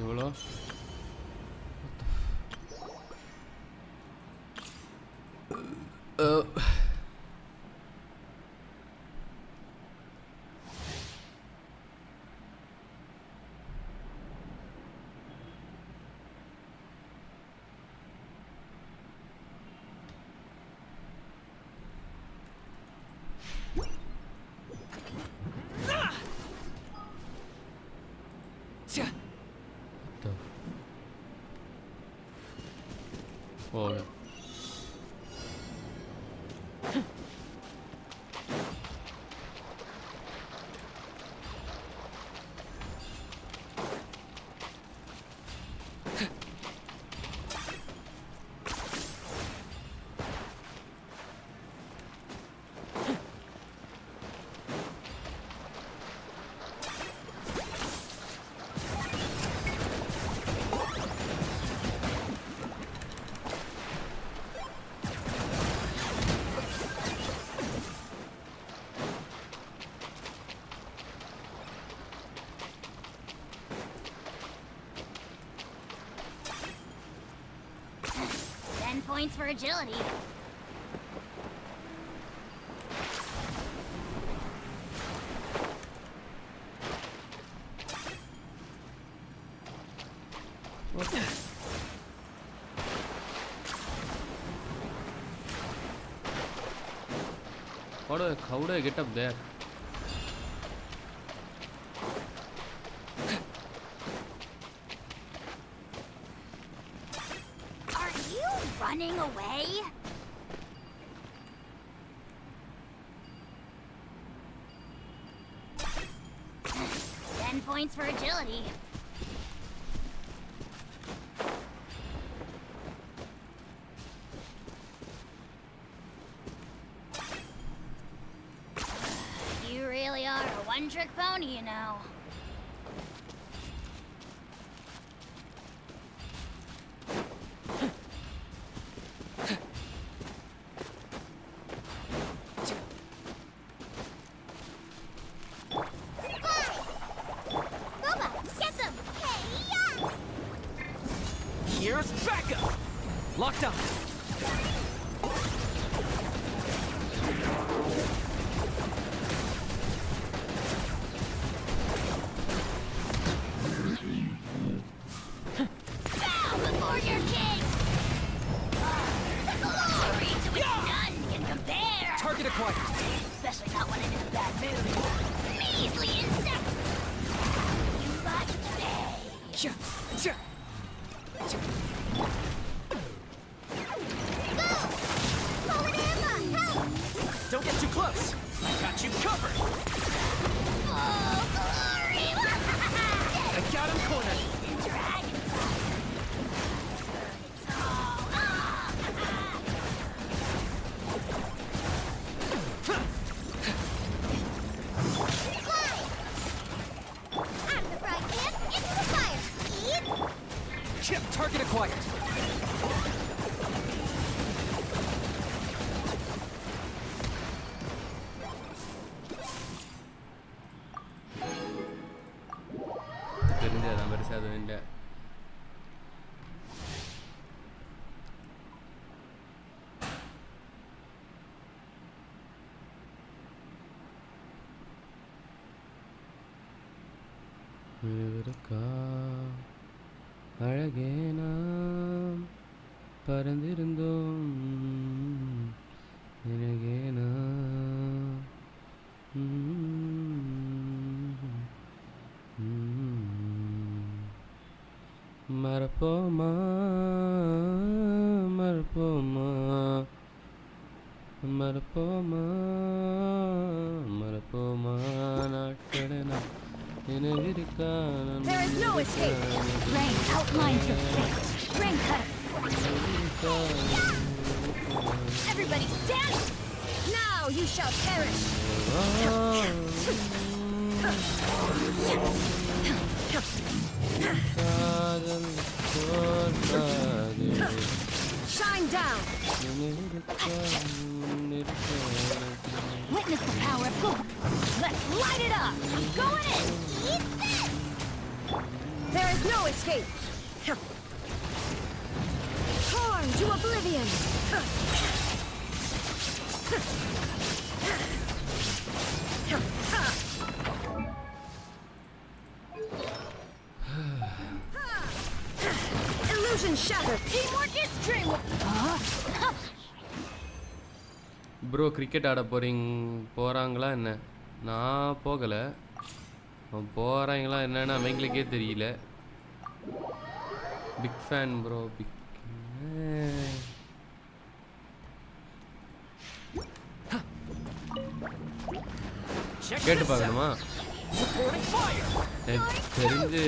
எவ்வளோ? Oh, yeah. Points for agility. How do I get up there? Running away? Ten points for agility. You really are a one-trick pony, you know. Here's backup! Locked up! Bow before your king! The glory to which none can compare! Target acquired! Especially not when I'm in a bad mood. Measly insects! You must pay! Don't get too close! I got you covered! Oh, glory! I got him cornered! Chip, target acquired! தெரிஞ்சதான் பெருசாக அதுவும் இல்லை. அழகே நாம் பறந்திருந்தோம் எனகே நாம் மறப்போமா மறப்போமா மறப்போமா மறப்போமா நாட்களை நாம் நினைவிருக்கா. There is no escape. Rain outlines your fate. Rain cutter. Everybody stand. Now you shall perish. Shine down. escape. Torn to oblivion. Illusion shattered. Teamwork is dreamwork. Bro cricket ஆட போகிறாங்களா என்ன? நான் போகலை. போகிறாங்களா என்னன்னு அவங்களுக்கே தெரியல. Big fan bro, big. கேட்டு பார்க்கணுமா? எனக்கு தெரிஞ்சு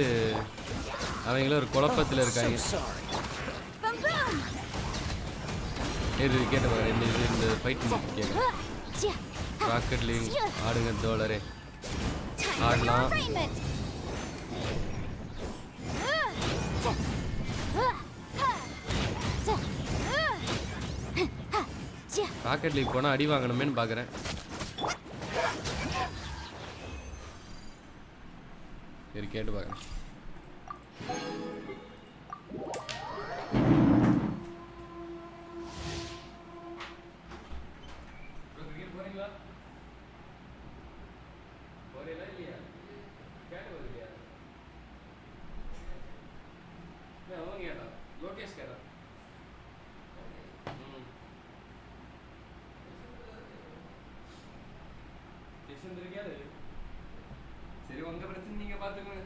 அவங்களும் ஒரு குழப்பத்தில் இருக்காங்க. இது கேட்டு பாரு. இந்த ஃபைட் கேட்க ராக்கெட் லீக் ஆடுங்க தோழரே, ஆடலாம். ராக்கெட் லீக் போனால் அடி வாங்கணுமேன்னு பார்க்குறேன். சரி கேட்டு பார்க்குறேன். சரி உங்க பிரச்சனை நீங்க பாத்துக்கோங்க.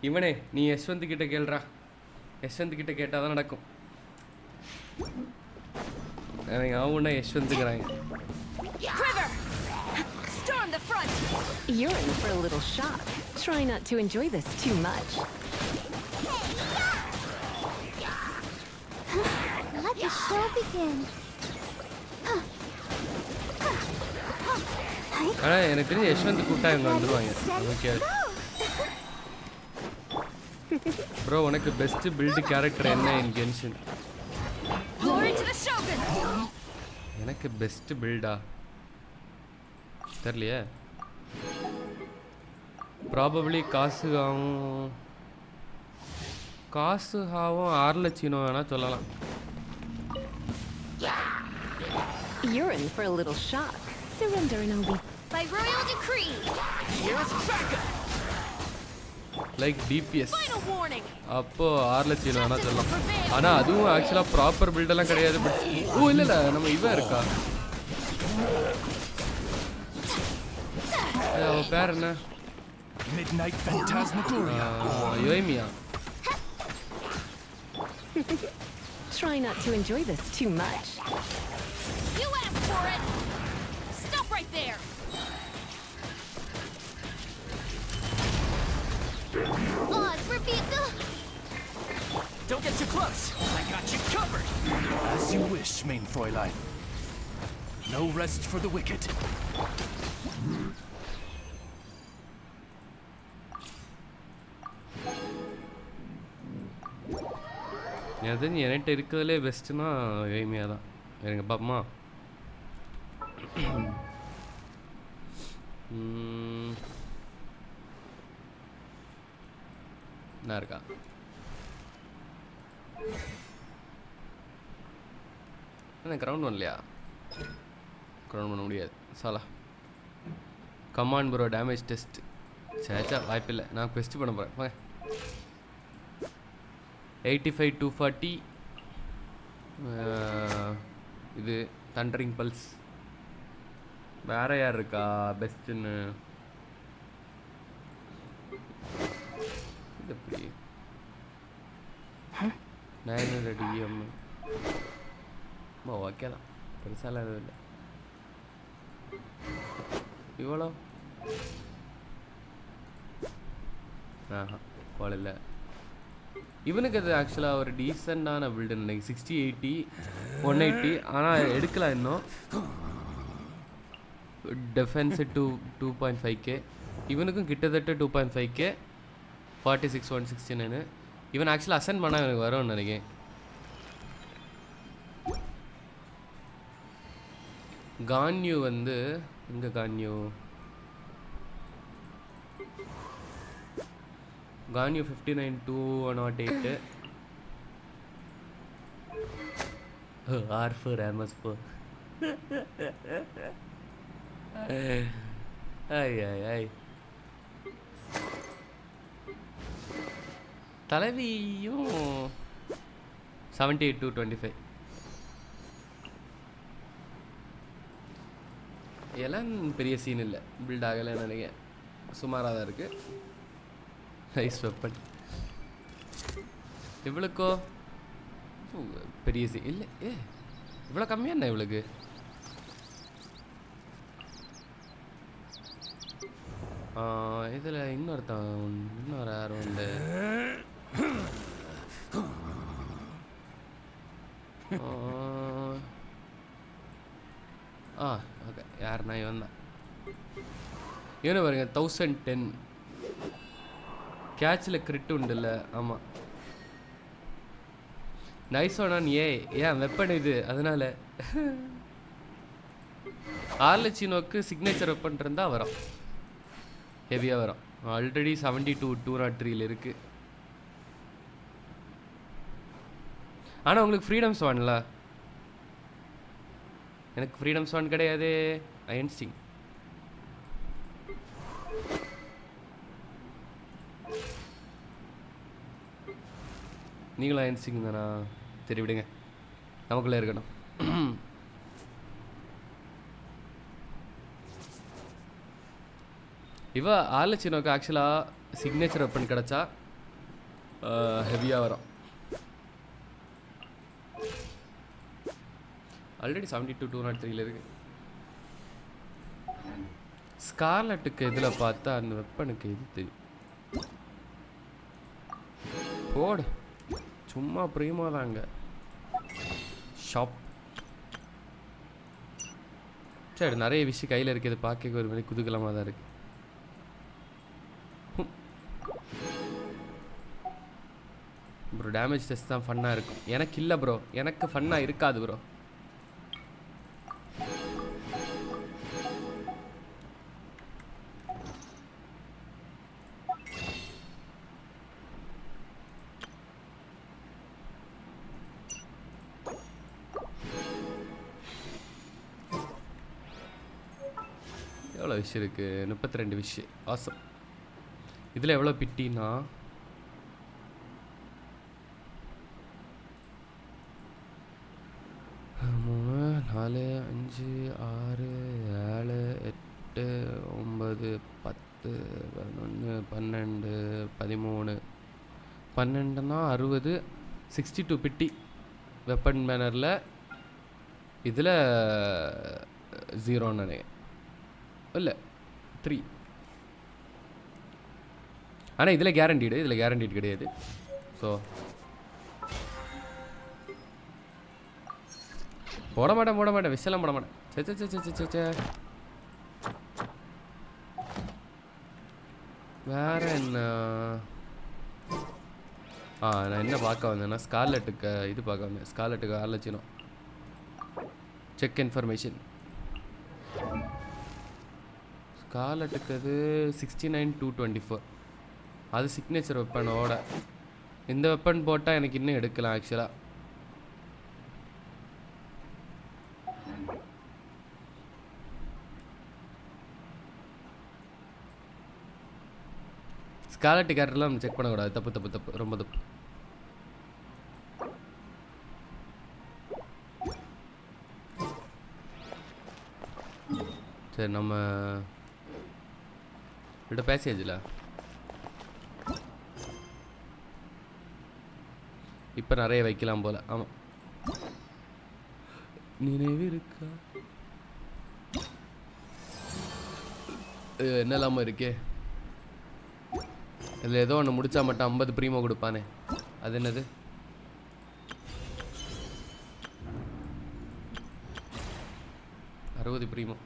இவனே நீ யஷ்வந்த் கிட்ட கேள்றா. யஷ்வந்த் கிட்ட கேட்டாதான் நடக்கும். அவனா யஷ்வந்த்ங்கறாங்க. You're in for a little shock. Try not to enjoy this too much. Let the show begin. ஆனா எனக்கு தெரிஞ்ச யஷ்வந்த் கூட்டா இங்க வந்துருவாங்க. ஓகே ப்ரோ, உனக்கு பெஸ்ட் பில்ட் கேரக்டர் என்ன இன் கென்ஷின்? எனக்கு பெஸ்ட் பில்டா தெரியலையே. ப்ராபப்ளி காசுகாவும் ஆர்லச்சினோ வேணா சொல்லலாம். You're in for a little shock. Surrender and I'll be By royal decree. Here's backup. Like DPS Final warning. அப்போ ஆர்லச்சினோ வேணா சொல்லலாம். ஆனா அதுவும் ஆக்சுவலா ப்ராப்பர் பில்டெல்லாம் கிடையாது. ஓ இல்ல நம்ம இவன் இருக்கா, அவ பேர் என்ன? Midnight Phantasmagoria. யோய்மியா. Try not to enjoy this too much. You asked for it. Stop right there. Odds repeat the. Don't get too close. I got you covered. As you wish, main Fräulein. No rest for the wicked. அது என்கிட்ட இருக்கிறதுலே பெஸ்ட்டுனா யோய்மியா தான். எனக்கு பாப்பமா என்ன இருக்கா? என்ன ground பண்ணலையா? Ground பண்ண முடியாது சாலா. Come on bro damage test. சேச்சா வாய்ப்பில்லை. நான் குவெஸ்ட் பண்ண போகிறேன். வாங்க 85 240. இது தண்டரிங் பல்ஸ். வேறு யார் இருக்கா பெஸ்ட்டுன்னு? இது எப்படி 900 DM? ஓகே தான், பெருசாலாம் எதுவும் இல்லை. இவ்வளோ ஆஹா போல இல்லை. இவனுக்கு அது ஆக்சுவலாக ஒரு டீசெண்டான பில்டு நினைக்கு 60 80 180. ஆனால் எடுக்கலாம் இன்னும். Defence 2.5K. இவனுக்கும் கிட்டத்தட்ட 2.5K. 46 169. இவன் ஆக்சுவலாக அசென்ட் பண்ணால் இவனுக்கு வரும்னு நினைக்கிறேன். கான்யூ வந்து இங்கே கான்யூ 59,208 R4 MS4 ஐ தலைவியும் 78,225 எல்லாம் பெரிய சீன் இல்லை, பில்ட் ஆகலை நினைக்கிறேன், சுமாராக தான் இருக்குது. Nice weapon. இவ்வளோக்கோ பெரிய சீன் இல்லை, இவ்வளோ கம்மியாக என்ன இவளுக்கு? இதில் இன்னொரு யாரும் உண்டு. ஓகே, யாருண்ணா இவன் தான். இவனு பாருங்க 1010 கேட்சில் கிரிட்டு உண்டுல்ல. ஆமாம், நைஸ் ஒன். ஏன் வெப்பன் இது, அதனால ஆர்லச்சினோக்கு சிக்னேச்சர் வெப்பன் இருந்தால் வரும், ஹெவியாக வரும். ஆல்ரெடி 72,203 இருக்குது. ஆனால் உங்களுக்கு ஃப்ரீடம் ஸ்வான்ல, எனக்கு ஃப்ரீடம் ஸ்வான் கிடையாது. அயன்ஸ்டிங் நீங்களும் அயன்ஸ்டிங் தானா? சரி விடுங்க, நமக்குள்ளே இருக்கணும். இவ ஆலச்சினோக்கு ஆக்சுவலாக சிக்னேச்சர் வெப்பன் கிடச்சா ஹெவியாக வரும். ஆல்ரெடி 72,203 இருக்கு. ஸ்கார்லட்டுக்கு இதில் பார்த்தா அந்த வெப்பனுக்கு இது தெரியும். போடு, சும்மா ப்ரீமோ தாங்க. ஷாப் சரி, நிறைய விஷயம் கையில் இருக்குது, பார்க்க ஒரு மாதிரி குதூகலமாக தான் இருக்குது. ப்ரோ டேமேஜ் டெஸ்ட் தான் ஃபன்னாக இருக்கும். எனக்கு இல்லை ப்ரோ, எனக்கு ஃபன்னாக இருக்காது ப்ரோ. எவ்வளோ விஷயம் இருக்குது? 32 விஷயம். ஆசம். இதில் எவ்வளோ பிட்டின்னா 3, 4, 5, 6, 7, 8, 9, 10, 11, 12, 13, 12னா 60, 62 பிட்டி வெப்பன் பேனரில். இதில் 0 நினைக்கிறேன், இல்லை 3. ஆனால் இதில் கேரண்டீடு, இதில் கேரண்டீடு கிடையாது. ஸோ போட மாட்டேன் விசலாம் போட மாட்டேன். சே வேற என்ன? நான் என்ன பார்க்க வந்தேன்னா ஸ்கார்லெட்டுக்கு இது பார்க்க வந்தேன். ஸ்கார்லெட்டுக்கு ஆலோசனை செக் இன்ஃபர்மேஷன். ஸ்கார்லெட்டுக்கு அது 69,224. அது சிக்னேச்சர் வெப்பனோட. இந்த வெப்பன் போட்டால் எனக்கு இன்னும் எடுக்கலாம் ஆக்சுவலாக. ஸ்கார்லெட் கேரக்டர்லாம் நம்ம செக் பண்ணக்கூடாது. தப்பு, ரொம்ப தப்பு. சரி, நம்ம இட்ட பேசேஜில் இப்போ நிறைய வைக்கலாம் போல். ஆமாம், நினைவு இருக்கா? என்னெல்லாம இருக்கே. இதில் ஏதோ ஒன்று முடித்தா மட்டும் 50 ப்ரீமோ கொடுப்பானே, அது என்னது? $60 ப்ரீமோ.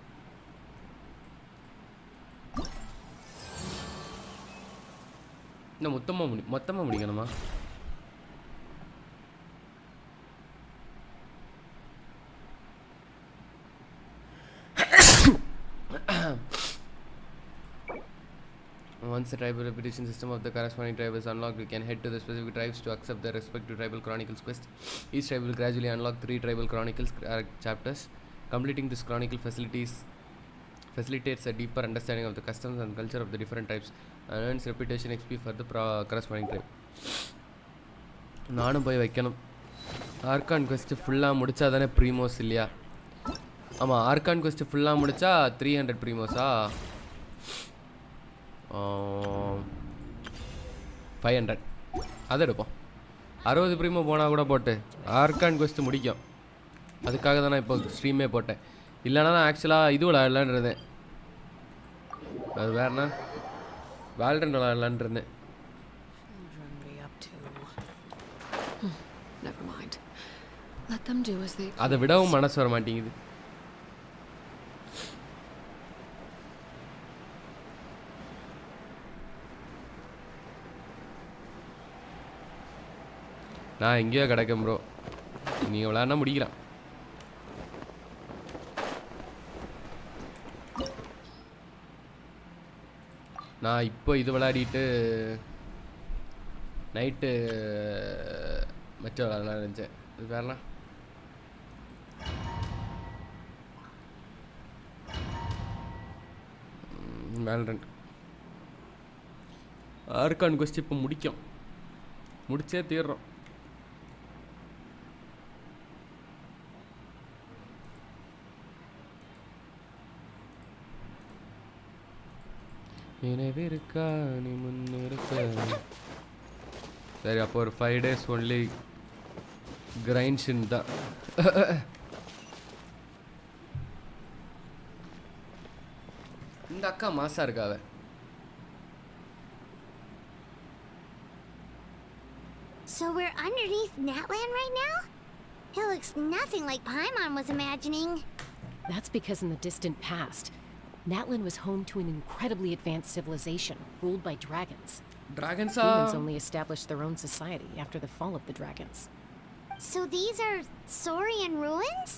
இன்னும் மொத்தமாக முடிக்கணுமா? Once the tribal repetition system of the corresponding tribe is unlocked, we can head to the specific tribes to accept their respective tribal chronicles quest. Each tribe will gradually unlock 3 tribal chronicles chapters. Completing this chronicle facilitates a deeper understanding of the customs and culture of the different tribes and earns reputation XP for the corresponding tribe. நானும் போய் வைக்கணும். Argon quest ஃபுல்லாக முடிச்சா தானே ப்ரீமோஸ் இல்லையா? ஆமாம், argon quest ஃபுல்லாக முடிச்சா 300 ப்ரீமோஸா? 500 அதை எடுப்போம். 60 ப்ரீமோ போனால் கூட போட்டு ஆர்கான் quest முடிக்கும். அதுக்காக தான் நான் இப்போ ஸ்ட்ரீமே போட்டேன். இல்லைனா நான் ஆக்சுவலாக இது விளையாடலான்னு இருந்தேன். அது வேறுனா வேல்ரண்ட் விளையாடலான்னு இருந்தேன். அதை விடவும் மனசு வர மாட்டேங்குது. நான் எங்கேயோ கிடக்கேன் ப்ரோ. நீங்கள் விளையாடினா முடிக்கலாம். நான் இப்போ இது விளையாடிட்டு நைட்டு மச்ச விளையாடலாம் நினச்சேன். அது வேறலாம் வேல்ரண்ட் ஆர்கான் quest இப்போ முடிச்சே தீர்றோம். நினைவு இருக்கா நீ முன்னிருக்க. சரி, அப்போ ஒரு 5 days ஒன்லி கிரைன்ஷின் தான். இந்த அக்கா மாசா இருக்காவ. So we're underneath Natland right now? It looks nothing like Paimon was imagining. That's because in the distant past, Natland was home to an incredibly advanced civilization ruled by dragons. Dragons Humans only established their own society after the fall of the dragons. So these are Saurian ruins?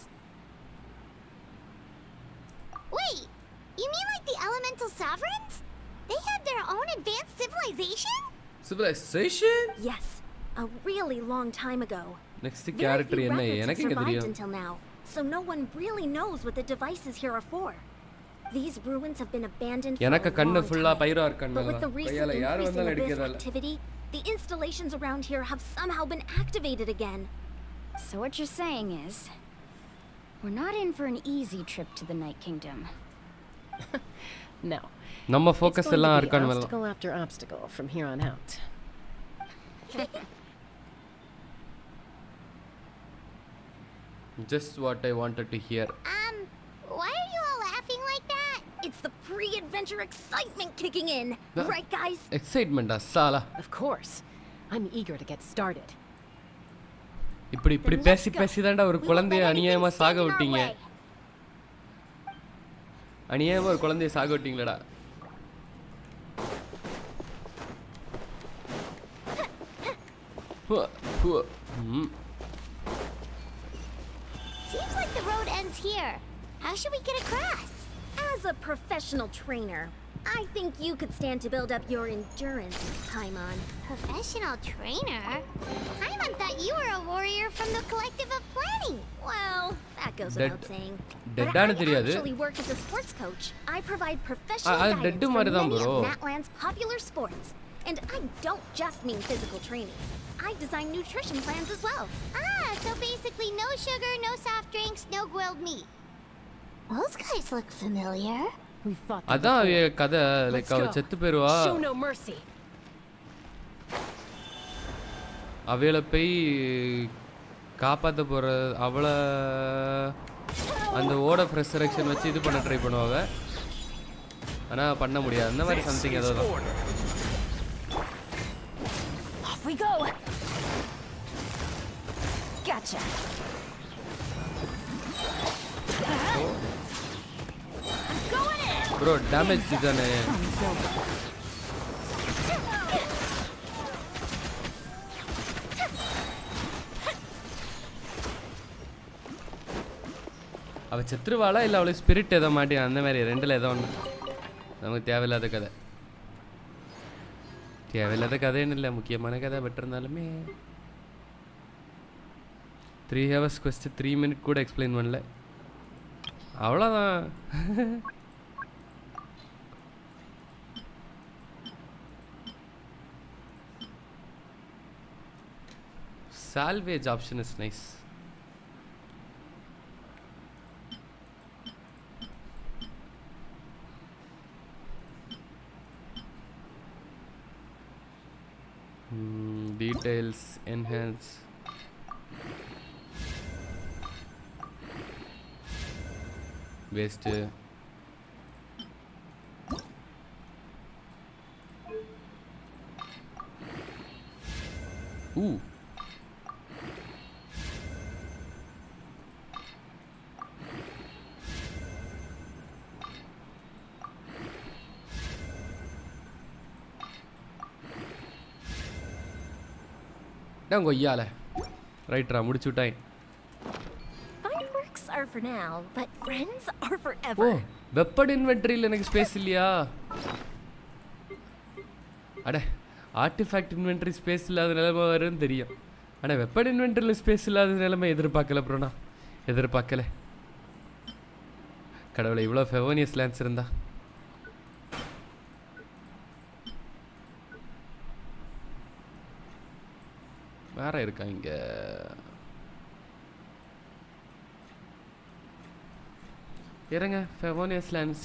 Wait, you mean like the elemental sovereigns? They had their own advanced civilization? Civilization? Yes, a really long time ago. Next character என்ன எனக்கு எங்க தெரியும்? Until now, so no one really knows what the devices here are for. These ruins have been abandoned for a long time. But with the recent increase in abyss activity, the installations around here have somehow been activated again. So what you're saying is, we're not in for an easy trip to the Night Kingdom. No. நம்ம focus எல்லாம் It's argon going to மேல. be obstacle after obstacle from here on out. Just what I wanted to hear. Why are you all laughing like that? It's the pre-adventure excitement kicking in. Right, guys? Excitement சாலா. Of course. I'm eager to get started. இப்படி பேசி தாண்டா ஒரு குழந்தைய அநியாயமா சாக விட்டீங்க. அநியாயமா ஒரு குழந்தைய சாக விட்டீங்களடா. Seems like the road ends here. How should we get across? As a professional trainer, I think you could stand to build up your endurance, Paimon. Professional trainer? Paimon thought you were a warrior from the Collective of Planning. Well, that goes without saying. But I actually work as a sports coach. I provide professional guidance for many of Natland's popular sports. And I don't just mean physical training. I design nutrition plans as well. So basically no sugar, no soft drinks, no grilled meat. Those guys look familiar. We fought them அதான் before. கதை like அவ செத்து போயிருவா. Show no mercy. அவளை போய் காப்பாற்ற போகிற அவளை அந்த ஓட ரெசரக்ஷன் வச்சு இது பண்ண ட்ரை பண்ணுவாங்க. ஆனால் பண்ண முடியாது. அந்த மாதிரி சம்திங் ஏதோ தான். Off we go. Gotcha. Bro damage இதுதானே. அவள் செத்துருவாளா இல்லை அவளுக்கு ஸ்பிரிட் ஏதோ மாட்டி அந்த மாதிரி ரெண்டில் ஏதோ ஒன்று. நமக்கு தேவையில்லாத கதை. தேவையில்லாத கதைன்னு இல்லை, முக்கியமான கதை பட் இருந்தாலுமே 3 hours quest 3 minutes கூட எக்ஸ்பிளைன் பண்ணல, அவ்வளோதான். Salvage option is nice. Details enhance. Waste. Ooh. நான் கொய்யால ரைட்ரா முடிச்சு விட்டாய். Fireworks are for now, but friends are oh, forever. Weapon இன்வென்டரியில் எனக்கு ஸ்பேஸ் இல்லையா? அட, ஆர்டிஃபேக்ட் இன்வென்டரி ஸ்பேஸ் இல்லாத நிலைமை வரும்னு தெரியும், ஆனால் வெப்பன் இன்வென்டரியில் ஸ்பேஸ் இல்லாத நிலைமை எதிர்பார்க்கல ப்ரோனா, எதிர்பார்க்கல. கடவுளை, இவ்வளோ ஃபெவோனியஸ் லேன்ஸ் இருந்தா. வேற இருக்கா இங்க? இறங்க ஃபெவோனியஸ் லேன்ஸ்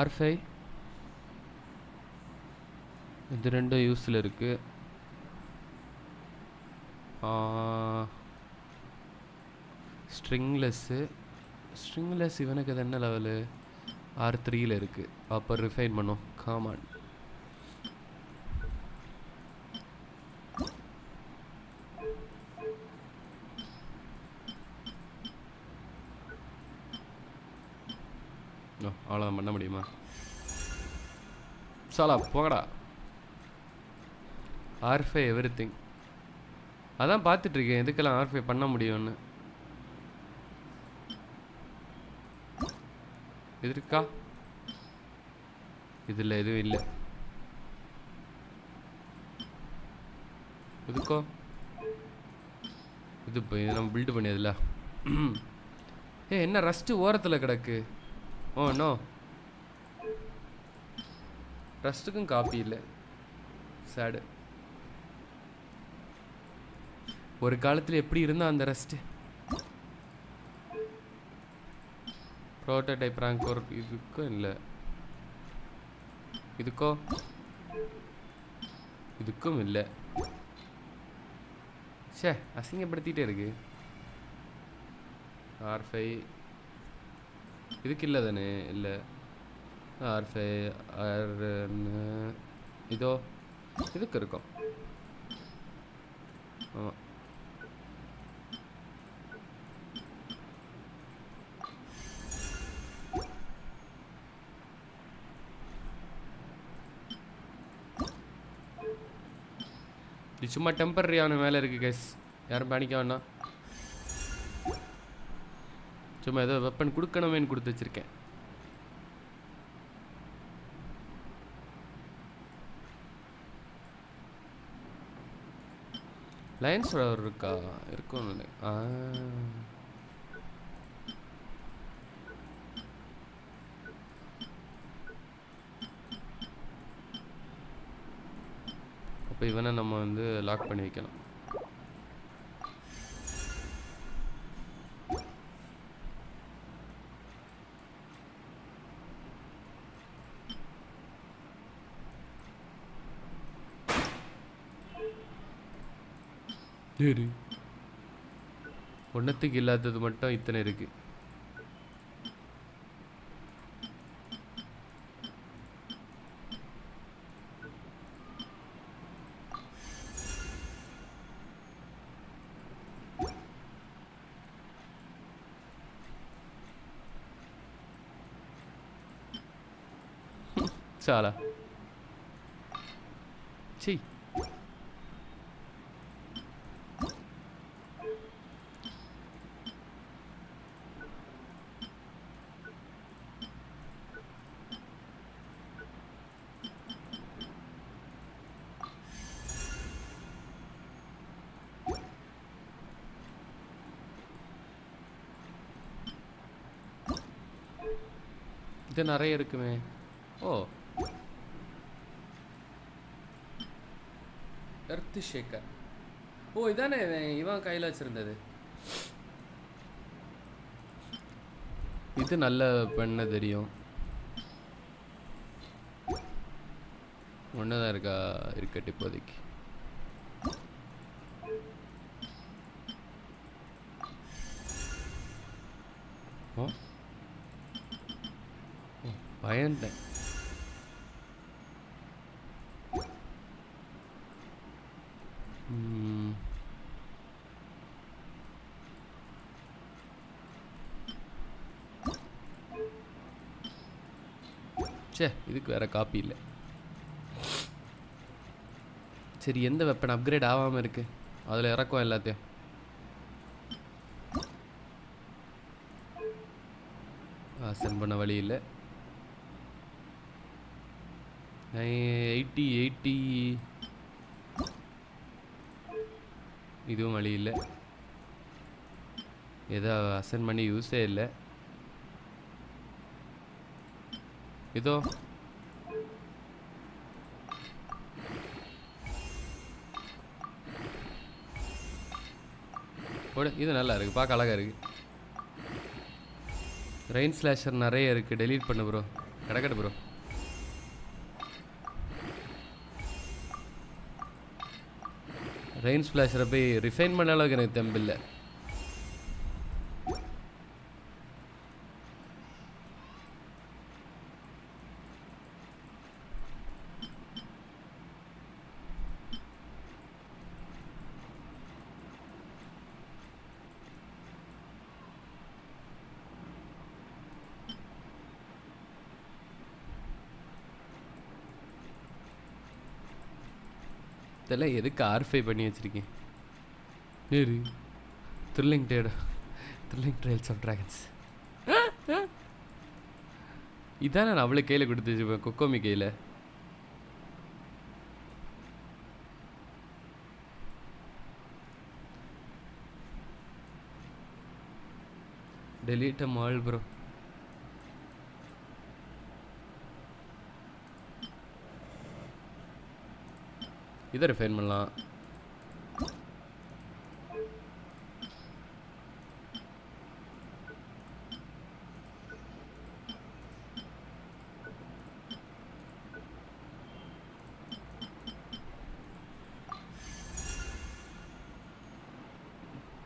R5 இது ரெண்டும் யூஸில் இருக்கு. ஸ்ட்ரிங்லெஸ் இவனுக்கு அது என்ன லெவலு? R3யில் இருக்கு. அப்போ ரிஃபைன் பண்ணோம். காமான் அவ்வளோதான் பண்ண முடியுமா? சாலா போங்கடா. R5 everything. அதான் பார்த்துட்ருக்கேன் எதுக்கெல்லாம் R5 பண்ண முடியும்னு. இது இருக்கா? இதில் எதுவும் இல்லை. இதுக்கோ இது இப்போ இது நம்ம பில்டு பண்ணியதில்ல. என்ன ரஸ்ட்டு ஓரத்தில் கிடக்கு? ஓ நோ, ரஸ்ட்டுக்கும் காப்பி இல்லை. சேடு. ஒரு காலத்தில் எப்படி இருந்தால் அந்த ரஸ்ட்டு. ப்ரோட்டோடைப் ரேங்க் ஒரு இதுக்கும் இல்லை. இதுக்கும் இல்லை. சே, அசிங்கப்படுத்திகிட்டே இருக்கு. R5 இதுக்கு இல்லை தானே? இல்லை. R5 இதோ இதுக்கு இருக்கும். ஆமாம். இது சும்மா டெம்பரரியான மேலே இருக்குது கைஸ், யாரும் பேனிக்க வேணாம். சும்மா ஏதோ வெப்பன் கொடுக்கணுமேனு கொடுத்து வச்சிருக்கேன். லைன்ஸ் இருக்கா? இருக்கும். அப்போ இவனை நம்ம வந்து லாக் பண்ணி வைக்கலாம். சரி, ஒன்றத்துக்கு இல்லாதது மட்டும் இத்தனை இருக்கு. చాలా చెయ్యి. இது நிறைய இருக்குமே. ஓ, எர்த் ஷேக்கர். ஓ, இதானே இவன் கையில் வச்சிருந்தது. இது நல்ல பண்ண தெரியும். ஒன்றுதான் இருக்கா? இருக்கட்டு இப்போதைக்கு. ஓ, பயந்தேன். சே, இதுக்கு வேற காப்பி இல்லை. சரி, எந்த வெப்பன் அப்கிரேட் ஆகாமல் இருக்கு அதில் இறக்கும் எல்லாத்தையும். சென்ட் பண்ண வழி இல்லை. 80 இதுவும் வழி இல்லை. ஏதோ அசைன் பண்ணி யூஸே இல்லை. இதோ போடு. இது நல்லா இருக்கு, பார்க்க அழகா இருக்கு. ரெயின் ஸ்லாஷர் நிறைய இருக்கு. டெலீட் பண்ணு ப்ரோ. கிடக்கட்டு ப்ரோ. ரெயின் ஸ்பிளாஷரை போய் ரிஃபைன் பண்ண அளவுக்கு எனக்கு தெம்பில்லை. இதெல்லாம் எதுக்கு R5 பண்ணி வச்சிருக்கேன்? நேரு த்ரில்லிங் ட்ரெயில்ஸ் ஆஃப் ட்ராகன்ஸ். இதான் நான் அவளை கையில் கொடுத்து வச்சுப்பேன், கொக்கோமி கையில். delete them all bro. இதை ரிஃபைன் பண்ணலாம்.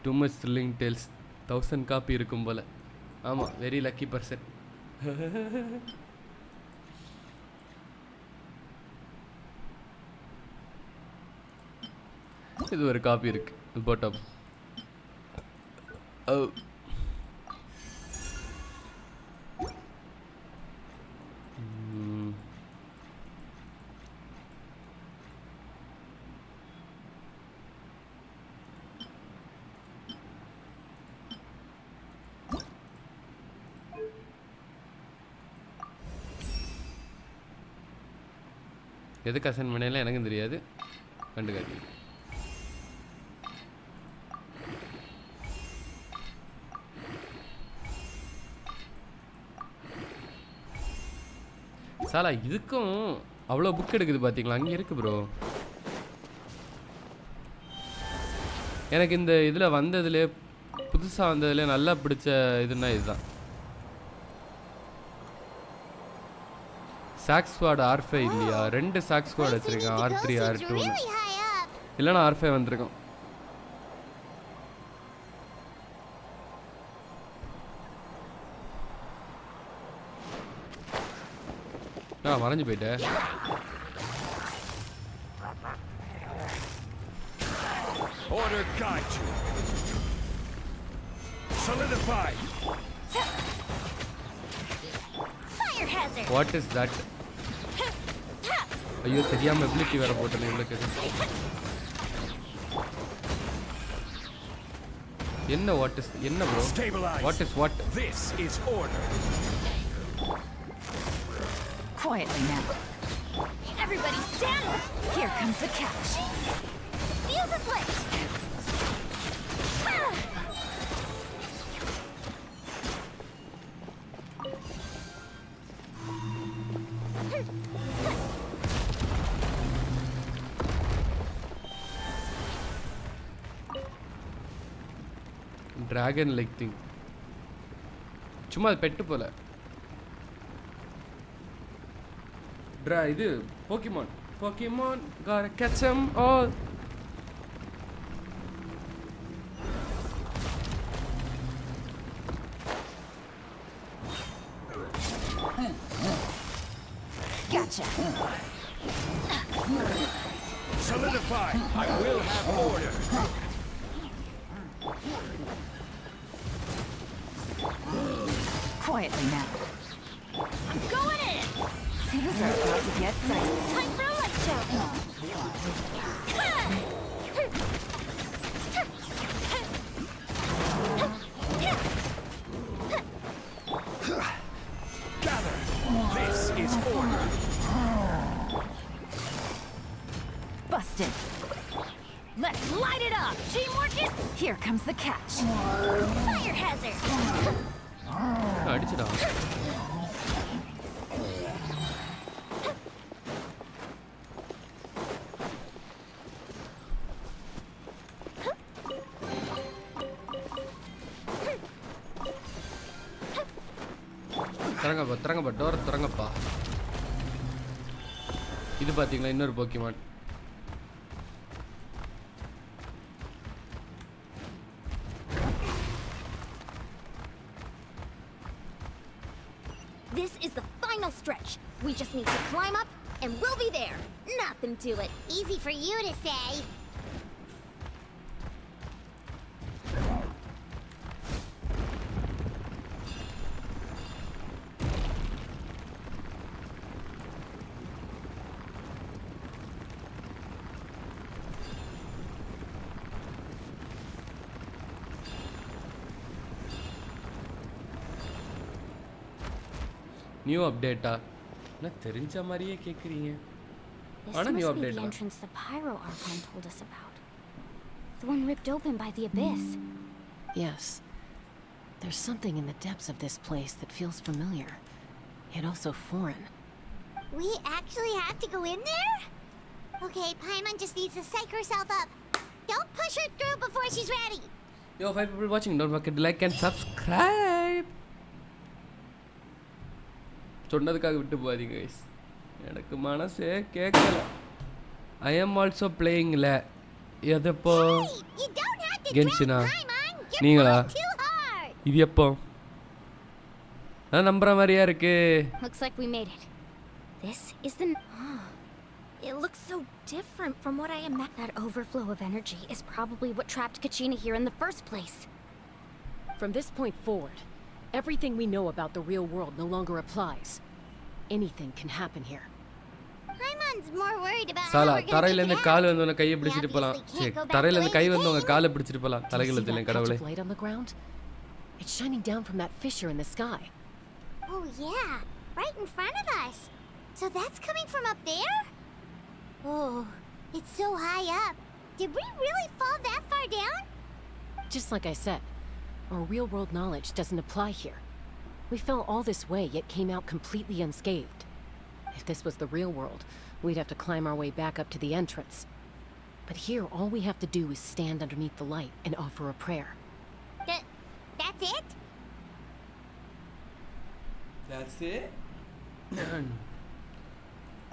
Too much thrilling tales. 1000 copy இருக்கும் போல. ஆமா, வெரி லக்கி பர்சன். இது ஒரு காப்பி இருக்கு பாட்டம். எதுக்கு அசைன் பண்ணல எனக்கும் தெரியாது, கண்டுக்காது. சாலா இதுக்கும் அவ்வளோ புக் எடுக்குது பார்த்தீங்களா? அங்கே இருக்கு ப்ரோ. எனக்கு இந்த இதில் வந்ததுலே புதுசாக வந்ததுல நல்லா பிடிச்ச இதுன்னா இதுதான். சாக்ஸ் ஸ்குவாட் R5 இல்லையா? 2 சாக்ஸ் ஸ்குவாட் வச்சிருக்கேன், R3 R2. இல்லைனா R5 வந்திருக்கோம். மறைஞ்சு போயிட்டேன். Order guide you. Solidify. Fire hazard. What is that? ஐயோ தெரியாம எபிலிட்டி வேற போட்டேன் உங்களுக்கு. என்ன வாட் இஸ் என்ன bro? What is what? This is order. Quietly now. Everybody stand. Here comes the catch. Fuse is lit. dragon like thing. சும்மா bed போல. இது Pokemon gotta catch them all. Gotcha. Solidify! I will have order! Quietly now. I'm going in! Things are about to get dicey. Time for a light show! Gather! This is order! Busted. Let's light it up! Teamwork is Here comes the catch. fire hazard! அடிச்சுடா. திறங்கப்பா door திறங்கப்பா. இது பாத்தீங்களா இன்னொரு Pokemon. This is the final stretch. We just need to climb up and we'll be there. Nothing to it. Easy for you to say. New அப்டேட்டா? நான் தெரிஞ்ச மாதிரியே கேக்குறீங்க. This ஆனா new must be update the தான். entrance the Pyro Archon told us about. The one ripped open by the abyss. Yes. There's something in the depths of this place that feels familiar, yet also foreign. We actually have to go in there? Okay, Paimon just needs to psych herself up. Don't push her through before she's ready. Yo, 5 people watching, don't forget to like and subscribe. சொன்னதுக்காக விட்டு போகாதீங்க guys. எனக்கு மனசே கேட்கல. I am also playing la. எதப்போ? You don't have to Genshin-ஆ? drown Paimon. You're நீங்களா? pulling too hard. இது எப்போ? நான் நம்புற மாதிரியா இருக்கு. Looks like we made it. This is the... It looks so different from what I imagined. That overflow of energy is probably what trapped Kachina here in the first place. From this point forward, everything we know about the real world no longer applies. Anything can happen here. Paimon's more worried about how Shelah we're gonna தரையில make இருந்து it call out. வந்தவன கையை பிடிச்சிட்டு போலாம். சரி தரையில இருந்து கை வந்தவங்க காலை பிடிச்சிட்டு போலாம். Do you தலையில see தெரியல that patch கடவுளே. of light on the ground? It's shining down from that fissure in the sky. Oh yeah, right in front of us. So that's coming from up there? Oh, it's so high up. Did we really fall that far down? Just like I said, our real-world knowledge doesn't apply here. We fell all this way, yet came out completely unscathed. If this was the real world, we'd have to climb our way back up to the entrance. But here, all we have to do is stand underneath the light and offer a prayer. That's it? That's it.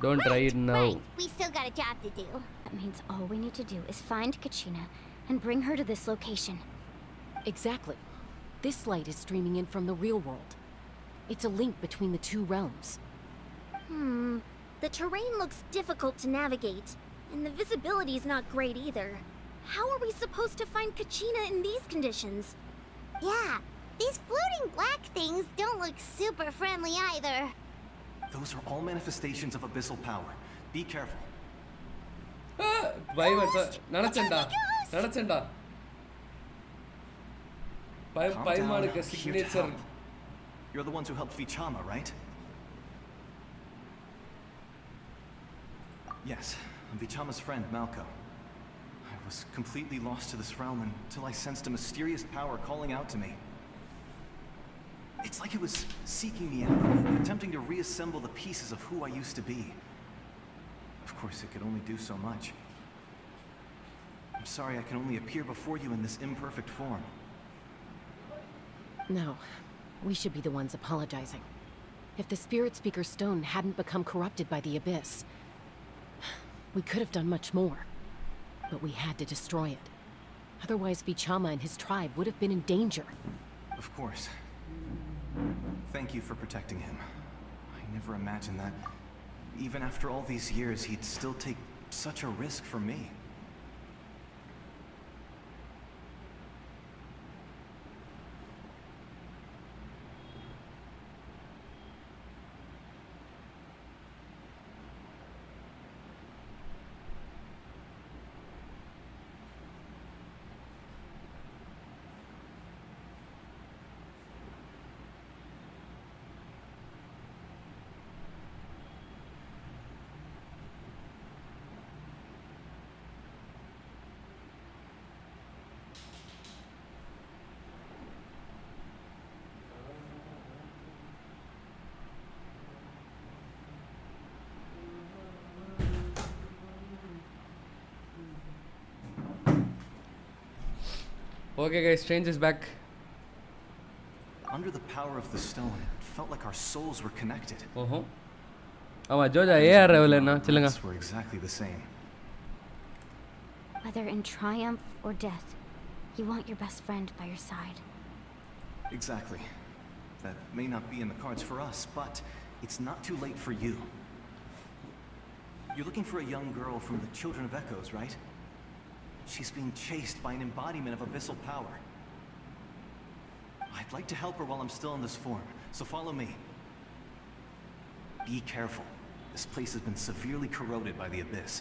Don't try it now. Right, we still got a job to do. That means all we need to do is find Kachina and bring her to this location. Exactly. This light is streaming in from the real world. It's a link between the two realms. The terrain looks difficult to navigate, and the visibility is not great either. How are we supposed to find Kachina in these conditions? Yeah, these floating black things don't look super friendly either. Those are all manifestations of abyssal power. Be careful. நினைச்சேன்டா Calm பைமானுக்கு down. Here to signature. help. You're the ones who helped Vichama, right? Yes, I'm Vichama's friend, Malco. I was completely lost to this realm until I sensed a mysterious power calling out to me. It's like it was seeking me out, attempting to reassemble the pieces of who I used to be. Of course, it could only do so much. I'm sorry I can only appear before you in this imperfect form. No, we should be the ones apologizing. If the Spirit Speaker Stone hadn't become corrupted by the Abyss, we could have done much more. But we had to destroy it. Otherwise, Vichama and his tribe would have been in danger. Of course. Thank you for protecting him. I never imagined that, even after all these years, he'd still take such a risk for me. Okay guys, Strange is back. Under the power of the stone, it felt like our souls were connected. ஆமா ஜோஜா AR ரெவலனா சொல்லுங்க. Were exactly the same. Whether in triumph or death, you want your best friend by your side. Exactly. That may not be in the cards for us, but it's not too late for you. You're looking for a young girl from the Children of Echoes, right? She's being chased by an embodiment of abyssal power. I'd like to help her while I'm still in this form, so follow me. Be careful. This place has been severely corroded by the abyss.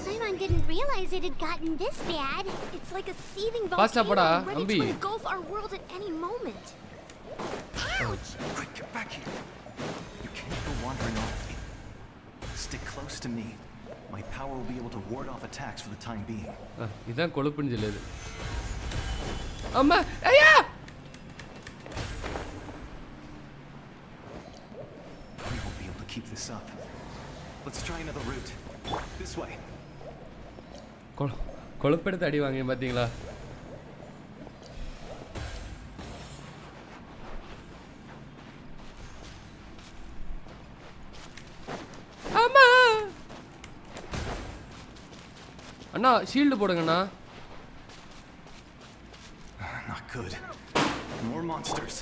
Paimon didn't realize it had gotten this bad. It's like a seething Fast up, volcano Bada. ready Ambi. to engulf our world at any moment. Ouch! Quick, get back here. You can't go wandering off. Stick close to me. My power will be able to ward off attacks for the time being. இதான் கொழுப்புன்னு சொல்லுது. அம்மா ஐயா! We won't be able to keep this up. Let's try another route. This way. கொழுப்பெடுத்து அடி வாங்க பாத்தீங்களா? அம்மா! அண்ணா shield போடுங்கண்ணா. Not good. More monsters.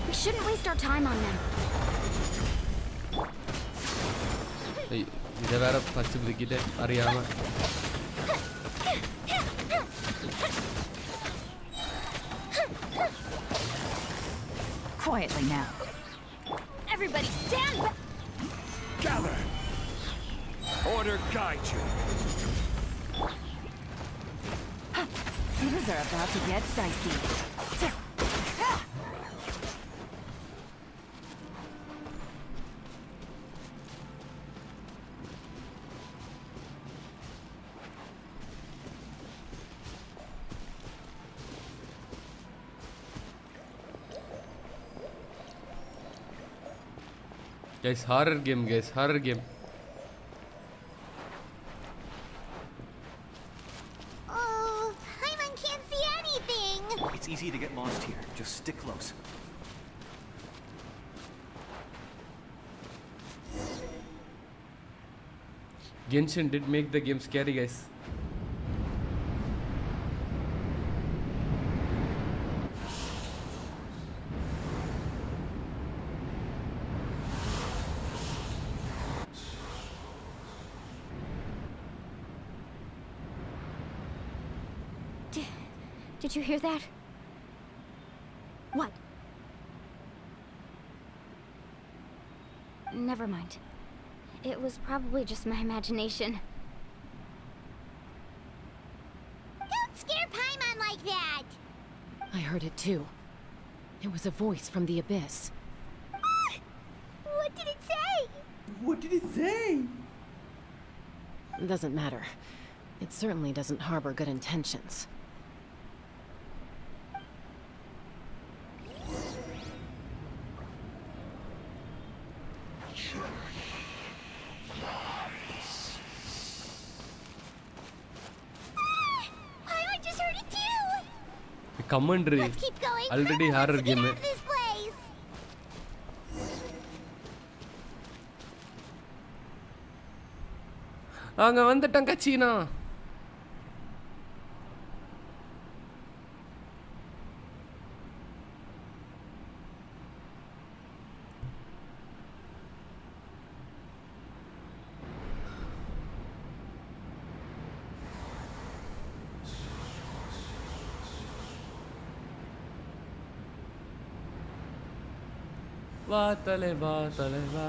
We shouldn't waste our time on them. இதை வேற ஃபர்ஸ்ட் பிரிக்கிட்டு அறியாம. Quietly now. Everybody stand back! Gather! Order guide you. Things are about to get dicey. Guys, horror game, guys, horror game. Oh, Paimon can't see anything. It's easy to get lost here. Just stick close. Genshin did make the game scary, guys. Did you hear that? What? Never mind. It was probably just my imagination. Don't scare Paimon like that. I heard it too. It was a voice from the Abyss. What did it say? What did it say? It doesn't matter. It certainly doesn't harbor good intentions. Paimon just heard it too. commentary. Let's keep going. Already Let's horror get game. out of this place. அங்க வந்துட்டேன் கச்சீனா. வா தலைவா தலைவா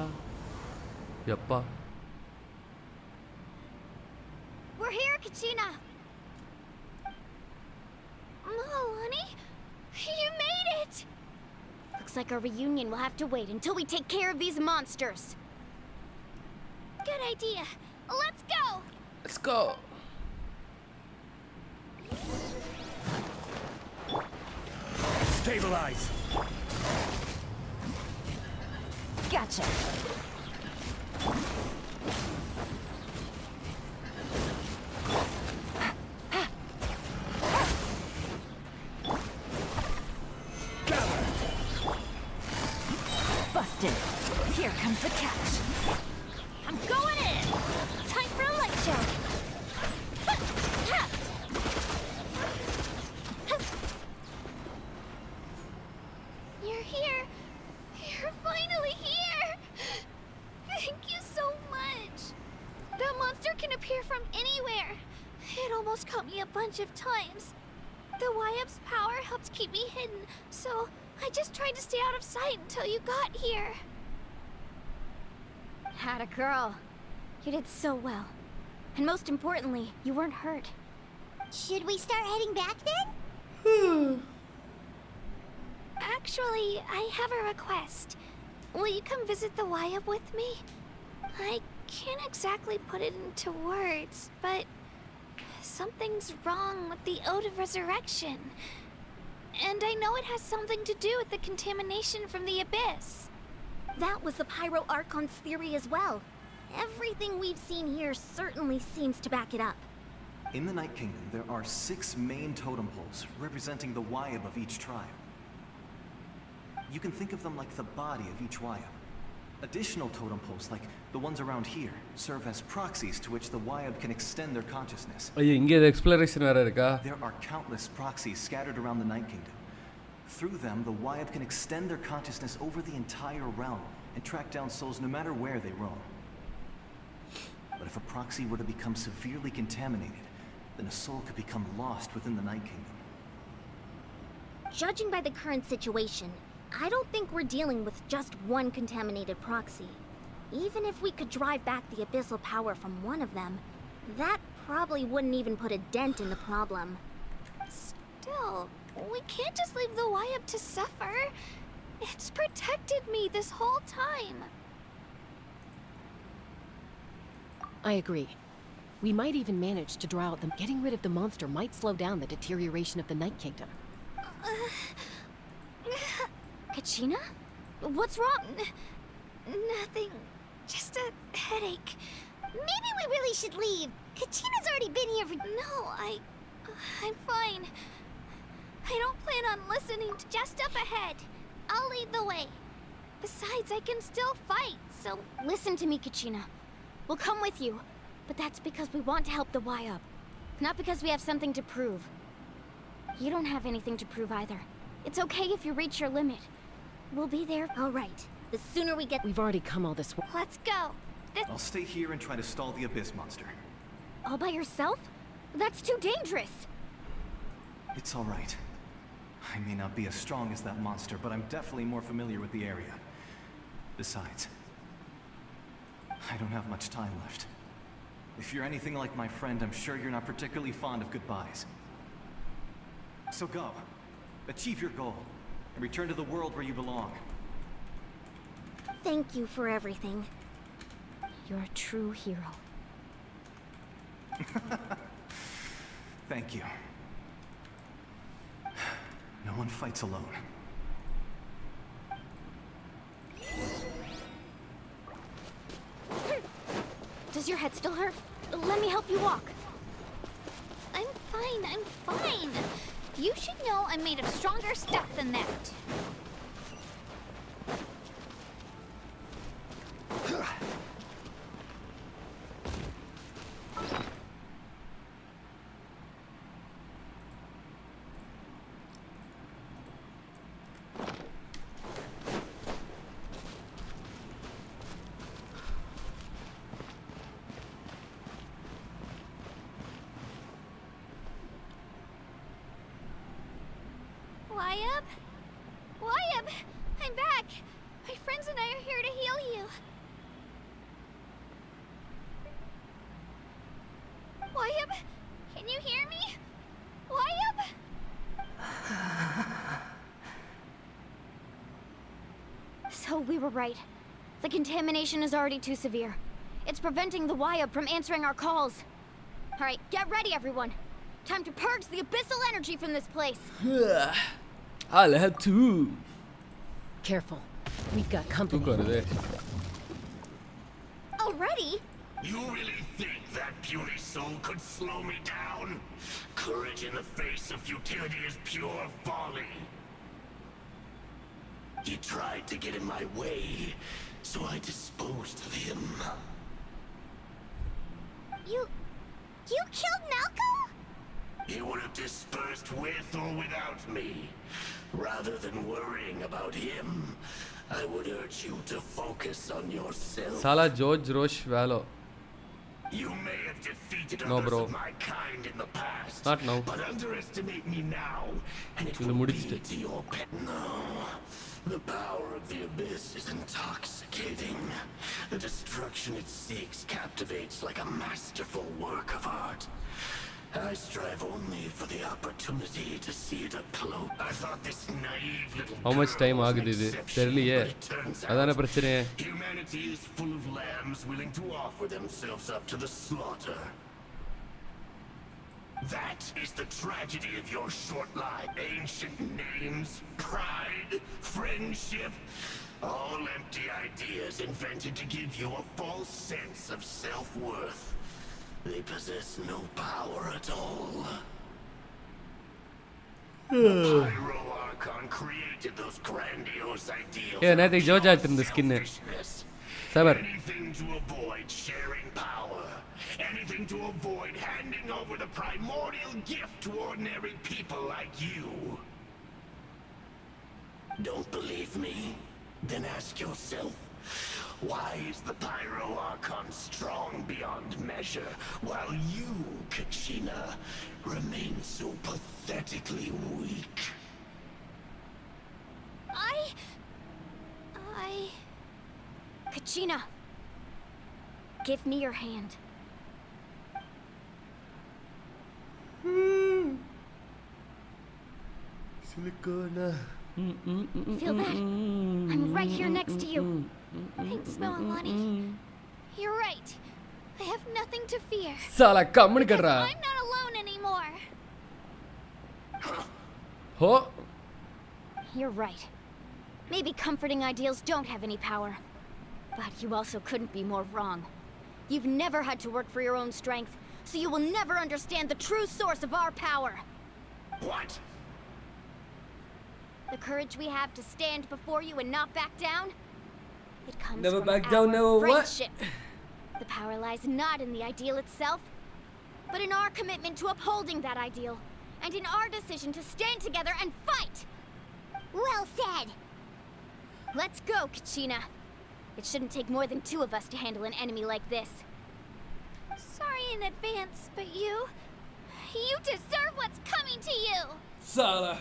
எப்பா We're here, Kachina. Oh, honey, you made it. Looks like our reunion will have to wait until we take care of these monsters. Good idea. Let's go. Let's go. Stabilize. Gotcha. Busted. Here comes the catch. I'm going in. Time for a light show. You're here. You're finally here. Thank you so much. That monster can appear from anywhere. It almost caught me a bunch of times. The YF's power helped keep me hidden, so I just tried to stay out of sight until you got here. Had a girl. You did so well. And most importantly, you weren't hurt. Should we start heading back then? Actually, I have a request. Will you come visit the YF with me? I can't exactly put it into words, but something's wrong with the Ode of Resurrection. And I know it has something to do with the contamination from the Abyss. That was the Pyro Archon's theory as well. Everything we've seen here certainly seems to back it up. In the Night Kingdom, there are 6 main totem poles representing the Wayab of each tribe. You can think of them like the body of each Wayab. Additional totem poles, like the ones around here, serve as proxies to which the Wayab can extend their consciousness. ஐயோ இங்க இது exploration வேற இருக்கா? There are countless proxies scattered around the Night Kingdom. Through them, the Wayab can extend their consciousness over the entire realm and track down souls no matter where they roam. But if a proxy were to become severely contaminated, then a soul could become lost within the Night Kingdom. Judging by the current situation, I don't think we're dealing with just one contaminated proxy. Even if we could drive back the abyssal power from one of them, that probably wouldn't even put a dent in the problem. Still, we can't just leave the YF to suffer. It's protected me this whole time. I agree. We might even manage to draw out them. Getting rid of the monster might slow down the deterioration of the Night Kingdom. Kachina? What's wrong? Nothing. Just a headache. Maybe we really should leave. Kachina's already been here for... No, I'm fine. I don't plan on listening to just up ahead. I'll lead the way. Besides, I can still fight, so... Listen to me, Kachina. We'll come with you. But that's because we want to help the YUP. Not because we have something to prove. You don't have anything to prove either. It's okay if you reach your limit. We'll be there. All right. The sooner we get... We've already come all this way. Let's go. I'll stay here and try to stall the Abyss monster. All by yourself? That's too dangerous. It's all right. I may not be as strong as that monster, but I'm definitely more familiar with the area. Besides, I don't have much time left. If you're anything like my friend, I'm sure you're not particularly fond of goodbyes. So go. Achieve your goal. And return to the world where you belong. Thank you for everything. You're a true hero. Thank you. No one fights alone. Does your head still hurt? Let me help you walk. I'm fine. You should know I'm made of stronger stuff than that. Wyabb, I'm back. My friends and I are here to heal you. Wyabb, can you hear me? Wyabb? So we were right. The contamination is already too severe. It's preventing the Wyabb from answering our calls. Alright, get ready everyone. Time to purge the abyssal energy from this place. I'll have to. Careful. We've got company. Already? You really think that puny soul could slow me down? Courage in the face of futility is pure folly. He tried to get in my way, so I disposed of him. You killed Malco? He would have dispersed with or without me. Rather than worrying about him, I would urge you to focus on yourself. Sala George Roche Vallo. You may have defeated No, others bro. of my kind in the past. Not now. But underestimate me now, and it You will முடிச்சிட்டு. lead to your pet. No. The power of the abyss is intoxicating. The destruction it seeks captivates like a masterful work of art. I strive only for the opportunity to see it up close. I thought this naive little How much girl time was an ஆகுது இது exception, தெரியலையே but it turns அதான out பிரச்சனை humanity is full of lambs willing to offer themselves up to the slaughter. That is the tragedy of your short life. Ancient names, pride, friendship, all empty ideas invented to give you a false sense of self-worth. They possess no power at all. The Pyro Archon created those grandiose ideals. Yeah, நேத்து ஜோஜா எடுத்திருந்த skin. Sabar. Anything to avoid sharing power. Anything to avoid handing over the primordial gift to ordinary people like you. Don't believe me? Then ask yourself, why is the Pyro Archon strong beyond measure, while you, Kachina, remain so pathetically weak? Kachina, give me your hand. Silicona. Feel that? I'm right here next to you. Thanks, Melamani. You're right. I have nothing to fear. Sala கம்முனு கடறா I'm not alone anymore. ho You're right. Maybe comforting ideals don't have any power. But you also couldn't be more wrong. You've never had to work for your own strength, so you will never understand the true source of our power. What? The courage we have to stand before you and not back down? It comes Never from back our down, never what? friendship. The power lies not in the ideal itself, but in our commitment to upholding that ideal, and in our decision to stand together and fight! Well said. Let's go, Kachina. It shouldn't take more than 2 of us to handle an enemy like this. Sorry in advance, but you deserve what's coming to you. Sala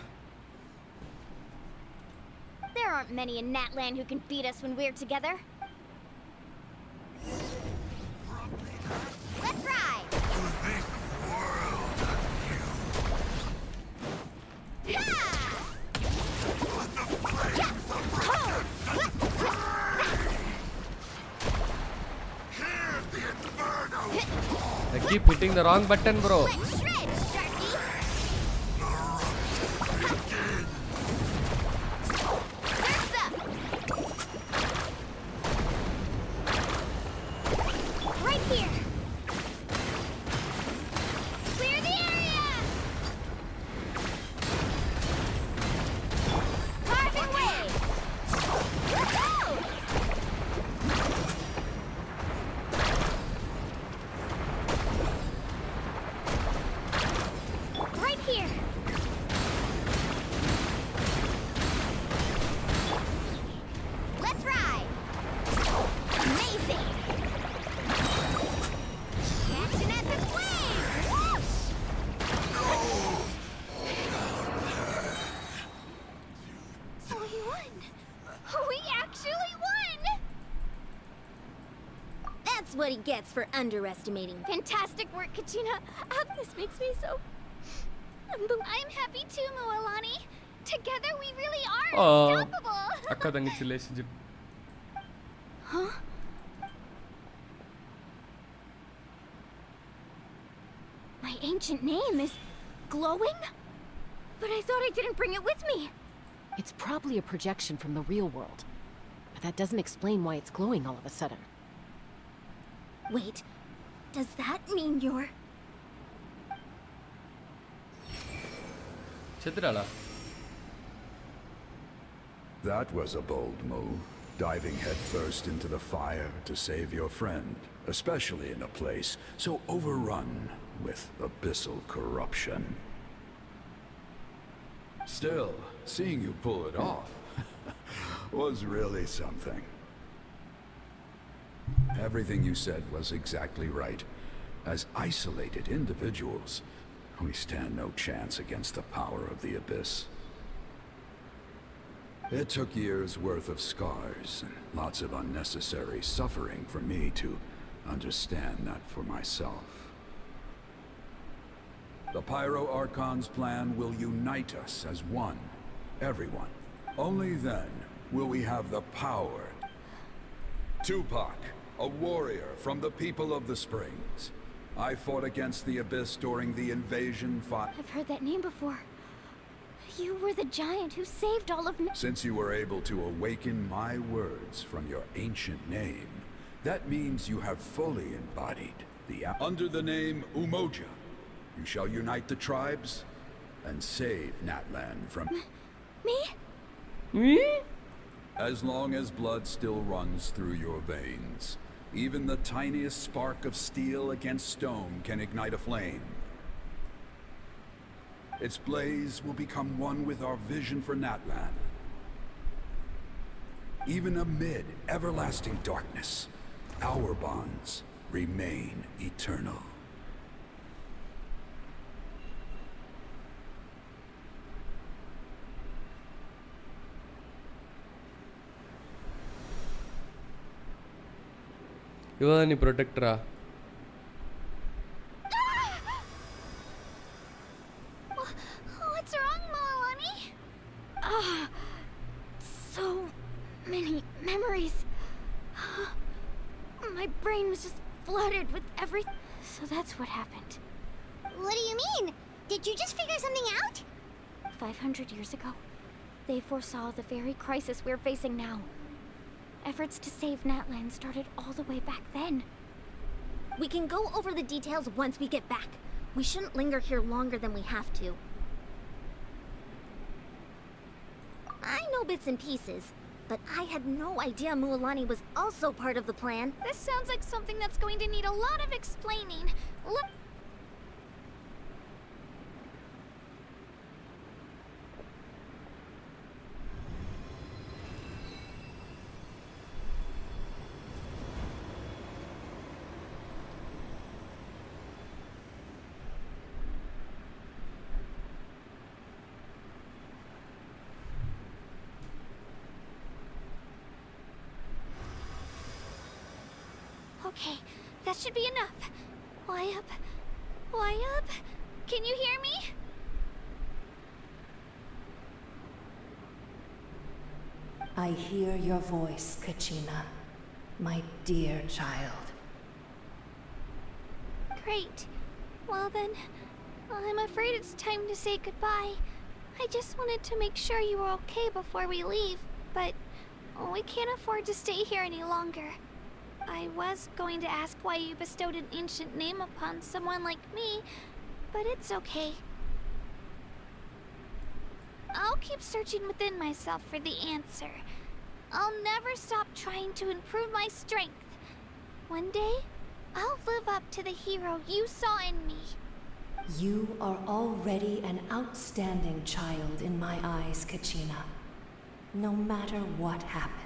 There aren't many in Natland who can beat us when we're together. Let's ride. I keep hitting the wrong button bro Let's shred, Sharky. Surf's up. Right here. Clear the area. That's what he gets for underestimating. Fantastic work, Kachina. This makes me so... I'm happy too, Mualani. Together we really are Oh. unstoppable. Akka thangachi relationship. Huh? My ancient name is glowing? But I thought I didn't bring it with me. It's probably a projection from the real world. But that doesn't explain why it's glowing all of a sudden. Wait, does that mean you're... Chetrala. That was a bold move, diving headfirst into the fire to save your friend, especially in a place so overrun with abyssal corruption. Still, seeing you pull it off was really something. Everything you said was exactly right. As isolated individuals, we stand no chance against the power of the Abyss. It took years' worth of scars and lots of unnecessary suffering for me to understand that for myself. The Pyro Archon's plan will unite us as one, everyone. Only then will we have the power. Tupac, a warrior from the people of the Springs. I fought against the Abyss during the invasion fight. I've heard that name before. You were the giant who saved all of... Since you were able to awaken my words from your ancient name, that means you have fully embodied the... Under the name Umoja, you shall unite the tribes and save Natlan from... Me? As long as blood still runs through your veins, even the tiniest spark of steel against stone can ignite a flame. Its blaze will become one with our vision for Natlan. Even amid everlasting darkness, our bonds remain eternal. Ivani protectora. What's wrong, Mualani? So many memories. My brain was just flooded with everything. So that's what happened. What do you mean? Did you just figure something out? 500 years ago, they foresaw the very crisis we're facing now. Efforts to save Natlan started all the way back then. We can go over the details once we get back. We shouldn't linger here longer than we have to. I know bits and pieces, but I had no idea Mualani was also part of the plan. This sounds like something that's going to need a lot of explaining. Look. Okay, that should be enough. Why up? Why up? Can you hear me? I hear your voice, Kachina, my dear child. Great. Well then, I'm afraid it's time to say goodbye. I just wanted to make sure you were okay before we leave, but we can't afford to stay here any longer. I was going to ask why you bestowed an ancient name upon someone like me, but it's okay. I'll keep searching within myself for the answer. I'll never stop trying to improve my strength. One day, I'll live up to the hero you saw in me. You are already an outstanding child in my eyes, Kachina. No matter what happens.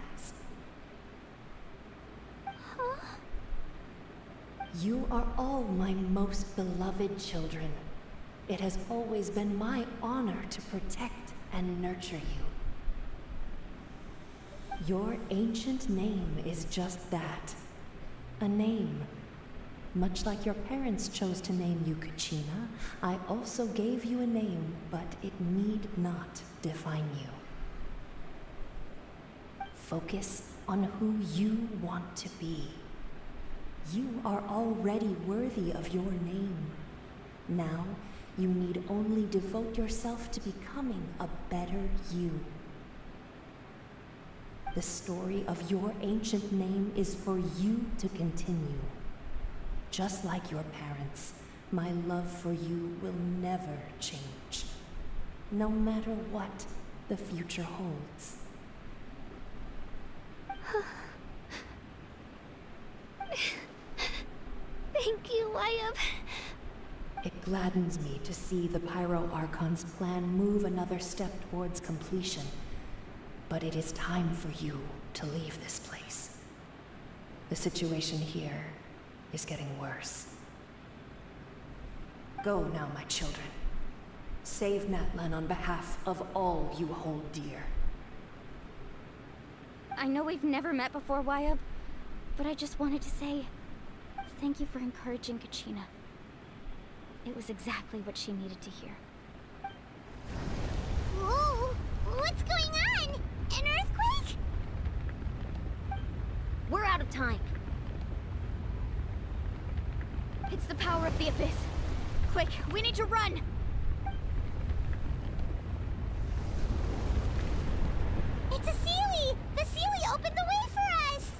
You are all my most beloved children. It has always been my honor to protect and nurture you. Your ancient name is just that. a name. Much like your parents chose to name you Kachina, I also gave you a name, but it need not define you. Focus on who you want to be. You are already worthy of your name. Now, you need only devote yourself to becoming a better you. The story of your ancient name is for you to continue. Just like your parents, my love for you will never change, no matter what the future holds. Thank you, Wyatt. It gladdens me to see the Pyro Archon's plan move another step towards completion. But it is time for you to leave this place. The situation here is getting worse. Go now, my children. Save Natlan on behalf of all you hold dear. I know we've never met before, Wyatt, but I just wanted to say thank you for encouraging Kachina. It was exactly what she needed to hear. Whoa! What's going on? An earthquake? We're out of time. It's the power of the Abyss. Quick, we need to run! It's a Sealy! The Sealy opened the way for us!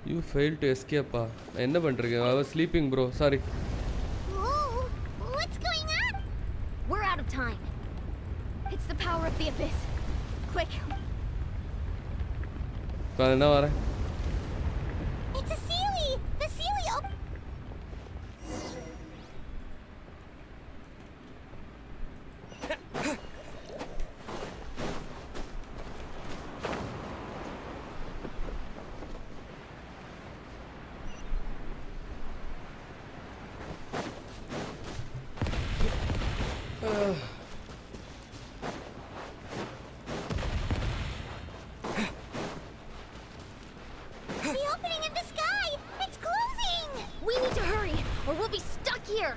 You failed to escape. என்ன பண்றீங்க? I was sleeping, bro. Sorry. Whoa! What's going on? We're out of time. It's the power of the Abyss. Quick! நான் வரேன். It's a Sealy! The Sealy opened... The opening in the sky! It's closing! We need to hurry, or we'll be stuck here.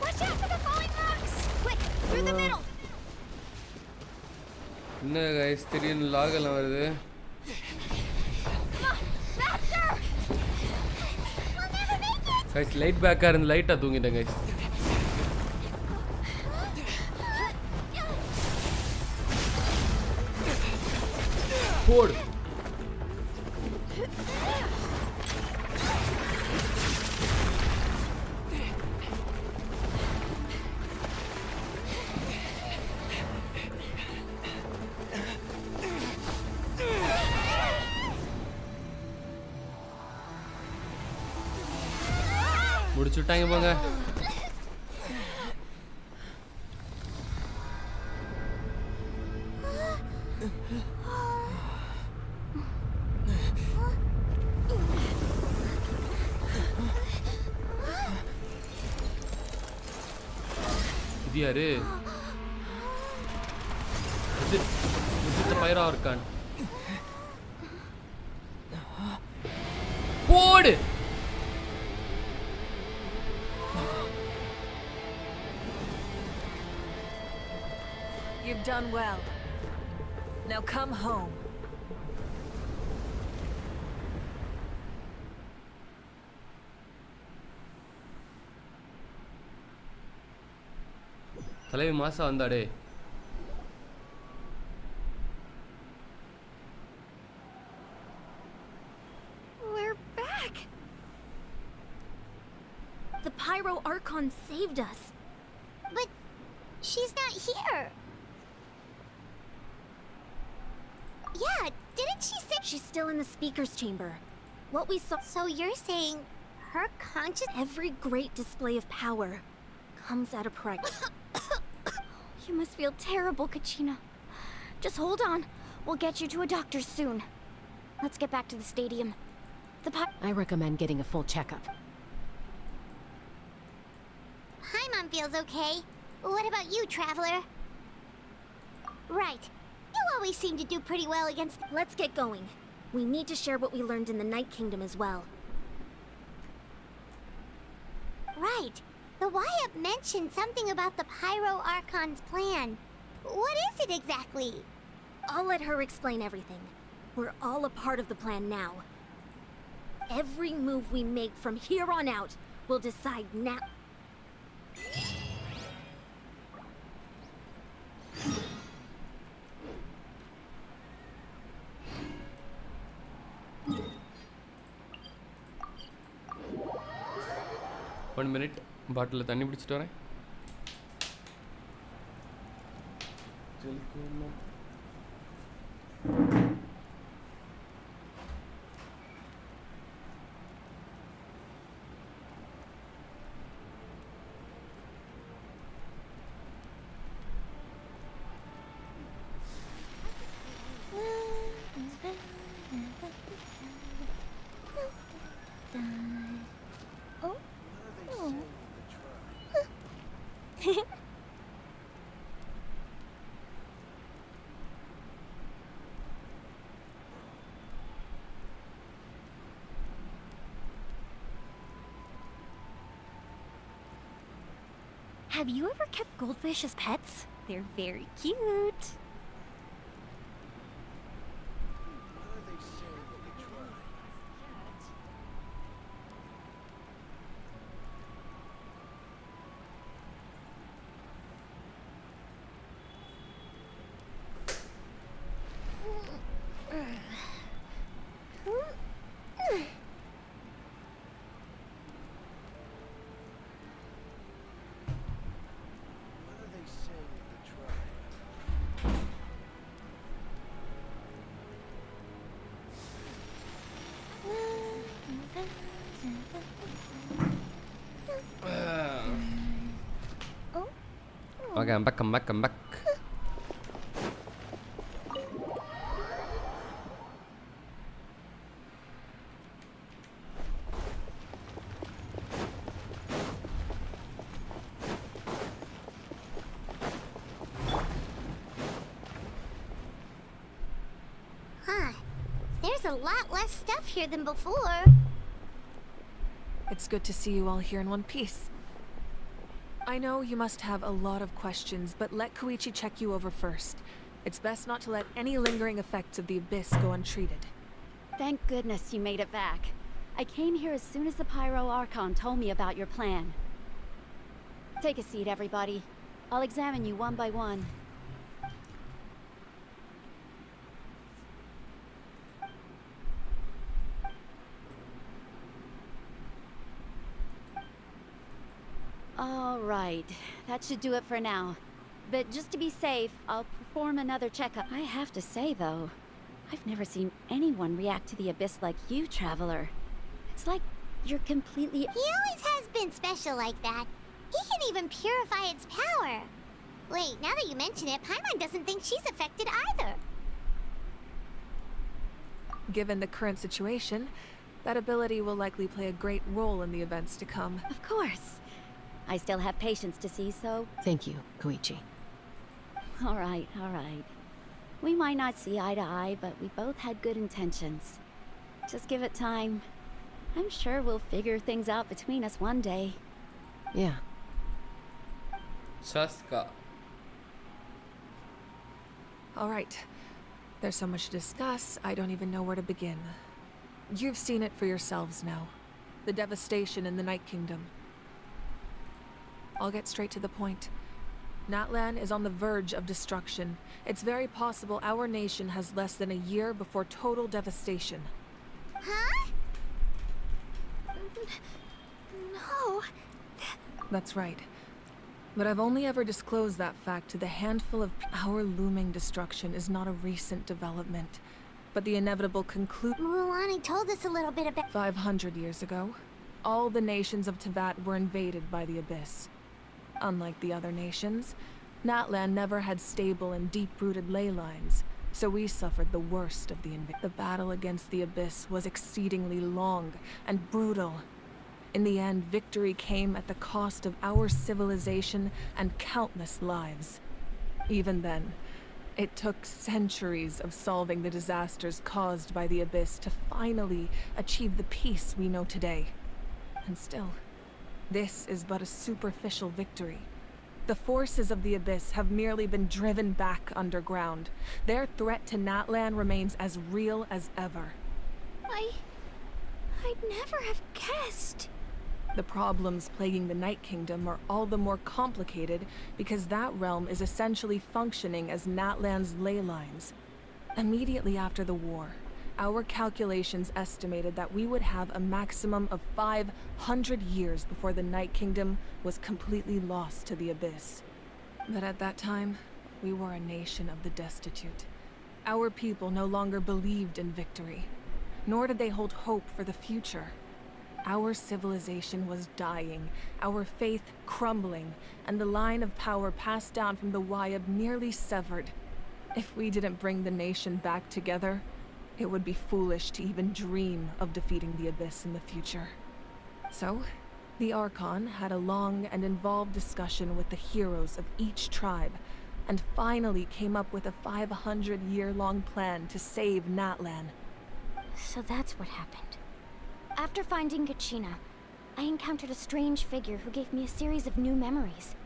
Watch out for the falling rocks! Quick, through the middle! என்ன guys திடீர்னு lag எல்லாம் வருது. Faster! We'll never make it! guys light பேக்கா இருந்து லைட்டா தூங்கிட்டேன் guys. போடு. முடிச்சுட்டாங்க போங்க. இது யாரு? இது the Pyro Archon. போடு. You've done well. Now come home. தலைவி மாசா வந்தாடே. We're back! The Pyro Archon saved us. But she's not here. Yeah, didn't she say... She's still in the speaker's chamber. What we saw... So you're saying her conscious... Every great display of power comes at a price. You must feel terrible, Kachina. Just hold on. We'll get you to a doctor soon. Let's get back to the stadium. I recommend getting a full checkup. Paimon feels okay. What about you, Traveler? Right. You always seem to do pretty well against... Let's get going. We need to share what we learned in the Night Kingdom as well. Right. The Wyatt mentioned something about the Pyro Archon's plan. What is it exactly? I'll let her explain everything. We're all a part of the plan now. Every move we make from here on out will decide now. One minute. Bottle of thanni pidichittu varen. Have you ever kept goldfish as pets? They're very cute. Okay, I'm back. Huh. There's a lot less stuff here than before. It's good to see you all here in one piece. I know you must have a lot of questions, but let Koichi check you over first. It's best not to let any lingering effects of the Abyss go untreated. Thank goodness you made it back. I came here as soon as the Pyro Archon told me about your plan. Take a seat, everybody. I'll examine you one by one. All right, that should do it for now. But just to be safe, I'll perform another checkup. I have to say, though, I've never seen anyone react to the Abyss like you, Traveler. It's like you're completely... He always has been special like that. He can even purify its power. Wait, now that you mention it, Paimon doesn't think she's affected either. Given the current situation, that ability will likely play a great role in the events to come. Of course. I still have patients to see, so... Thank you, Koichi. All right. We might not see eye to eye, but we both had good intentions. Just give it time. I'm sure we'll figure things out between us one day. Yeah. Shaska. All right. There's so much to discuss, I don't even know where to begin. You've seen it for yourselves now. The devastation in the Night Kingdom. I'll get straight to the point. Natlan is on the verge of destruction. It's very possible our nation has less than a year before total devastation. Huh? No. That's right. But I've only ever disclosed that fact to the handful of our looming destruction is not a recent development, but the inevitable conclusion. Mulan told us a little bit about 500 years ago, all the nations of Teyvat were invaded by the Abyss. Unlike the other nations, Natlan never had stable and deep-rooted ley lines, so we suffered the worst of the invasion. The battle against the Abyss was exceedingly long and brutal. In the end, victory came at the cost of our civilization and countless lives. Even then, it took centuries of solving the disasters caused by the Abyss to finally achieve the peace we know today. And still, this is but a superficial victory. The forces of the Abyss have merely been driven back underground. Their threat to Natlan remains as real as ever. I'd never have guessed. The problems plaguing the Night Kingdom are all the more complicated because that realm is essentially functioning as Natlan's ley lines. Immediately after the war, our calculations estimated that we would have a maximum of 500 years before the Night Kingdom was completely lost to the Abyss. But at that time, we were a nation of the destitute. Our people no longer believed in victory, nor did they hold hope for the future. Our civilization was dying, our faith crumbling, and the line of power passed down from the Wayab nearly severed. If we didn't bring the nation back together, it would be foolish to even dream of defeating the Abyss in the future. So, the Archon had a long and involved discussion with the heroes of each tribe, and finally came up with a 500-year-long plan to save Natlan. So that's what happened. After finding Kachina, I encountered a strange figure who gave me a series of new memories.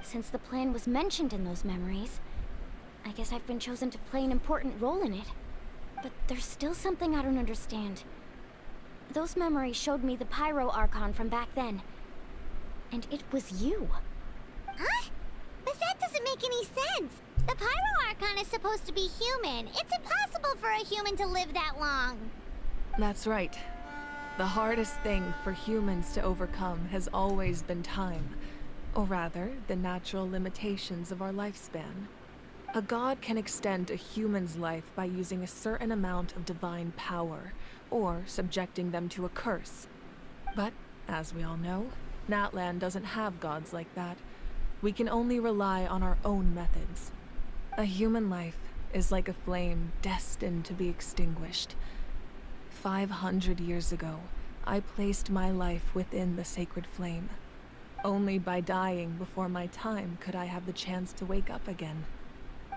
Since the plan was mentioned in those memories, I guess I've been chosen to play an important role in it. But there's still something I don't understand. Those memories showed me the Pyro Archon from back then. And it was you. Huh? But that doesn't make any sense. The Pyro Archon is supposed to be human. It's impossible for a human to live that long. That's right. The hardest thing for humans to overcome has always been time. Or rather, the natural limitations of our lifespan. A god can extend a human's life by using a certain amount of divine power, or subjecting them to a curse. But, as we all know, Natlan doesn't have gods like that. We can only rely on our own methods. A human life is like a flame destined to be extinguished. 500 years ago, I placed my life within the sacred flame. Only by dying before my time could I have the chance to wake up again.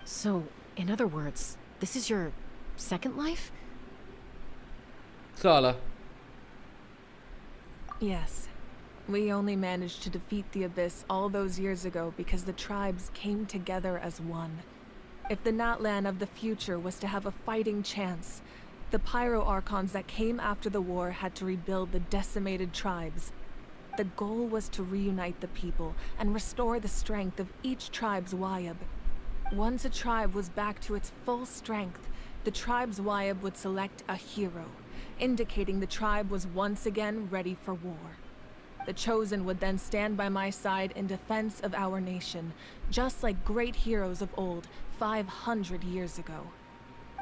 So, in other words, this is your second life? Sala. Yes. We only managed to defeat the Abyss all those years ago because the tribes came together as one. If the Natlan of the future was to have a fighting chance, the Pyro Archons that came after the war had to rebuild the decimated tribes. The goal was to reunite the people and restore the strength of each tribe's Wayab. Once a tribe was back to its full strength, the tribe's Wayab would select a hero, indicating the tribe was once again ready for war. The Chosen would then stand by my side in defense of our nation, just like great heroes of old, 500 years ago.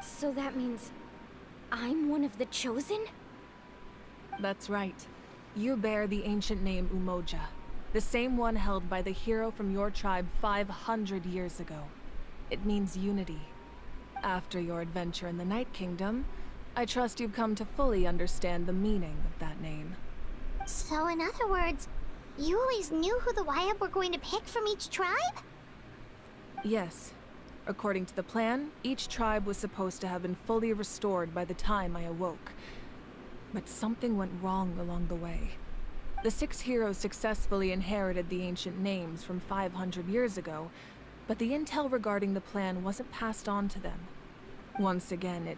So that means I'm one of the Chosen? That's right. You bear the ancient name Umoja, the same one held by the hero from your tribe 500 years ago. It means unity. After your adventure in the Night Kingdom, I trust you've come to fully understand the meaning of that name. So in other words, you always knew who the Wayab were going to pick from each tribe? Yes. According to the plan, each tribe was supposed to have been fully restored by the time I awoke. But something went wrong along the way. The 6 heroes successfully inherited the ancient names from 500 years ago, but the intel regarding the plan wasn't passed on to them. Once again, it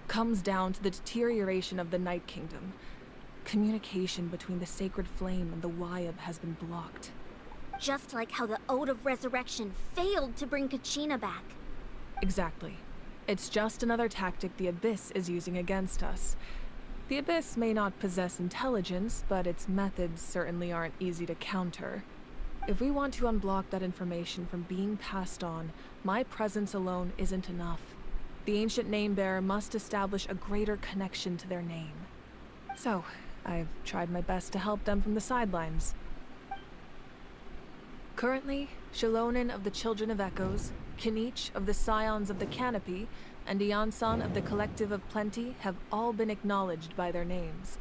comes down to the deterioration of the Night Kingdom. Communication between the Sacred Flame and the Wayab has been blocked. Just like how the Ode of Resurrection failed to bring Kachina back. Exactly. It's just another tactic the Abyss is using against us. The Abyss may not possess intelligence, but its methods certainly aren't easy to counter. If we want to unblock that information from being passed on, my presence alone isn't enough. The ancient name-bearer must establish a greater connection to their name. So, I've tried my best to help them from the sidelines. Currently, Shilonin of the Children of Echoes, Kinich of the Scions of the Canopy, and Iansan of the Collective of Plenty have all been acknowledged by their names.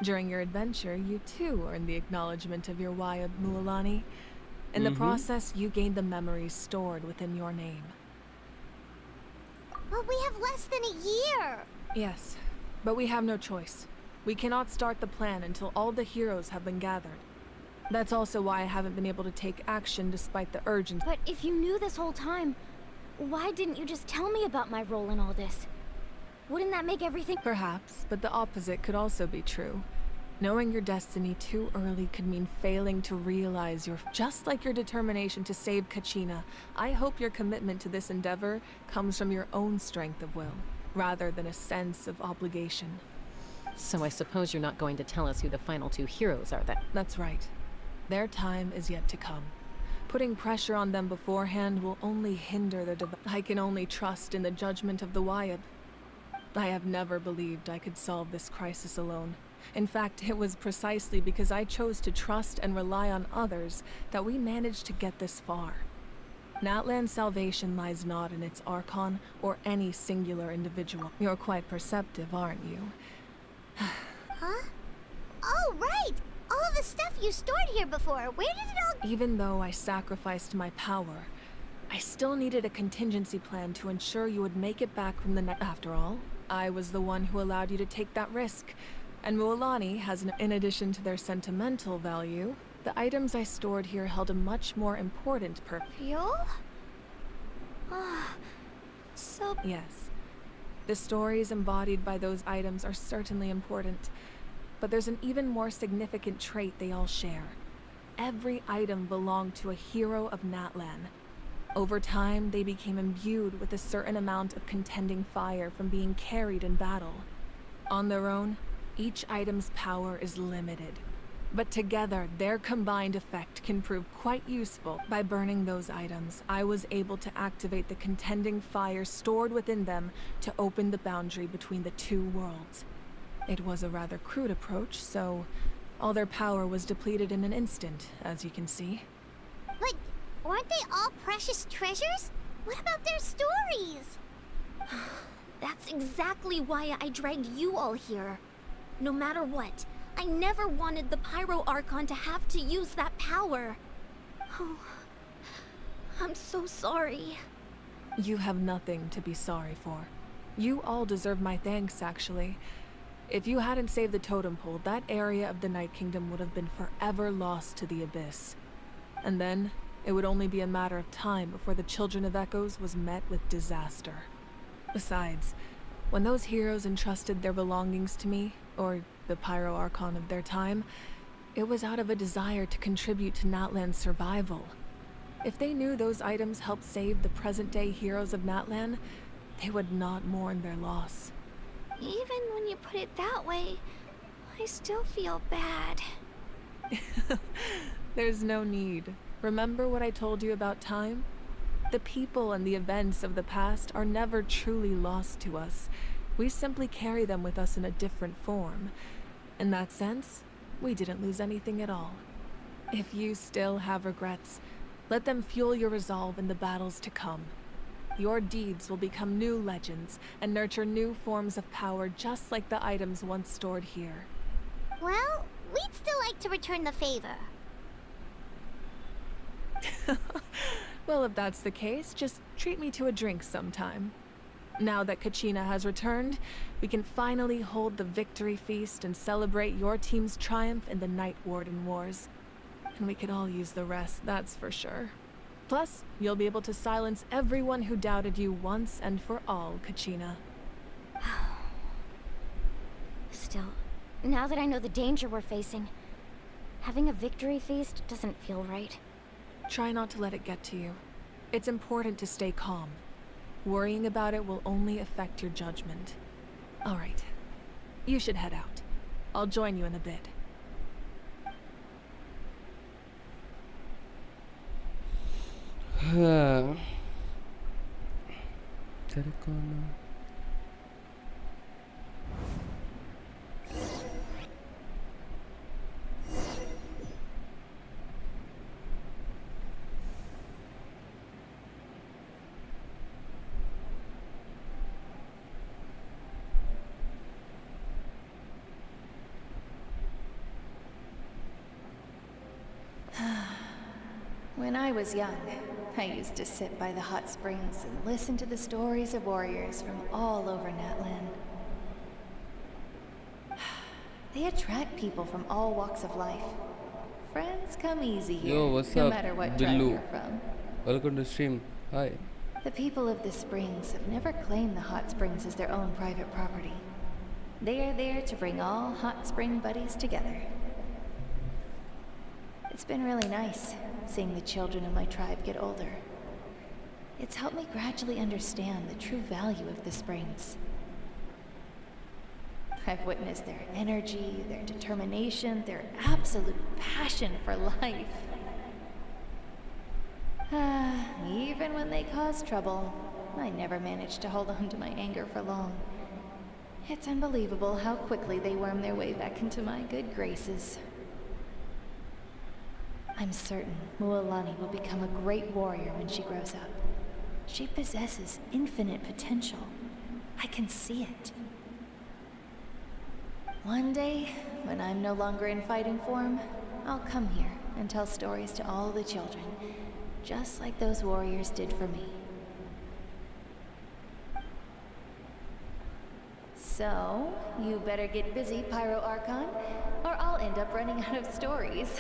During your adventure, you too earned the acknowledgement of your Wayab Mualani. In the process, you gained the memories stored within your name. But we have less than a year! Yes, but we have no choice. We cannot start the plan until all the heroes have been gathered. That's also why I haven't been able to take action despite the urgency. But if you knew this whole time, why didn't you just tell me about my role in all this? Wouldn't that make everything— Perhaps, but the opposite could also be true. Knowing your destiny too early could mean failing to realize your— Just like your determination to save Kachina, I hope your commitment to this endeavor comes from your own strength of will, rather than a sense of obligation. So I suppose you're not going to tell us who the final two heroes are then? That's right. Their time is yet to come. Putting pressure on them beforehand will only hinder their I can only trust in the judgment of the Wayab. I have never believed I could solve this crisis alone. In fact, it was precisely because I chose to trust and rely on others that we managed to get this far. Natlan's salvation lies not in its Archon or any singular individual. You're quite perceptive, aren't you? Huh? Oh, right! All of the stuff you stored here before, where did it all— Even though I sacrificed my power, I still needed a contingency plan to ensure you would make it back from the night. After all, I was the one who allowed you to take that risk. And Mualani has in addition to their sentimental value, the items I stored here held a much more important purpose. Fuel? So— Yes. The stories embodied by those items are certainly important, but there's an even more significant trait they all share. Every item belonged to a hero of Natlan. Over time, they became imbued with a certain amount of contending fire from being carried in battle. On their own, each item's power is limited, but together, their combined effect can prove quite useful. By burning those items, I was able to activate the contending fire stored within them to open the boundary between the two worlds. It was a rather crude approach, so all their power was depleted in an instant, as you can see. But weren't they all precious treasures? What about their stories? That's exactly why I dragged you all here. No matter what, I never wanted the Pyro Archon to have to use that power. Oh, I'm so sorry. You have nothing to be sorry for. You all deserve my thanks, actually. If you hadn't saved the totem pole, that area of the Night Kingdom would have been forever lost to the Abyss. And then, it would only be a matter of time before the Children of Echoes was met with disaster. Besides, when those heroes entrusted their belongings to me, or the Pyro Archon of their time, it was out of a desire to contribute to Natlan's survival. If they knew those items helped save the present-day heroes of Natlan, they would not mourn their loss. Even when you put it that way, I still feel bad. There's no need. Remember what I told you about time? The people and the events of the past are never truly lost to us. We simply carry them with us in a different form. In that sense, we didn't lose anything at all. If you still have regrets, let them fuel your resolve in the battles to come. Your deeds will become new legends and nurture new forms of power just like the items once stored here. Well, we'd still like to return the favor. Well, if that's the case, just treat me to a drink sometime. Now that Kachina has returned, we can finally hold the victory feast and celebrate your team's triumph in the Night Warden Wars. And we could all use the rest, that's for sure. Plus, you'll be able to silence everyone who doubted you once and for all, Kachina. Still, now that I know the danger we're facing, having a victory feast doesn't feel right. Try not to let it get to you. It's important to stay calm. Worrying about it will only affect your judgment. All right. You should head out. I'll join you in a bit. When I was young, I used to sit by the hot springs and listen to the stories of warriors from all over Natlan. They attract people from all walks of life. Friends come easy here, Yo, what's no up, matter what tribe Billu? you're from. Welcome to stream. Hi. The people of the springs have never claimed the hot springs as their own private property. They are there to bring all hot spring buddies together. It's been really nice seeing the children of my tribe get older. It's helped me gradually understand the true value of the springs. I've witnessed their energy, their determination, their absolute passion for life. Even when they cause trouble, I never managed to hold on to my anger for long. It's unbelievable how quickly they worm their way back into my good graces. I'm certain Mualani will become a great warrior when she grows up. She possesses infinite potential. I can see it. One day, when I'm no longer in fighting form, I'll come here and tell stories to all the children, just like those warriors did for me. So, you better get busy, Pyro Archon, or I'll end up running out of stories.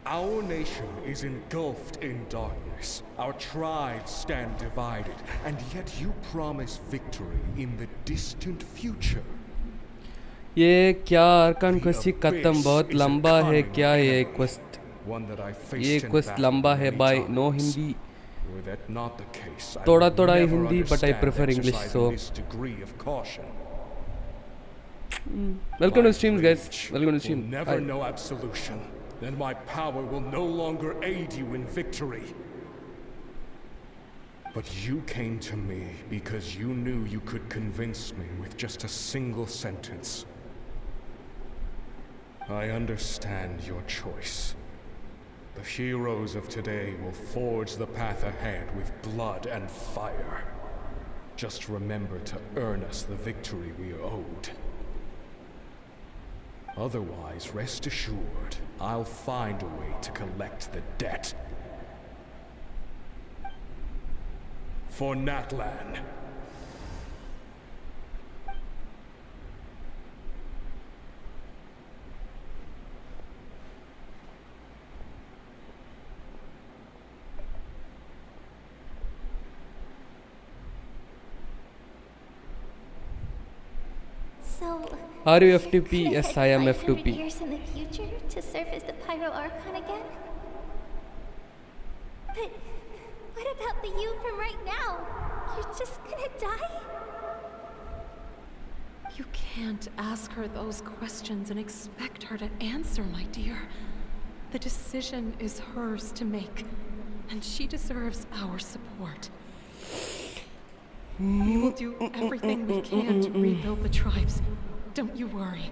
Our nation is engulfed in darkness. Our tribes stand divided, and yet you promise victory in the distant future. ये क्या अर्कान quest ही खत्म बहुत लंबा है क्या ये quest लंबा है बाय नो हिंदी थोड़ा थोड़ा Hindi but I prefer English so welcome to streams guys welcome to stream never know absolution then my power will no longer aid you in victory. But you came to me because you knew you could convince me with just a single sentence. I understand your choice. The heroes of today will forge the path ahead with blood and fire. Just remember to earn us the victory we are owed. Otherwise, rest assured, I'll find a way to collect the debt. For Natlan. So, are you FTP? Yes, I am F2P. Years in the future to serve as the Pyro Archon again? But what about the you from right now? You're just gonna die? You can't ask her those questions and expect her to answer, my dear. The decision is hers to make, and she deserves our support. We will do everything we can to rebuild the tribes. Don't you worry.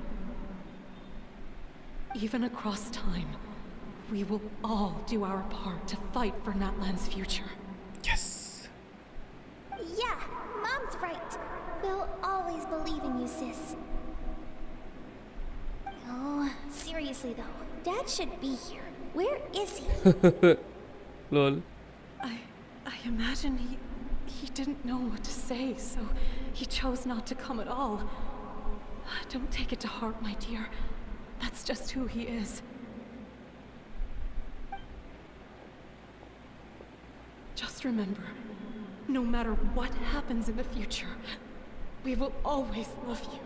Even across time, we will all do our part to fight for Natlan's future. Yes. Yeah, Mom's right. We'll always believe in you, sis. Oh, seriously though, Dad should be here. Where is he? Lol. I imagine he didn't know what to say, so he chose not to come at all. Don't take it to heart, my dear. That's just who he is. Just remember, no matter what happens in the future, we will always love you.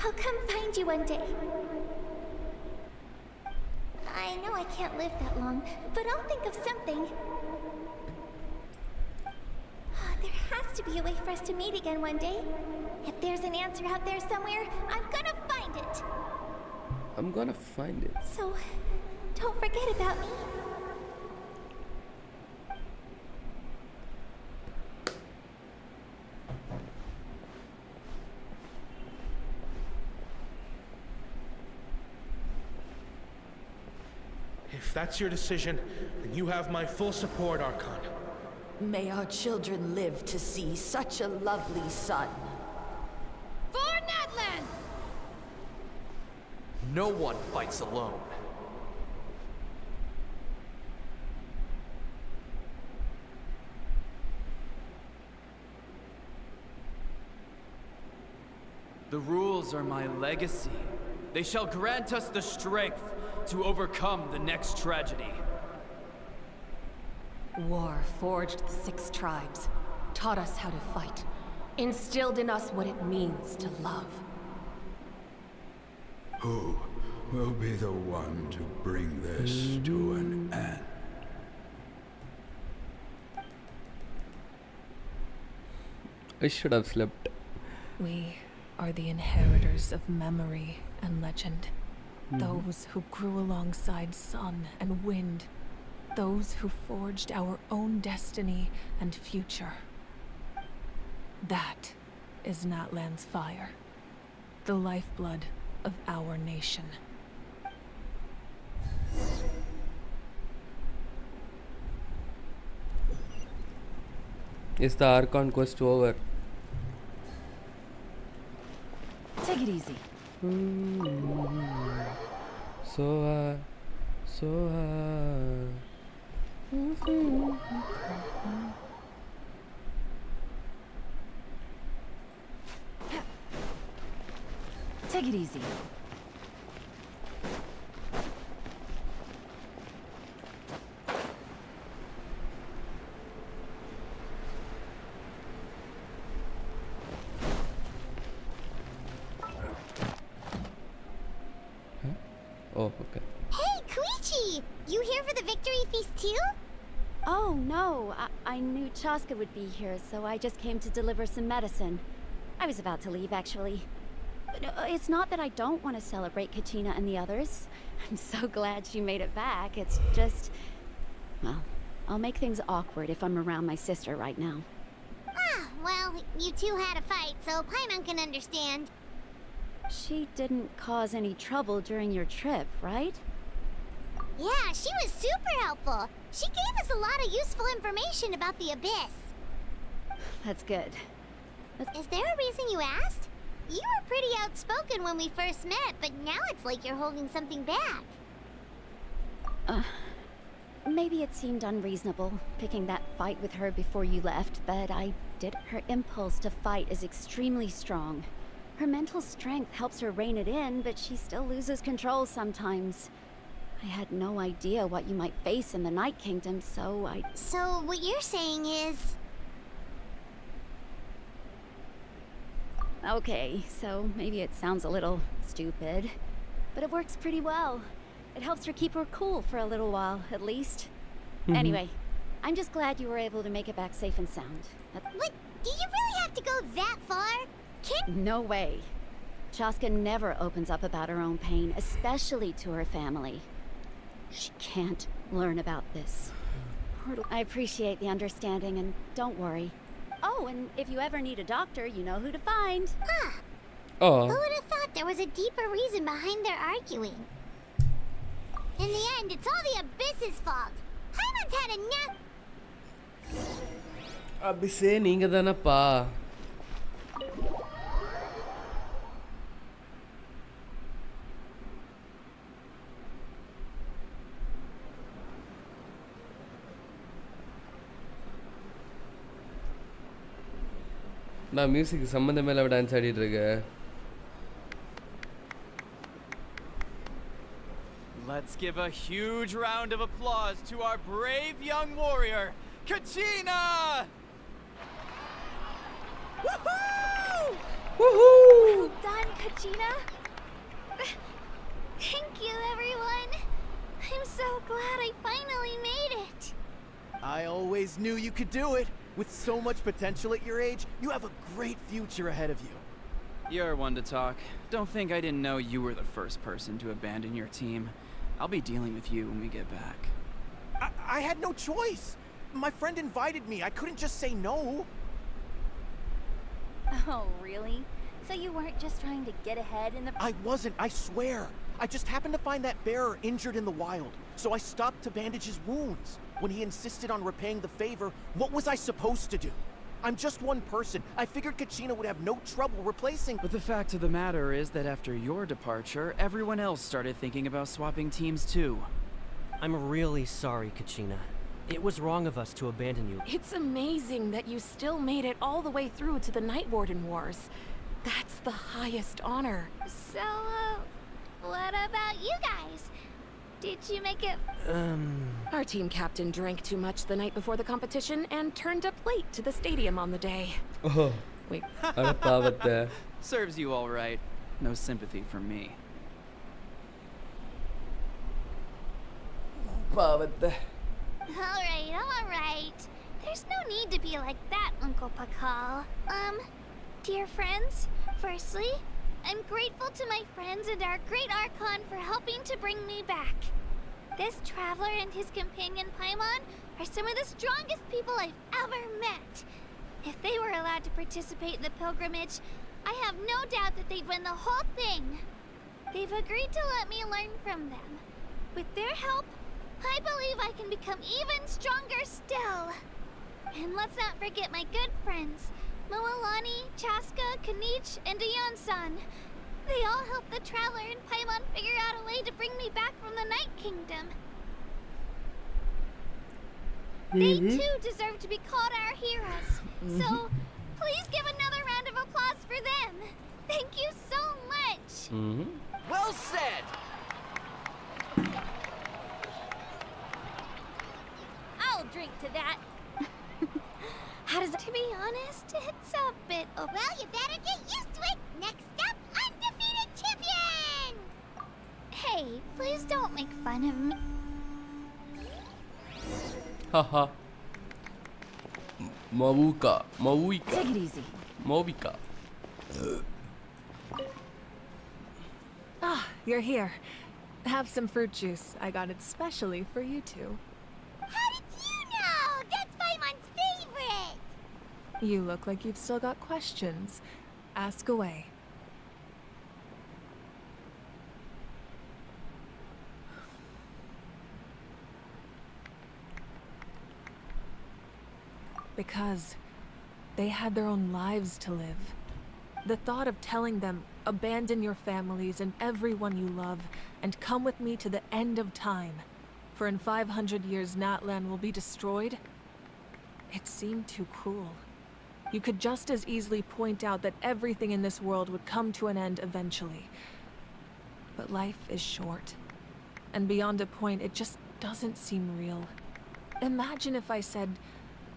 I'll come find you one day. I know I can't live that long, but I'll think of something. There has to be a way for us to meet again one day. If there's an answer out there somewhere, I'm gonna find it. I'm gonna find it. So, don't forget about me. If that's your decision, then you have my full support, Archon. May our children live to see such a lovely son. For Natlan! No one fights alone. The rules are my legacy. They shall grant us the strength to overcome the next tragedy. War forged the 6 tribes, taught us how to fight, instilled in us what it means to love. Who will be the one to bring this to an end? I should have slept. We are the inheritors of memory and legend. Those who grew alongside sun and wind. Those who forged our own destiny and future. That is Natlan's fire. The lifeblood of our nation. Is the Archon quest over? Take it easy. So Take it easy. Oh, okay. Hey, Koichi! You here for the victory feast too? Oh, no. I knew Chaska would be here, so I just came to deliver some medicine. I was about to leave, actually. But it's not that I don't want to celebrate Kachina and the others. I'm so glad she made it back. It's just... well, I'll make things awkward if I'm around my sister right now. Ah, well, you two had a fight, so Paimon can understand. She didn't cause any trouble during your trip, right? Yeah, she was super helpful. She gave us a lot of useful information about the Abyss. That's good. Is there a reason you asked? You were pretty outspoken when we first met, but now it's like you're holding something back. Maybe it seemed unreasonable, picking that fight with her before you left, but I did. Her impulse to fight is extremely strong. Her mental strength helps her rein it in, but she still loses control sometimes. I had no idea what you might face in the Night Kingdom, so I... So what you're saying is... Okay, so maybe it sounds a little stupid, but it works pretty well. It helps her keep her cool for a little while, at least. Anyway, I'm just glad you were able to make it back safe and sound. What? Do you really have to go that far? No way. Chaska never opens up about her own pain, especially to her family. She can't learn about this. I appreciate the understanding, and don't worry. Oh, and if you ever need a doctor, you know who to find. Huh. Oh. Who would have thought there was a deeper reason behind their arguing? In the end, it's all the Abyss's fault. Paimon's had enough. Abyssே நீங்க தானப்பா. நான் music சம்பந்தமே இல்லாம dance ஆடிட்டு இருக்கேன். Let's give a huge round of applause to our brave young warrior, Kachina! Woohoo! Woohoo! Well done, Kachina. Thank you, everyone. I'm so glad I finally made it. I always knew you could do it. With so much potential at your age, you have a great future ahead of you. You're one to talk. Don't think I didn't know you were the first person to abandon your team. I'll be dealing with you when we get back. I had no choice. My friend invited me. I couldn't just say no. Oh, really? So you weren't just trying to get ahead in the... I wasn't, I swear. I just happened to find that bearer injured in the wild, so I stopped to bandage his wounds. When he insisted on repaying the favor, what was I supposed to do? I'm just one person. I figured Kachina would have no trouble replacing... But the fact of the matter is that after your departure, everyone else started thinking about swapping teams too. I'm really sorry, Kachina. It was wrong of us to abandon you. It's amazing that you still made it all the way through to the Night Warden Wars. That's the highest honor. So, what about you guys? Did you make it? Our team captain drank too much the night before the competition and turned up late to the stadium on the day. Oh. Wait. Serves you all right. No sympathy from me. Alright. There's no need to be like that, Uncle Pakal. Dear friends, firstly, I'm grateful to my friends and our great Archon for helping to bring me back. This traveler and his companion Paimon are some of the strongest people I've ever met. If they were allowed to participate in the pilgrimage, I have no doubt that they'd win the whole thing. They've agreed to let me learn from them. With their help, I believe I can become even stronger still. And let's not forget my good friends, Moalani, Chaska, Kanich, and Dion-san. They all helped the Traveler and Paimon figure out a way to bring me back from the Night Kingdom. They too deserve to be called our heroes. So, please give another round of applause for them. Thank you so much. Well said! I'll drink to that. How does it... To be honest, it's a bit... Well, you better get used to it. Next up, undefeated champion! Hey, please don't make fun of me. Haha. Mawuika. Take it easy. Mawika. Ah, you're here. Have some fruit juice. I got it specially for you two. How did you know? That's Paimon's favorite! You look like you've still got questions. Ask away. Because they had their own lives to live. The thought of telling them, abandon your families and everyone you love, and come with me to the end of time, for in 500 years Natlan will be destroyed, it seemed too cruel. You could just as easily point out that everything in this world would come to an end eventually. But life is short, and beyond a point, it just doesn't seem real. Imagine if I said,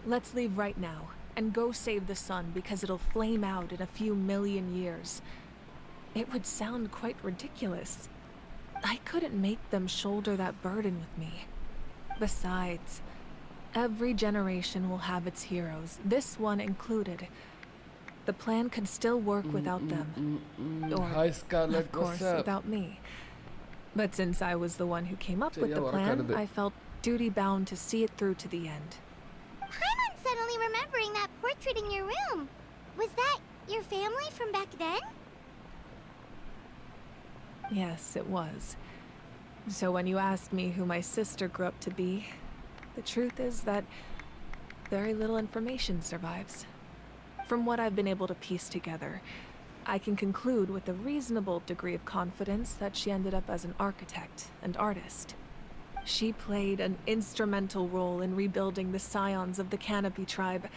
let's leave right now, and go save the sun because it'll flame out in a few million years. It would sound quite ridiculous. I couldn't make them shoulder that burden with me. Besides, every generation will have its heroes, this one included. The plan could still work without them. Or, Hi Scarlett, of course, what's up? without me. But since I was the one who came up with the plan, I felt duty-bound to see it through to the end. Paimon's suddenly remembering that portrait in your room. Was that your family from back then? Yes, it was. So when you asked me who my sister grew up to be, the truth is that very little information survives. From what I've been able to piece together, I can conclude with a reasonable degree of confidence that she ended up as an architect and artist. She played an instrumental role in rebuilding the scions of the Canopy tribe,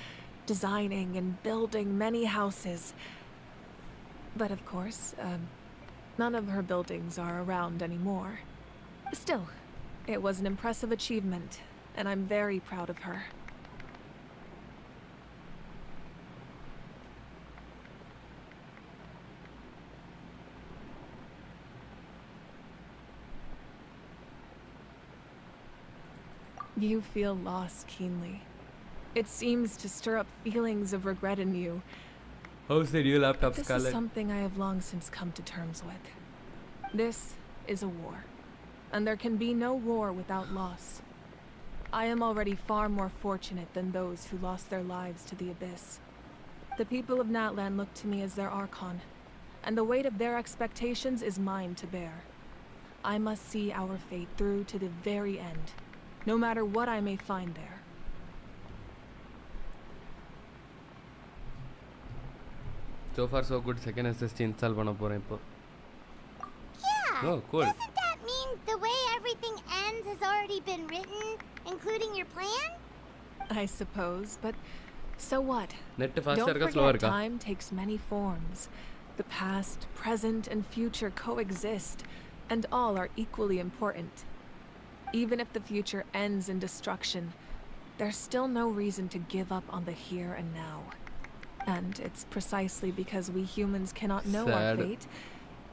designing and building many houses. But of course, none of her buildings are around anymore. Still, it was an impressive achievement, and I'm very proud of her. You feel loss keenly. It seems to stir up feelings of regret in you. How's the new laptop, This Scarlett? is something I have long since come to terms with. This is a war, and there can be no war without loss. I am already far more fortunate than those who lost their lives to the Abyss. The people of Natlan look to me as their Archon, and the weight of their expectations is mine to bear. I must see our fate through to the very end, no matter what I may find there. So far so good. Second SSD install பண்ண போறேன் இப்போ. Yeah. Oh, cool. Doesn't that mean the way everything ends has already been written, including your plan? I suppose, but so what? Net fast Don't irka slow forget irka. time takes many forms. The past, present, and future coexist, and all are equally important. Even if the future ends in destruction, there's still no reason to give up on the here and now. And it's precisely because we humans cannot know our fate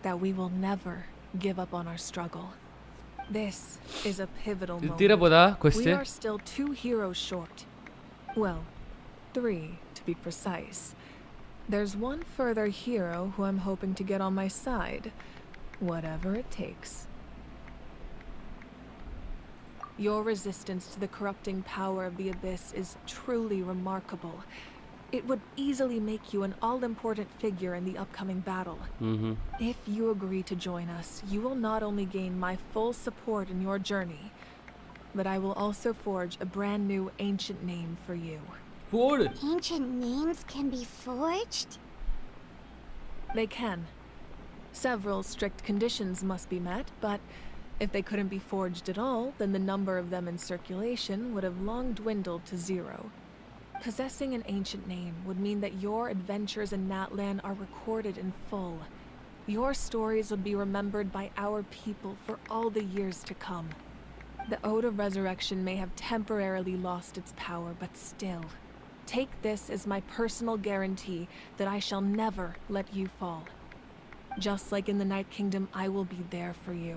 that we will never give up on our struggle. This is a pivotal moment. We are still 2 heroes short. Well, 3 to be precise. There's one further hero who I'm hoping to get on my side, whatever it takes. Your resistance to the corrupting power of the Abyss is truly remarkable. It would easily make you an all-important figure in the upcoming battle. If you agree to join us, you will not only gain my full support in your journey, but I will also forge a brand new ancient name for you. Ancient names can be forged? They can. Several strict conditions must be met, but if they couldn't be forged at all, then the number of them in circulation would have long dwindled to 0. Possessing an ancient name would mean that your adventures in Natlan are recorded in full. Your stories would be remembered by our people for all the years to come. The Ode of Resurrection may have temporarily lost its power, but still, take this as my personal guarantee that I shall never let you fall. Just like in the Night Kingdom, I will be there for you.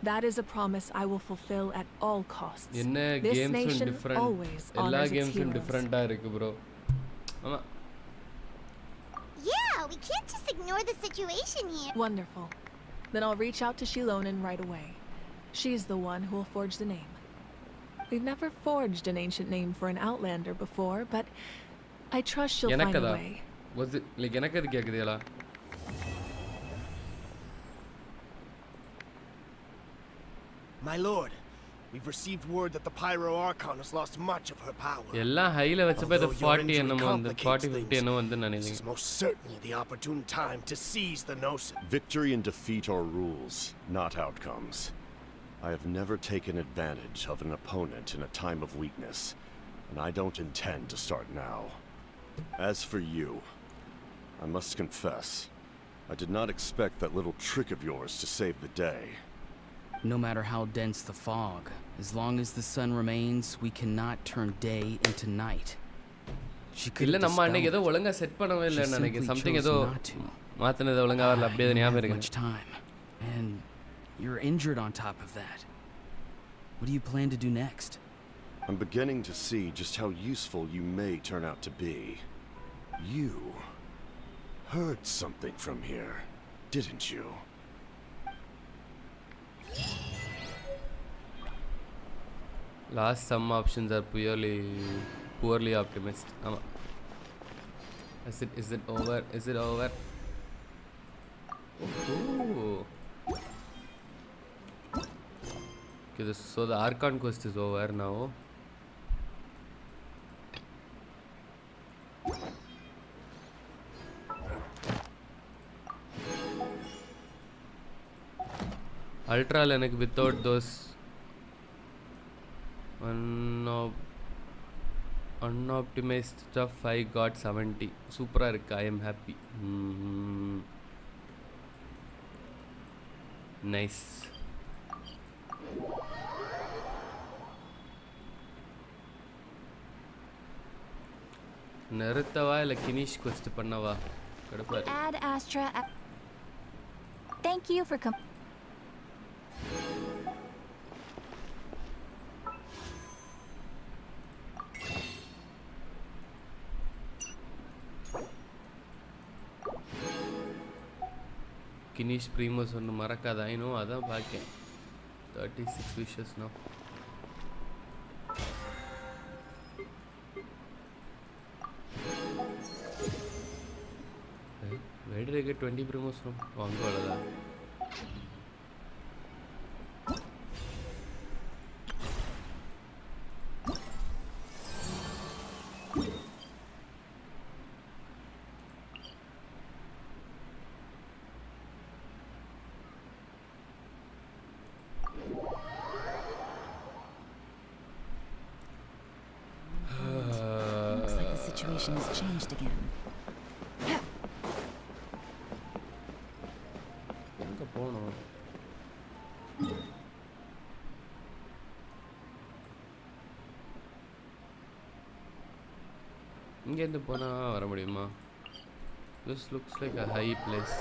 That is a promise I will fulfill at all costs. This nation always honors its heroes. Different-ஆ இருக்கு bro. ஆமா. Yeah, we can't just ignore the situation here. Wonderful. Then I'll reach out to Shilonen right away. She's the one who will forge the name. We've never forged an ancient name for an Outlander before, but I trust she'll find a way. Was it like எனக்கு அது கேக்குதேல? My lord, we've received word that the Pyro Archon has lost much of her power. எல்லாம் ஹைல வச்சப்ப the 40 என்னமோ வந்து 40 50 என்னமோ வந்து நினைக்கிறேன். This is most certainly the opportune time to seize the Gnosis. Victory and defeat are rules, not outcomes. I have never taken advantage of an opponent in a time of weakness, and I don't intend to start now. As for you, I must confess, I did not expect that little trick of yours to save the day. No matter how dense the fog, as long as the sun remains, we cannot turn day into night. She could இல்ல நம்ம அன்னைக்கு ஏதோ ஒழுங்கா set பண்ணவே இல்ல நினைக்கிறேன். something ஏதோ மாத்துனது ஒழுங்கா வரல அப்படியே ஞாபகம் இருக்கு. Much time. And you're injured on top of that. What do you plan to do next? I'm beginning to see just how useful you may turn out to be. You heard something from here, didn't you? Last some options are poorly optimized. Is it over? Is it over? Oh. Okay, so the Archon quest is over now. Ultra Lennox without those one of... Okay, so the Archon quest is over now. Ultra Lennox without those... One of... Okay, so the Archon quest is over now. Ultra Lennox without those... One of... Okay, so the Archon quest is over now. Ultra Lennox without those... One of... Okay, so the Archon quest is over now. Ultra Lennox without those... One of... Unoptimized stuff I got 70. Super irukku. I am happy. Nice. நிறுத்தவா இல்ல கினிஷ் quest பண்ணவா கடுப்பா இருக்கு. Ad Astra. Thank you for கினிஷ் ப்ரீமோஸ் ஒன்று மறக்காத. I know அதான் பாக்கேன். 36 wishes now. Where did I get 20 promos from? Angola. Looks like the situation has changed again. இங்கேருந்து போனால் வர முடியுமா? This looks like a high place.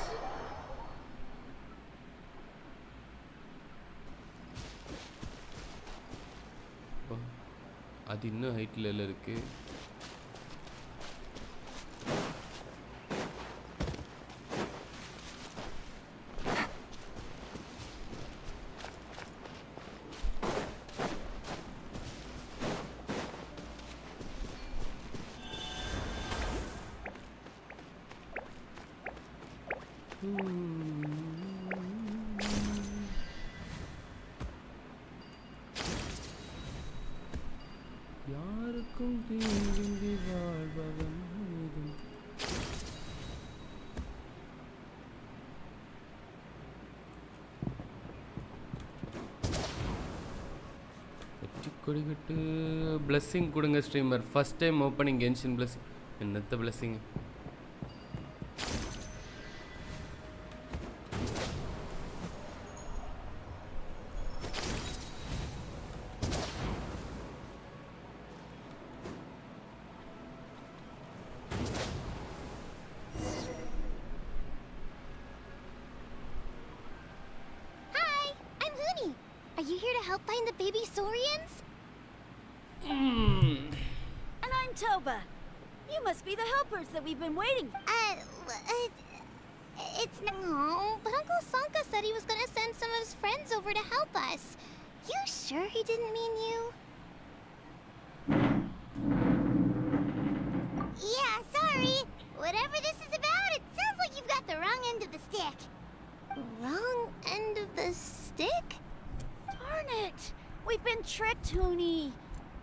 அது இன்னும் ஹைட்டில் இருக்கு. யாருக்கும் தீங்கின்றி வாழ்பவன் நீதும். வெற்றி கொடிகட்டு பிளஸ்ஸிங் கொடுங்க streamer. First time opening Genshin blessing. என்னத்த blessing? That we've been waiting. It's no, but Uncle Sanka said he was gonna send some of his friends over to help us. You sure he didn't mean you? Yeah, sorry. Whatever this is about, it sounds like you've got the wrong end of the stick. Wrong end of the stick? Darn it! We've been tricked, Hoonie.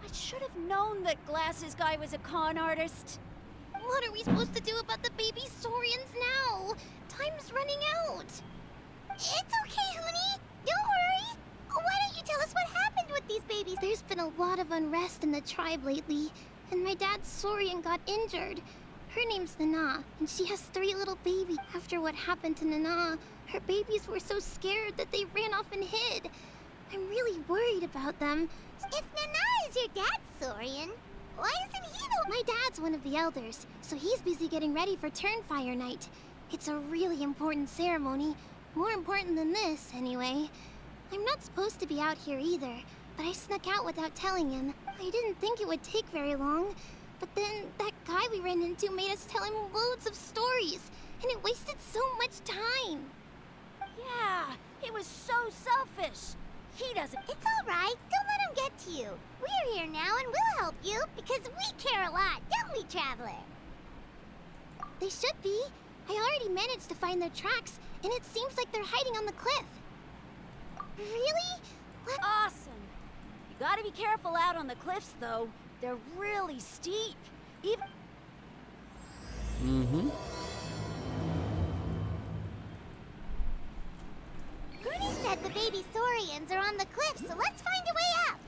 I should have known that Glasses guy was a con artist. What are we supposed to do about the baby Saurians now? Time's running out. It's okay, Hoonie. Don't worry. Why don't you tell us what happened with these babies? There's been a lot of unrest in the tribe lately, and my dad's Saurian got injured. Her name's Nana, and she has 3 little babies. After what happened to Nana, her babies were so scared that they ran off and hid. I'm really worried about them. If Nana is your dad's Saurian, why isn't he the... My dad's one of the elders, so he's busy getting ready for Turnfire Night. It's a really important ceremony. More important than this, anyway. I'm not supposed to be out here either, but I snuck out without telling him. I didn't think it would take very long, but then that guy we ran into made us tell him loads of stories, and it wasted so much time. Yeah, he was so selfish. He doesn't... It's all right. Don't let him get to you. We're here now and we'll help you because we care a lot, don't we, Traveler? They should be. I already managed to find their tracks, and it seems like they're hiding on the cliff. Really? Awesome. You gotta be careful out on the cliffs, though. They're really steep. Even... Gurney said the baby Saurians are on the cliff, so let's find a way up.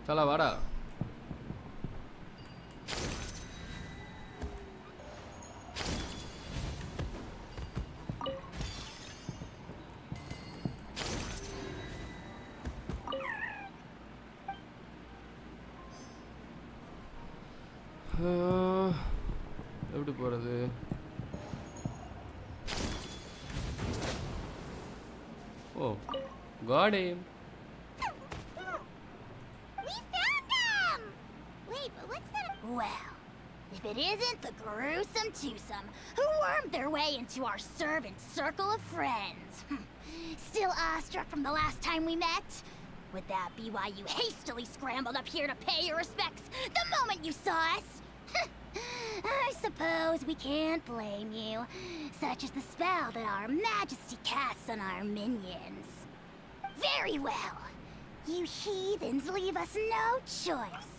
Chala vada. எப்படி போறது? Oh, got him. We found them! Wait, but what's that? Well, if it isn't the gruesome twosome who wormed their way into our servant circle of friends. Still awestruck from the last time we met? Would that be why you hastily scrambled up here to pay your respects the moment you saw us? I suppose we can't blame you. Such is the spell that our majesty casts on our minions. Very well. You heathens leave us no choice.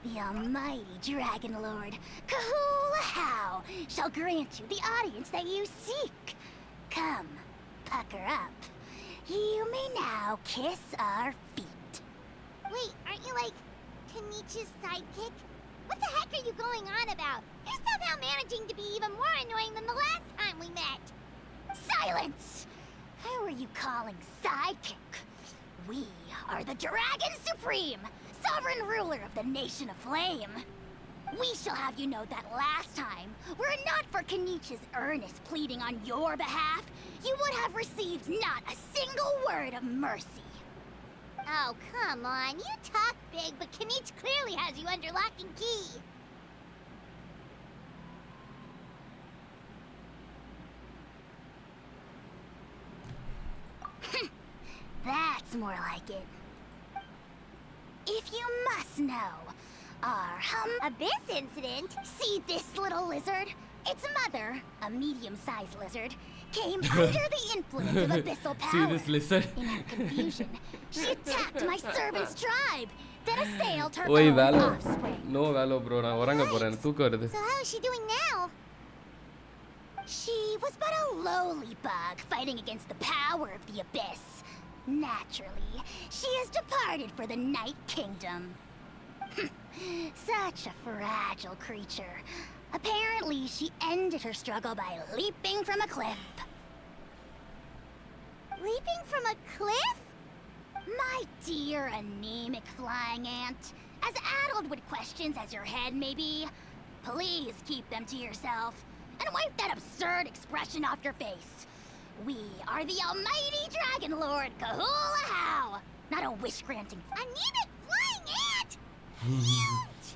The almighty Dragon Lord, Kahula shall grant you the audience that you seek. Come, pucker up. You may now kiss our feet. Wait, aren't you like Kanichi's sidekick? What the heck are you going on about? You're somehow managing to be even more annoying than the last time we met. Silence! Who are you calling sidekick? We are the Dragon Supreme, sovereign ruler of the Nation of Flame. We shall have you know that last time, were it not for Kanichi's earnest pleading on your behalf, you would have received not a single word of mercy. Oh, come on. You talk big, but Kanichi clearly has you under lock and key. That's more like it. If you must know, our Abyss incident. See this little lizard? Its mother, a medium-sized lizard, came under the influence of abyssal power. See this lizard? In her confusion, she attacked my servant's tribe, then assailed her Oi, own Valo. offspring. No Valo, bro. நான் உறங்க போறேன். தூக்கம் வருது. So how is she doing now? She was but a lowly bug fighting against the power of the abyss. Naturally, she has departed for the Night Kingdom. Such a fragile creature. Apparently, she ended her struggle by leaping from a cliff. Leaping from a cliff? My dear anemic flying ant, as addled with questions as your head may be, please keep them to yourself and wipe that absurd expression off your face. We are the almighty Dragon Lord Kahula, not a wish-granting anemic flying ant! Cute!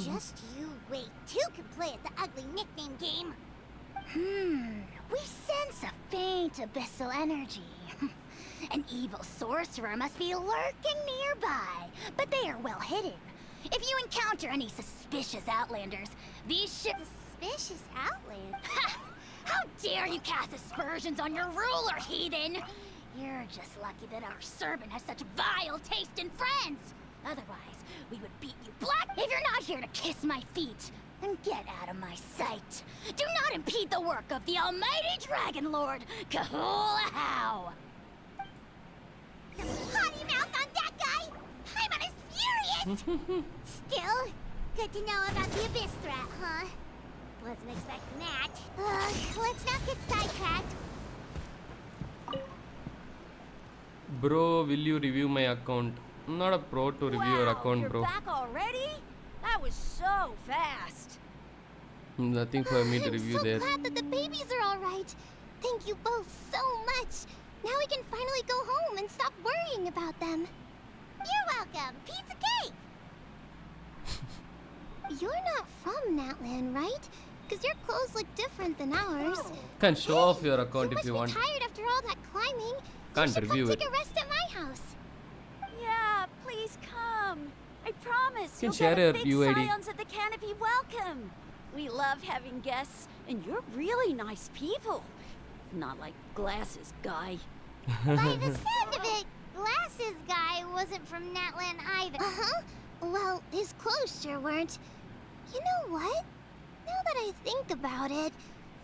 Just you wait. Two can play at the ugly nickname game. We sense a faint abyssal energy. An evil sorcerer must be lurking nearby, but they are well hidden. If you encounter any suspicious outlanders, be sure... Suspicious outlanders? How dare you cast aspersions on your ruler, heathen! You're just lucky that our servant has such vile taste in friends. Otherwise, we would beat you black if you're not here to kiss my feet. And get out of my sight. Do not impede the work of the almighty Dragon Lord, Kahula. Potty mouth on that guy! I'm on his furious! Still, good to know about the abyss threat, huh? Wasn't expecting that. Let's not get sidetracked. Bro, will you review my account? I'm not a pro to review your account, bro. You're back already? That was so fast. Nothing for me to review there. I'm so glad that the babies are all right. Thank you both so much. Now we can finally go home and stop worrying about them. You're welcome. Pizza cake. You're not from Natland, right? Because your clothes look different than ours. Can show off your account if you want. You must be tired after all that climbing. Can't you should review come it. take a rest at my house. Yeah, please come. I promise You can you'll share get a your big UID. Scions at the canopy welcome. We love having guests, and you're really nice people. Not like Glasses Guy. By the sound of it, Glasses Guy wasn't from Natland either. Uh-huh. Well, his clothes sure weren't. You know what? Now that I think about it,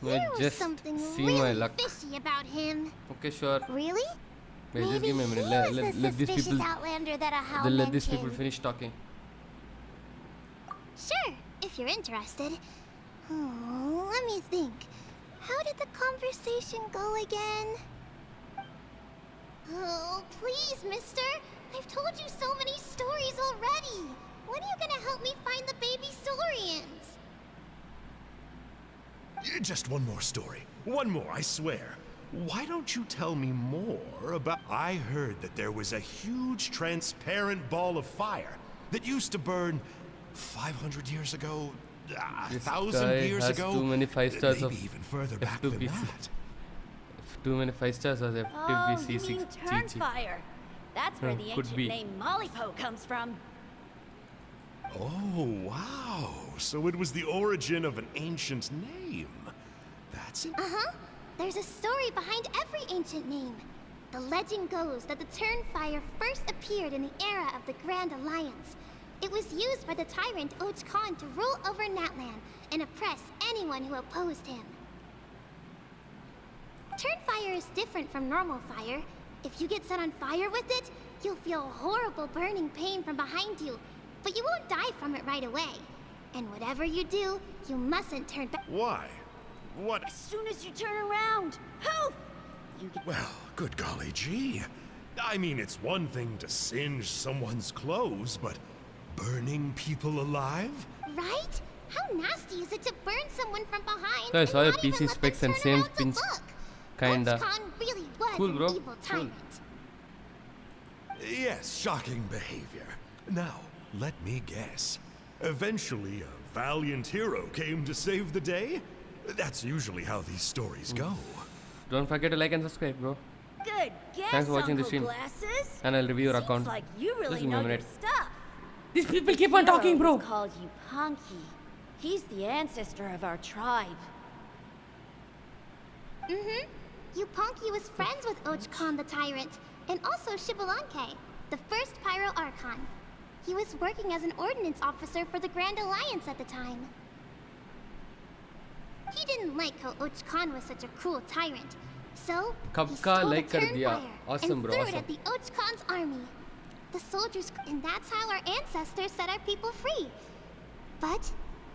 there was just something see my really luck. fishy about him. Okay, sure. Really? Wait, just give me a minute. Let these people. Outlander that Ahau Let these people mentioned. finish talking. Sure, if you're interested. Oh, let me think. How did the conversation go again? Oh, please, mister. I've told you so many stories already. When are you gonna help me find the baby Saurians? Just one more story. One more, I swear. Why don't you tell me more about... I heard that there was a huge transparent ball of fire that used to burn 500 years ago, 1,000 years ago, too many 5 stars maybe of even further back than that. Too many 5 stars of Oh, FTBC you mean 6 Turnfire. That's where the could ancient be. name Mollypo comes from. Oh, wow. So it was the origin of an ancient name. That's it. Uh-huh. There's a story behind every ancient name. The legend goes that the Turnfire first appeared in the era of the Grand Alliance. It was used by the tyrant Och Khan to rule over Natlan and oppress anyone who opposed him. Turnfire is different from normal fire. If you get set on fire with it, you'll feel horrible burning pain from behind you, but you won't die from it right away. And whatever you do, you mustn't turn back. Why? What? As soon as you turn around, poof! You get... Well, good golly gee. I mean, it's one thing to singe someone's clothes, but burning people alive? Right? How nasty is it to burn someone from behind? So I and saw your not even PC let specs them and turn same around to pins. look? Kinda. Och Khan really was Cool, bro. an evil tyrant. Yes, shocking behavior. Now, let me guess. Eventually, a valiant hero came to save the day? That's usually how these stories go. Don't forget to like and subscribe, bro. Good guess, Thanks for watching the Uncle stream. Glasses. And I'll review your Seems account. like you really Just give me a know your minute. stuff. These people keep on talking, bro. Hero called you Punky. He's the ancestor of our tribe. Mm-hmm. Yupanqui was friends with Och Khan the Tyrant, and also Shibalanke, the first Pyro Archon. He was working as an ordnance officer for the Grand Alliance at the time. He didn't like how Och Khan was such a cruel tyrant, so he stole the Turnfire Awesome, and bro. threw it Awesome. at the Och Khan's army. The soldiers, and that's how our ancestors set our people free. But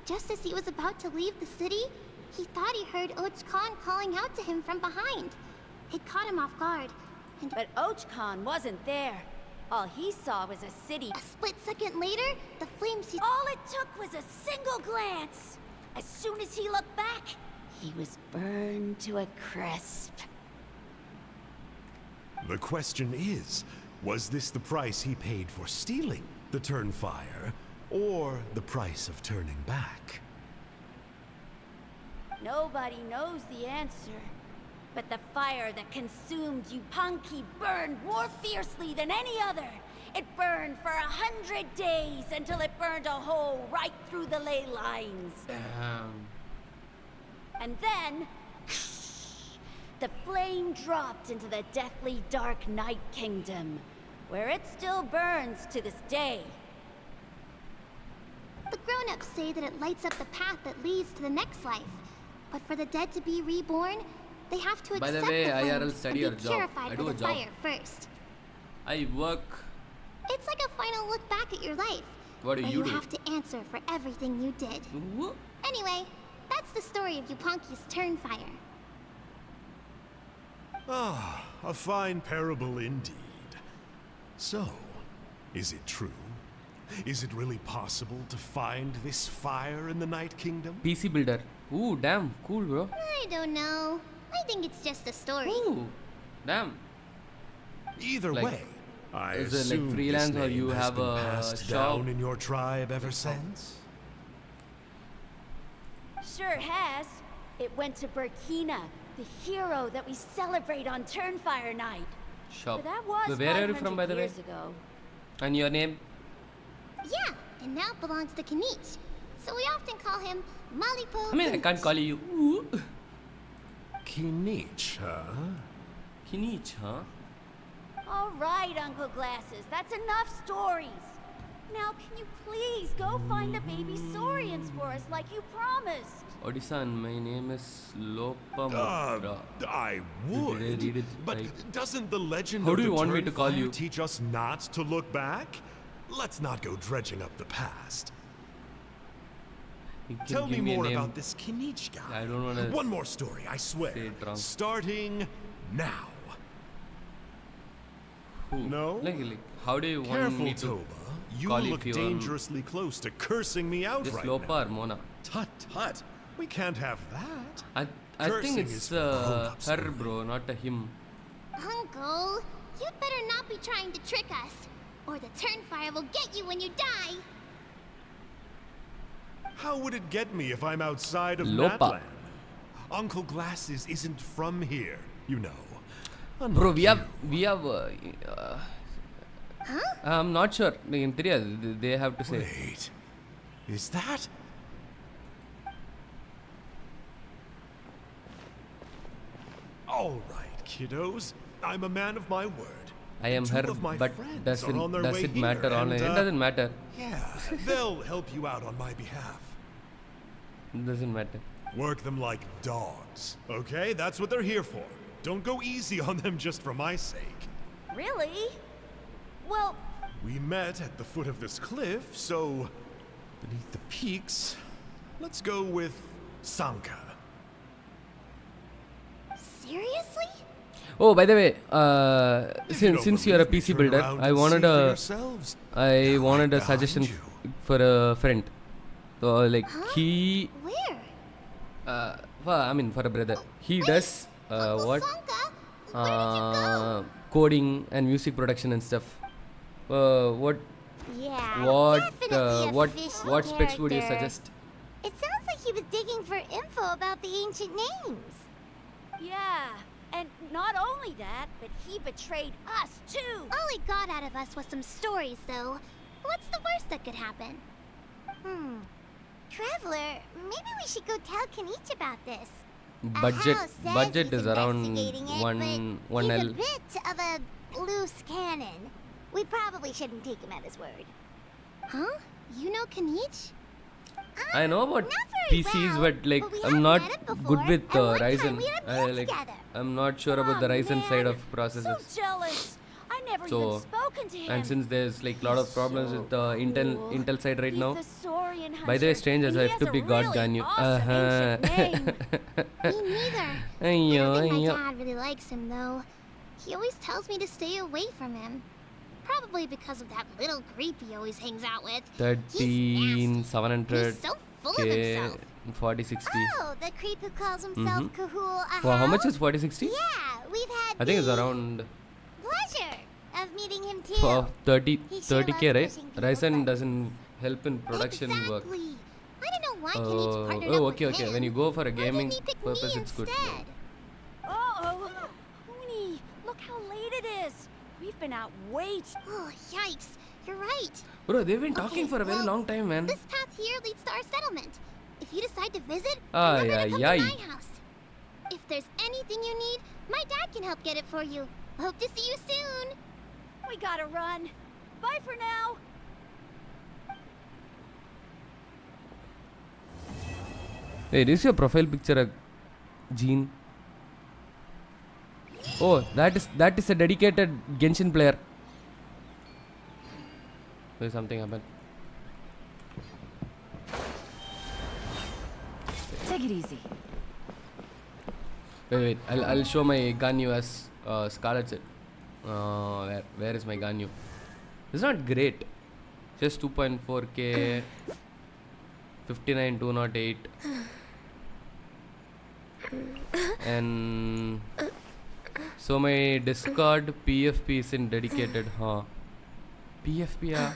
just as he was about to leave the city, he thought he heard Och Khan calling out to him from behind. It caught him off guard, and But Och Khan wasn't there. All he saw was a city. a split second later, the flames he... All it took was a single glance. As soon as he looked back, he was burned to a crisp. The question is, was this the price he paid for stealing the Turnfire, or the price of turning back? Nobody knows the answer. But the fire that consumed Yupanqui burned more fiercely than any other. It burned for 100 days until it burned a hole right through the ley lines. Damn. And then, the flame dropped into the deathly dark Night Kingdom, where it still burns to this day. The grown-ups say that it lights up the path that leads to the next life. But for the dead to be reborn, they have to By accept the way, the IRL flames study and or be job? purified I by do a the job. fire first. I work. It's like a final look back at your life. What do where you do? have to answer for everything you did. Anyway, that's the story of Yupanqui's Turnfire. Ah, a fine parable indeed. So, is it true? Is it really possible to find this fire in the Night Kingdom? PC builder. Ooh, damn, cool, bro. I don't know. I think it's just a story. Ooh, damn. Either Like, way, I is it like assume freelance this or name you has have been a passed shop? down in your tribe ever since? Sure has. It went to Burkina, the hero that we celebrate on Turnfire Night. Shop. But that was So where are you from, 500 by the way? years ago. And your name? Yeah, and now it belongs to Kanich. So we often call him Malipo. I mean, I can't call you. Ooh. Kinich, huh? Kinich, huh? All right, Uncle Glasses, that's enough stories. Now, can you please go go find the baby saurians for us like you promised. Odissan, my name is Lopamutra. I Did I would, read it but right? doesn't the legend How of do the you want me Turned to call Fire you? teach us not to look back? Let's not go dredging up the past. You can Tell give me a more name. about this Kinich guy. I don't want to. One more story, I swear. say it wrong. Starting now. Who? No? Like, how do you want Careful, me to Toba. You call look if you dangerously close to cursing me out This right Lopa now. or Mona? Tut tut. We can't have that. I think Cursing it's is for grown-ups her, bro, not a him. Uncle, you'd better not be trying to trick us, or the Turnfire will get you when you die. How would it get me if I'm outside of Lopa. Natlan? Uncle Glasses isn't from here, you know. Bro, we Unlike have. I'm not sure. They have to say. Wait, is that? All right, kiddos. I'm a man of my word. I am her, Two of my but friends are on their does way it matter here, online? and, It doesn't matter. Yeah, they'll help you out on my behalf. It doesn't matter. Work them like dogs, okay? That's what they're here for. Don't go easy on them just for my sake. Really? Well, We met at the foot of this cliff, so beneath the peaks, let's go with Sanka. Seriously? Oh, by the way, If you don't since you're a believe me, PC turn builder, around I and wanted see for a yourselves. I wanted a Behind suggestion you. for a friend. So like he, Where? I mean for a brother. He does what? Sanka, Coding and music production and stuff. What Yeah, definitely a what fishy specs would you character. suggest? It sounds like he was digging for info about the ancient names. yeah. And not only that, but he betrayed us too. All he got out of us was some stories, though. What's the worst that could happen? Traveler, maybe we should go tell Kanich about this. Budget is around investigating it, one but he's L. a bit of a loose cannon. We probably shouldn't take him at his word. Huh? You know Kanich? I know about Not very PCs, well, but like we I'm haven't not met him good before, with and one time Ryzen. we had a I meal like together. I'm not sure about the Ryzen side of processors. So jealous. I never So, even spoken to him. and since there's like lot of problems with the Intel side right He's now. the Saurian By the way, hunter, strangers, and I he have to has be a God really Ganyu. awesome ancient name. Me neither. I Ayyo, don't think my ayyo. dad really likes him, though. He always tells me to stay away from him. Probably because of that little creep he always hangs out with. 13,700 He's so full of K himself. 4060. Oh, the creep who calls himself Kahul Ahau? Wow, how much is 4060? Yeah, we've had I think it's the around pleasure of meeting him too. for 30 He sure 30K, right? loves pushing people's Ryzen buttons. doesn't help in production work. Exactly. I don't know why Kanich partnered Oh, up okay, with okay. him. When you go for a Why didn't gaming he pick purpose, me it's good. instead? Uh-oh. Hooney, look how late it is. We've been out way too... Oh, yikes. You're right. Bro, they've been talking for a very well, long time, man. This path here leads to our settlement. If you decide to visit, Ay, remember to ay, come ay. to my house. If there's anything you need, my dad can help get it for you. Hope to see you soon. We gotta run. Bye for now. Wait, is your profile picture a Jean? Oh, that is a dedicated Genshin player. Wait, something happened. Take it easy. Wait, I'll show my Ganyu as Scarlet set. Where is my Ganyu? It's not great. Just 2.4K, 59208, and so my Discord PFP isn't dedicated, huh? PFP, yeah.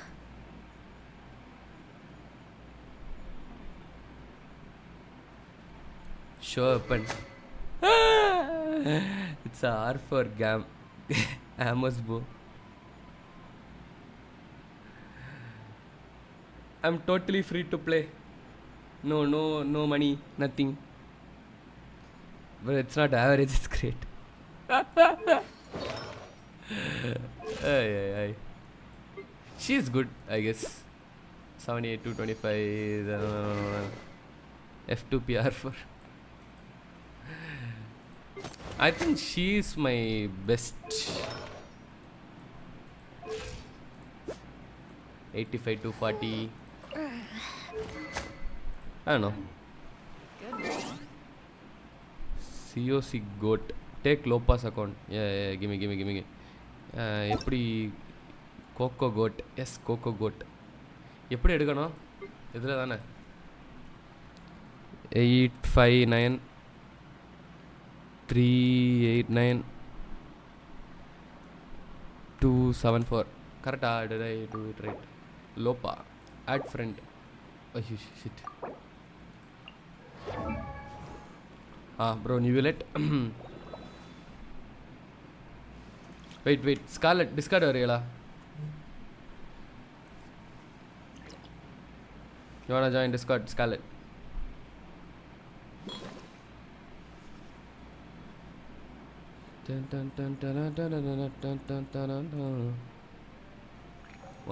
Show open. It's a R for Amos bow. I'm totally free to play. No money, nothing. But it's not average, it's great. Ay. She's good, I guess. 78 225 F2PR4. I think she's my best. 85 240. I don't know. COC goat. Take low pass account. Yeah, give me. எப்படி கோகோ கோட். Yes கோகோ கோட். எப்படி எடுக்கணும்? இதில் தானே 859 389 274. கரெக்டா? Did I do it right? Lopa. Add friend. Oh shit. Bro, nivulate. Wait. Scarlet, discard variyala. You wanna join Discord, Scarlet?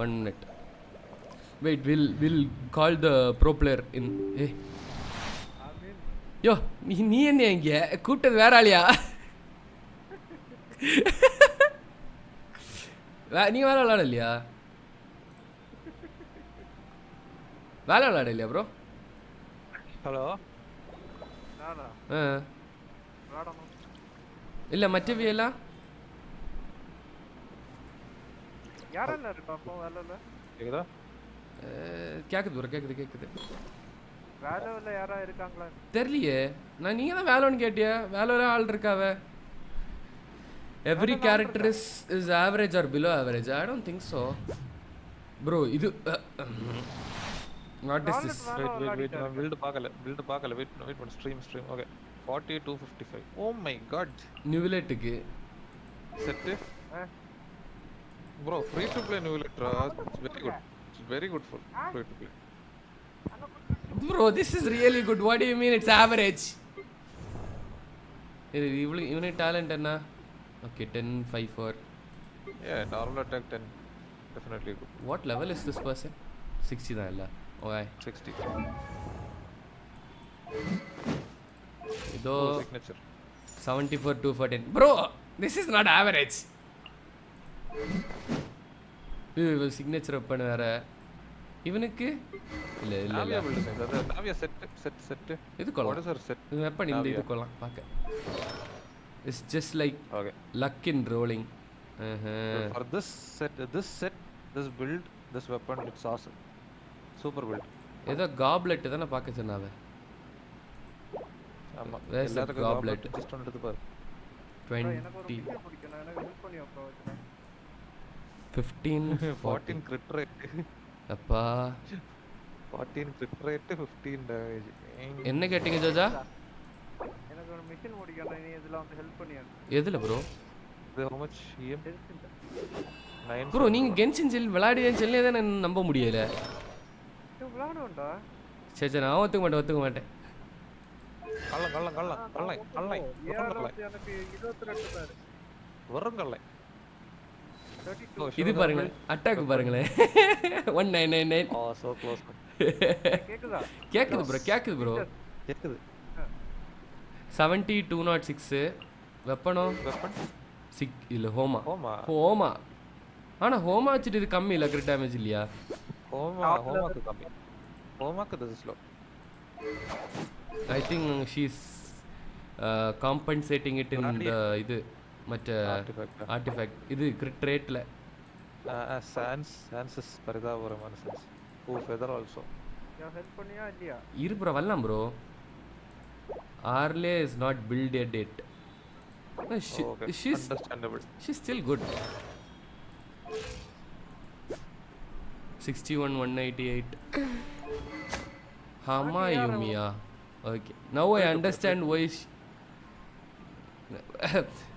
One minute. Wait, we'll call the pro player in. Hey. Yo, நீ என்ன இங்க கூட்டது வேற ஆளியா? நீ வேற விளையாடலையா? வேலை விளையாடலையா bro? Hello. இல்ல மற்றவி எல்லாம் யாரெல்லாம் இருக்கா அப்போ வேலைல? கேக்குதா? கேக்குது ப்ரோ, கேக்குது. வேலைல யாரா இருக்காங்களா? தெரியலையே. நீங்க தான் வேலைன்னு கேட்டியா? வேலைல ஆள் இருக்காவ. Every character is average or below average. I don't think so. Bro, இது what is this? Wait. நான் build பார்க்கல. Wait பண்ணு. Stream. Okay. 4255. Oh my god. Nivulate-க்கு set. Bro, free to play Nivulate. It's very good. It's very good for free to play. Bro, this is really good. What do you mean it's average? Even talent enna? Okay, 1054. Yeah, normal attack 10. Definitely good. What level is this person? 60 da illa. Okay. 60. Ido signature. 74 214. Bro, this is not average. This signature open vera. இவனுக்கு இல்ல Navya build size. அது Navya set இது கொள்ளலாம். What is her set? Weapon இந்த இது கொள்ளலாம் பாக்க. It's just like luck in rolling. For this build, this weapon, it's awesome. Super build. ஏதோ goblet தான பாக்க சொன்னாவ. ஆமா. Where's the goblet? Just on எடுத்து பாரு. 20. எனக்கு ஒரு வீடியோ பிடிக்கணும். எனக்கு ஹெல்ப் பண்ணி அப்பா வச்சேன். 15 14 crit rate. அப்பா 14 crit rate 15 damage. என்ன கேட்டிங்க ஜோஜா? எனக்கு ஒரு மிஷன் முடிக்கணும். நீ இதெல்லாம் வந்து ஹெல்ப் பண்ணியா? எதுல bro? How much EM? 9. Bro நீங்க கென்ஷின் ஜில் விளையாடியேன்னு சொல்லி தான் நான் நம்ப முடியல. நீ விளையாடுவடா? சரி நான் ஒத்துக்க மாட்டேன். கள்ள. எனக்கு 22 பேர். வரங்கல்ல. இது பாருங்க அட்டாக் பாருங்களே 1999. so close. கேக்குதா? கேக்குது ப்ரோ 70206 வெப்பனோ 6 இல்ல ஹோமா ஆனா ஹோமா வச்சிட்டு இது கம்மி இல்ல கிரிட் டேமேஜ் இல்லையா? ஹோமாக்கு கம்மி. ஹோமாக்கு this low. I think she's compensating it in the இது மற்ற ஆர்ட்டிஃபேக்ட் இது கிரிட் ரேட்ல சான்ஸ் பரிதாபகரமான சான்ஸ். Feather also. யா ஹெல்ப் பண்ணியா இல்லையா? இரு ப்ரோ வரலாம் bro. Arle is not build yet. She's understandable. She's still good. 61 188. Hama Yumiya. Okay. Now I understand why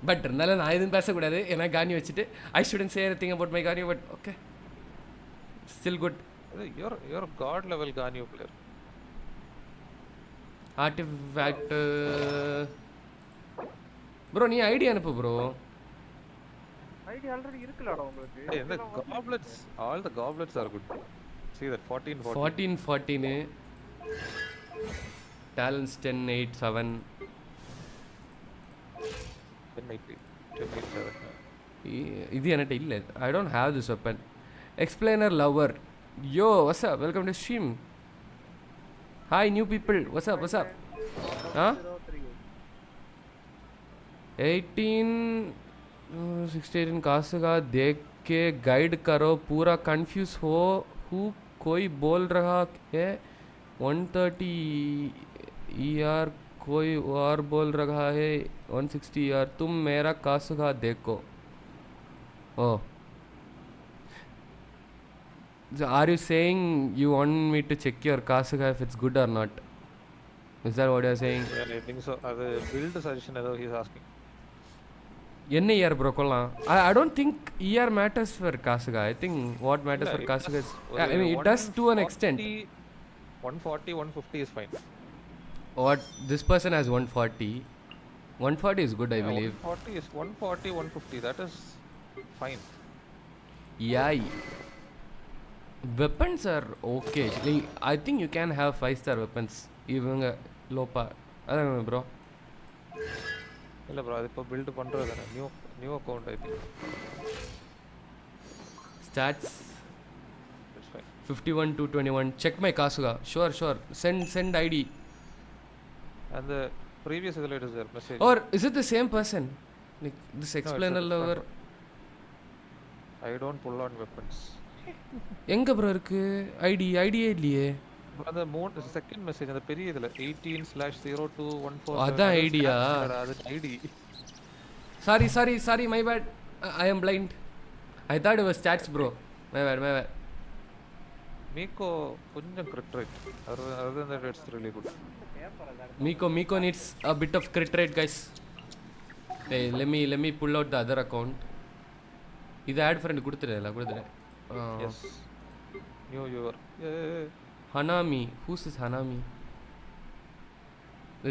but இருந்தாலும் நான் எதுவும் பேசக்கூடாது. ஏன்னா கானி வச்சுட்டு I shouldn't say anything about my Ganyu but okay still good. you're god level Ganyu player. Artifact bro நீ ID அனுப்பு ப்ரோ. ID already இருக்குலடா உங்களுக்கு. இந்த goblets, all the goblets are good. see that 14, 14, 14. Talents 10, 8, 7. 10, 8, 10, 8, 7. I don't have this weapon. Explainer lover. Yo, what's up? Welcome to stream. Hi, new people. What's up? What's up? Huh? 18, 16 कासगा देख के guide करो पूरा confuse हो हूँ कोई बोल रहा है 130 ER कोई और बोल रहा है 160 ER तुम मेरा कासगा देखो. Oh. So are you saying you want me to check your Kasuga if it's good or not? Is that what you're saying? Yeah, I think so. The build suggestion he's asking. என்ன ER bro கொள்ளலாம். I don't think ER matters for Kasuga. I think what matters for Kasuga is I mean it does to an extent. 140, 150 is fine. What this person has 140. 140 is good, I believe. 140 is 140, 150. That is fine. Yeah. Weapons are okay. Like, I think you can have 5-star weapons even low power. I don't know, bro. இல்ல bro, அது இப்ப build பண்றது new account I think. Stats 51 to 21. Check my Kasuga. Sure. Send ID. And the previous is there message. Or is it the same person? Like this explainer lover. I don't pull on weapons. எங்க bro இருக்கு ஐடியே இல்லையே. அந்த second message அந்த பெரிய இதுல 18/0214 அதான் idea. அது ID. Sorry my bad. I am blind. I thought it was stats bro. My bad. Miko கொஞ்சம் crit rate. Other than that it's really good. Miko needs a bit of crit rate guys. Hey, let me pull out the other account. இது add friend கொடுத்துறேன். Yes. New viewer. Yeah. Hanami. Who's this Hanami?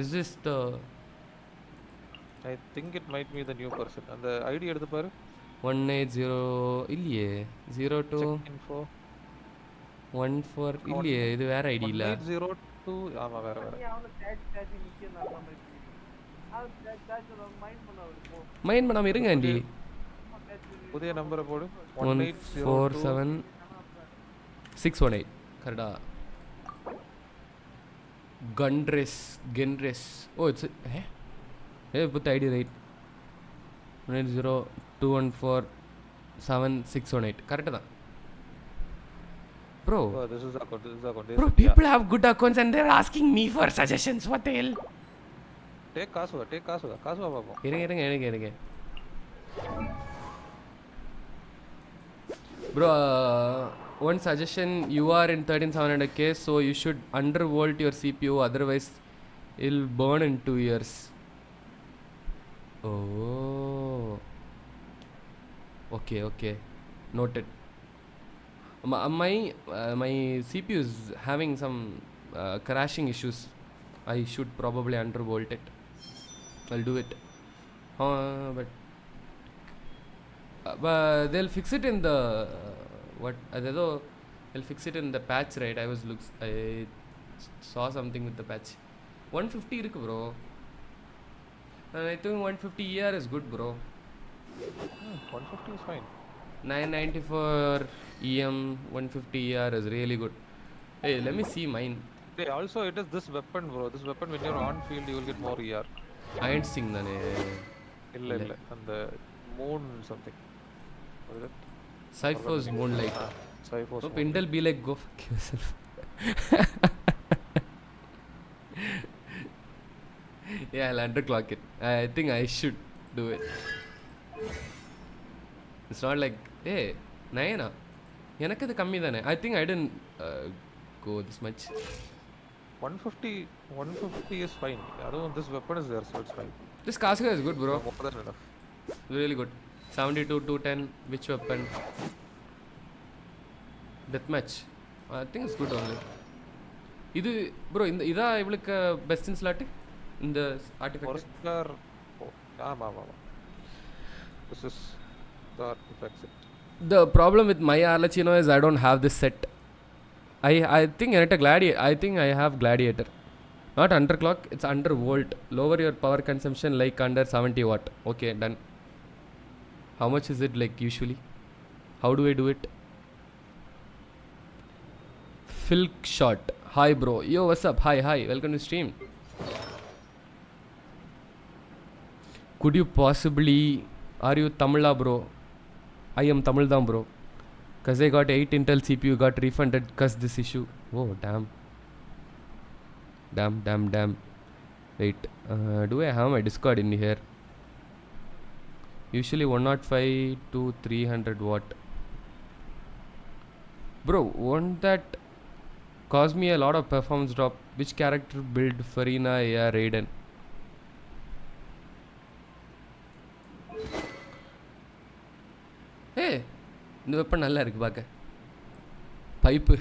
Is this the... I think it might be the new person. And the ID எடுத்து பாரு. 180 இல்லையே 02 info 14 இல்லையே இது வேற ID இல்ல 180 ஆமா வேற மைண்ட் பண்ணாம இருங்க ஆண்டி புதிய நம்பரை போடு 147618 கரெக்டா Genres. Oh, it's put the ID right. 1802147 correct da bro. This is account. Bro, people have good accounts and they're asking me for suggestions. What the hell? Take Kasuga பாப்போம். இருங்க bro, one suggestion, you are in 13700K, so you should undervolt your CPU, otherwise it'll burn in 2 years. Oh, okay, noted. My CPU is having some crashing issues. I should probably undervolt it. I'll do it. But they'll fix it in the they'll fix it in the patch, right? I saw something with the patch. 150 irukku bro, and I think 150 ER is good bro. 150 is fine. 994 EM 150 ER is really good. Hey, let me see mine. Hey, also it is this weapon bro. This weapon when you're on field you will get more ER. Iron Sting dane illa and the moon something. What is it? Cypher's Moonlight. Cypher's Hope Intel be like, go fuck yourself. Yeah, I'll underclock it. I think I should do it. It's not like, hey, Nayana, எனக்கு அது கம்மி தானே. I think I didn't go this much. 150 is fine. This weapon is there, so it's fine. This Kasuga is good bro. More than enough. Really good. 72 210. Which weapon? Deathmatch. I think it's good only. இது bro இதா இவளுக்கு best in slot இந்த artifact. ஆமா. This is the artifact set. The problem with my Arlecchino is I don't have this set. I think I think I have gladiator. Not underclock, it's under volt. Lower your power consumption like under 70 watt. Okay, done. How much is it like usually? How do I do it? Filk shot. Hi bro. Yo, what's up? Hi. Welcome to stream. Could you possibly... Are you Tamila bro? I am Tamil dam bro. Cause I got 8 Intel CPU got refunded cause this issue. Oh damn. Damn. Wait. Do I have my Discord in here? Usually 105 to 300 watt. Bro, won't that cause me a lot of performance drop? Which character build Farina or Raiden? Hey, இந்த weapon நல்லா இருக்கு பாக்க. Pipe.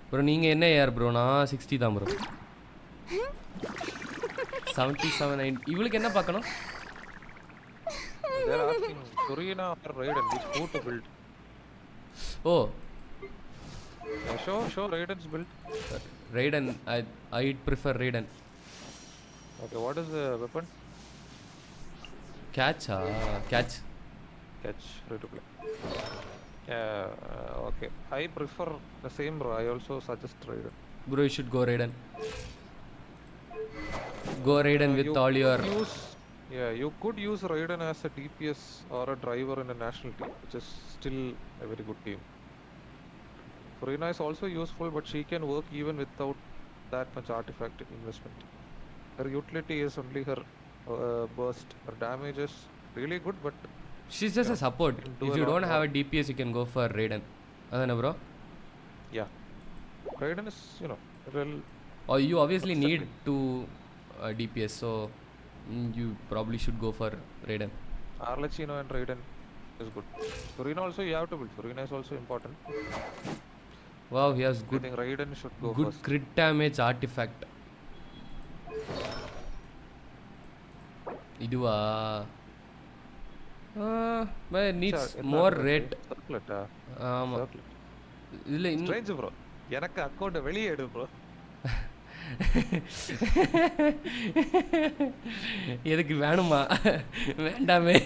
Bro நீங்க என்ன AR bro? நான் 60 தான் bro. 77 இவளுக்கு என்ன பார்க்கணும்? They're asking Farina or Raiden which who to build. Oh. Show Raiden's build. Raiden, I prefer Raiden. Okay, what is the weapon? Catch, free to play. Okay. I prefer the same bro. I also suggest Raiden. Bro, you should go Raiden. Go Raiden with all your... You could use Raiden as a DPS or a driver in a national team, which is still a very good team. Farina is also useful, but she can work even without that much artifact investment. Her utility is only her burst. Her damage is really good, but she's just a support. If you don't have a DPS, you can go for Raiden. Adana bro? Yeah. Raiden is, well... Oh, you obviously need to DPS, so you probably should go for Raiden. Arlecchino and Raiden is good. Farina also you have to build. Farina is also important. Wow, he has good... I think Raiden should go good first. Crit damage artifact. Iduva... but it needs more rate. Circlet. Strange bro. எனக்கு account வெளியே எடு bro. எதுக்கு வேணுமா? வேண்டாமே.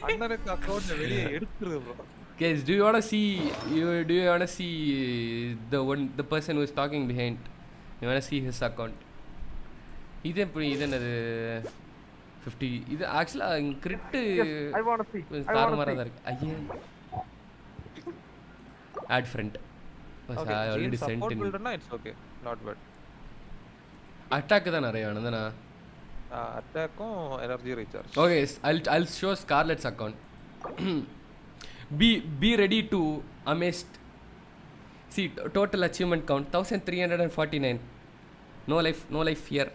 அண்ணனுக்கு account வெளியே எடுத்துரு bro. Guys, do you want to see the person who is talking behind? You want to see his account? இது என்னது 50 இது ஆக்சுவலா grid I want to see. தாறுமாறா தான் இருக்கு. ஐயே. Add friend. Okay, I already sent in. Builder na it's okay, not bad. Attack தான் நிறைய ஆனதுனா. Attack-ம் energy recharge. Okay, I'll show Scarlet's account. Be ready to amazed. See total achievement count 1349. No life here.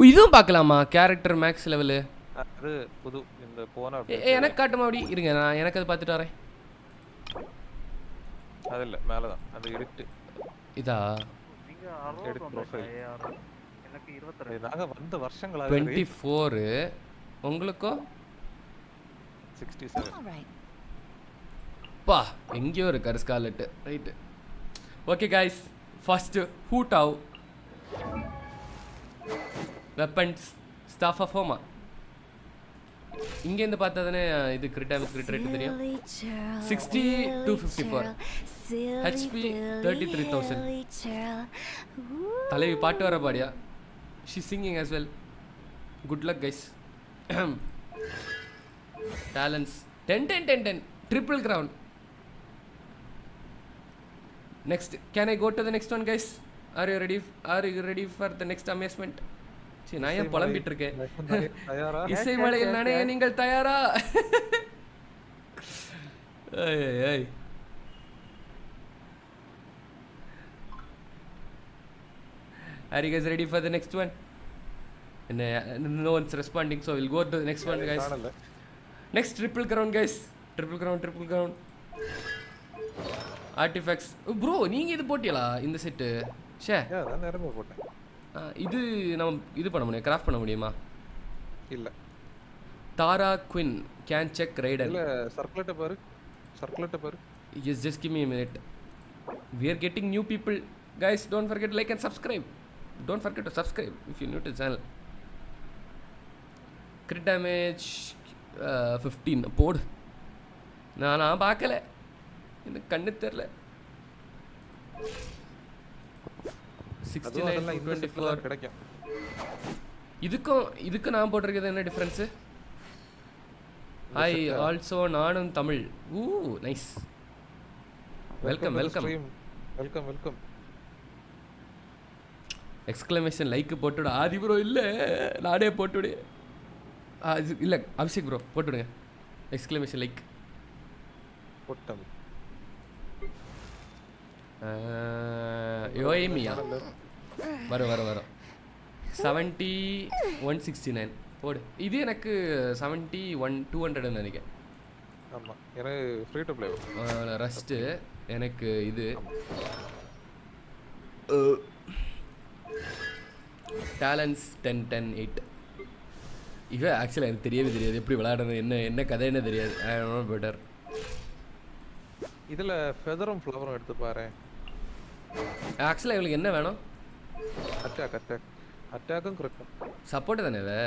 இதுவும் பார்க்கலாமா character maths level? அது புது இந்த போன எனக்கு காட்டுமா அப்படி இருங்க, நான் எனக்கு அதை பார்த்துட்டு வரேன். அது இல்ல மேல தான் அந்த எடிட் இதா நீங்க 60 ப்ரொஃபைல் எனக்கு 22 நாங்க வந்த வருஷங்களா 24 உங்களுக்கோ 67 பா எங்கேயோ இருக்கு scarlet right. Okay guys, first Hu Tao weapons staff of Homa. இங்க இருந்து பார்த்தா தானே இது கிரிட் டேமேஜ் கிரிட் ரேட் தெரியும். 60 to 54 HP 33000. தலைவி பாட்டு வர பாடியா? she singing as well. good luck guys. talents 10 triple crown. next, can I go to the next one guys? Are you ready for the next amazement? சரி நான் ஏன் புலம்பிட்டு இருக்கேன்? இசை மலையில் நனைய நீங்கள் தயாரா? ஐய் Are you guys ready for the next one? No one's responding, so we'll go to the next one guys. Next triple crown guys. Triple crown. Artifacts. Bro, நீங்க இது போட்டியலா இந்த செட்? ஷே நான் நேரமே போட்டேன். இது நம்ம இது பண்ண முடியும், கிராஃப்ட் பண்ண முடியுமா? இல்ல Tara Quinn can check Raiden. இல்ல சர்க்குலேட்ட பாரு. சர்க்குலேட்ட பாரு. Yes, just give me a minute. We are getting new people. Guys, don't forget to like and subscribe. Don't forget to subscribe if you're new to the channel. Crit damage 15. போடு. நான் பார்க்கல. எனக்கு கண்ணு தெரியல. 69 24 கிடைக்கும். இதுக்கு நான் போட்டிருக்கிறது என்ன டிஃபரன்ஸ்? ஹாய் ஆல்சோ நானும் Tamil. Nice. Welcome exclamation like போட்டுவிட. ஆதி ப்ரோ இல்லை நானே போட்டுவிடு. இல்லை அபிஷேக் ப்ரோ போட்டுவிடுங்க எக்ஸ்க்ளமேஷன் லைக் போட்டோம். யோஏமியா வரும் 70 169 போடு. இது எனக்கு 71 200 நினைக்கிறேன். ஆமாம் எனக்கு ஃப்ரீ டு ப்ளே. ரஸ்ட்டு எனக்கு இது டேலண்ட்ஸ் 10 10 8. இது ஆக்சுவலாக எனக்கு தெரியாது எப்படி விளையாடணும் என்ன கதைன்னு தெரியாது. I know better. இதில் ஃபெதரும் ஃப்ளவரும் எடுத்து பாரு. ஆக்சுவலாக இவங்களுக்கு என்ன வேணும்? அட்டாக்கும் கிரிக்கும் சப்போர்ட் தானே இது?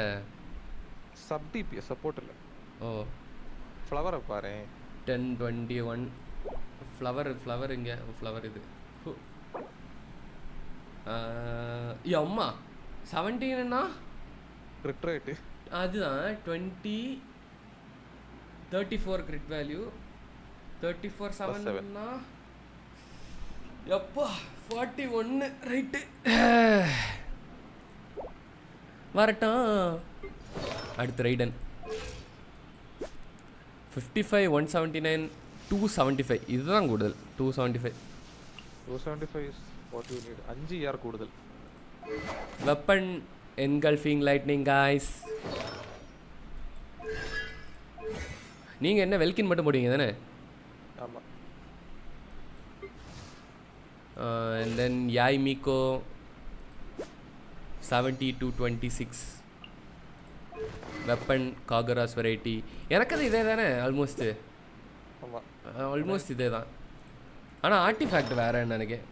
சப் டிபிஎஸ் சப்போர்ட் இல்லை. ஓ ஃப்ளவரை பாரு. 10 21 ஃப்ளவர் இங்கே ஃப்ளவர் இது அம்மா 17ன்னா கிரிட் ரேட்டு அதுதான் 20 34 கிரிட் வேல்யூ 34 7ன்னா எப்பா 41 ரைட்டு வரட்டும். அடுத்து ரைடன் 55 179 275. இதுதான் கூடுதல். 275 is what you need. 5 ER கூடுதல். Weapon engulfing lightning guys. நீங்கள் என்ன வெல்கின் மட்டும் போடுவீங்க தானே? ஆமாம். அண்ட் தென் யாய் மீக்கோ 70 226. Weapon காகராஸ் variety. எனக்கு அது இதே தானே ஆல்மோஸ்ட்டு. ஆமாம் ஆல்மோஸ்ட் இதே தான். ஆனால் ஆர்டிஃபேக்ட் வேறேன்னு நினைக்கிறேன்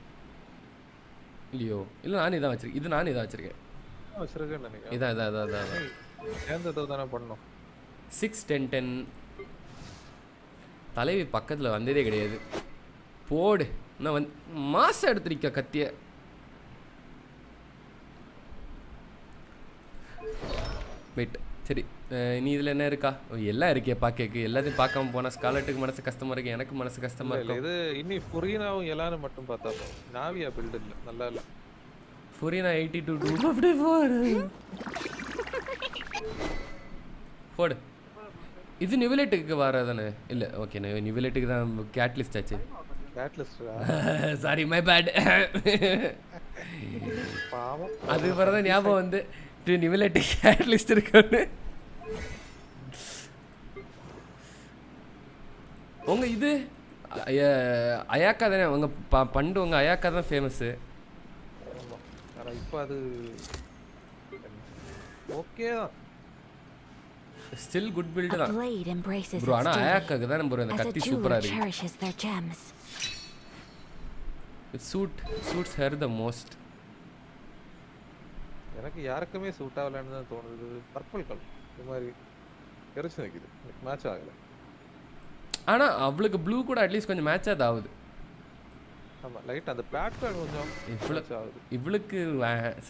இல்லையோ? இல்லை நான் இதான் வச்சிருக்கேன். இது நான் இதான் வச்சுருக்கேன். இதான் தானே பண்ணோம். 6 10 10. தலைவி பக்கத்தில் வந்ததே கிடையாது. போடு. நான் மாசம் எடுத்துருக்க கத்திய. வெயிட் சரி நீ இதில் என்ன இருக்கா? எல்லாம் இருக்கே பார்க்க. எல்லாத்தையும் பார்க்காம போனால் ஸ்காலட்டுக்கு மனசு கஷ்டமாக இருக்கு, எனக்கு மனசு கஷ்டமாக இருக்கு. இது இன்னும் ஃபுரீனாவும் எல்லாரும் மட்டும் பார்த்தா நாவியா பில்டு இல்லை, நல்லா இல்லை. ஃபுரீனா 82 254 போடு. இது நிவிலேட்டுக்கு வரதானே? இல்லை ஓகே நிவிலேட்டுக்கு தான் கேட்லிஸ்ட் ஆச்சு. Sorry my bad. அது பிறகு ஞாபகம் வந்து நிவிலேட்டு கேட்லிஸ்ட் இருக்குன்னு. உங்க இது அயாக்கா தானே? அவங்க பண்டு உங்க அயாக்கா தான் ஃபேமஸ்ஸு. இப்போ அது ஓகே தான். ஸ்டில் குட் பில்ட் தான் ப்ரோ. ஆனா அயாக்காக்கு தான் ப்ரோ இந்த கத்தி சூப்பரா இருக்கு. It suits her the most. எனக்கு யாருக்குமே சூட் ஆகலன்னு தான் தோணுது. பர்பிள் கலர் இந்த மாதிரி எரிச்சு நிக்குது, மேட்ச் ஆகல. ஆனா அவளுக்கு ப்ளூ கூட அட்லீஸ்ட் கொஞ்சம் மேட்ச் ஆகுது. ஆமா லைட் அந்த பேட்டர்ன் கொஞ்சம் மேட்ச் ஆகுது. இவளுக்கு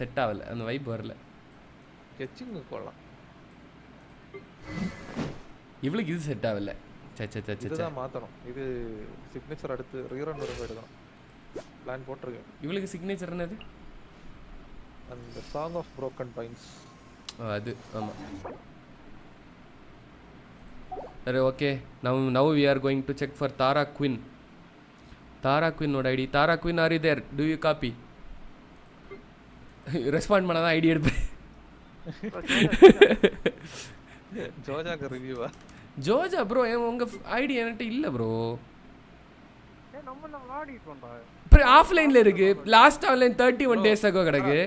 செட் ஆகல, அந்த வைப் வரல. ஸ்கெட்சிங் கொள்ளலாம். இவளுக்கு இது செட் ஆகல. இதுதான் மாத்தணும். இது சிக்னேச்சர் அடுத்து ரீரன் வரும் எடுக்கணும். பிளான் போட்டுருக்கேன். இவளுக்கு சிக்னேச்சர் என்னது? அந்த சாங் ஆஃப் broken pines. அது ஆமா. சரி okay. now we are going to check for Tara Quinn. Tara Quinn ஓட ID. Tara Quinn, are you there? Do you copy? Respond பண்ணாதான் ஐடி எடுப்பேன். ஜோஜாக்கு ரிவ்யூவா? ஜோஜா ப்ரோ உங்க ஐடி என்கிட்ட இல்ல ப்ரோ. நம்ம ஆடிட் பண்றோம். இப்போ ஆஃப்லைன்ல இருக்கு. லாஸ்ட் ஆன்லைன் 31 days ago கிடக்கு.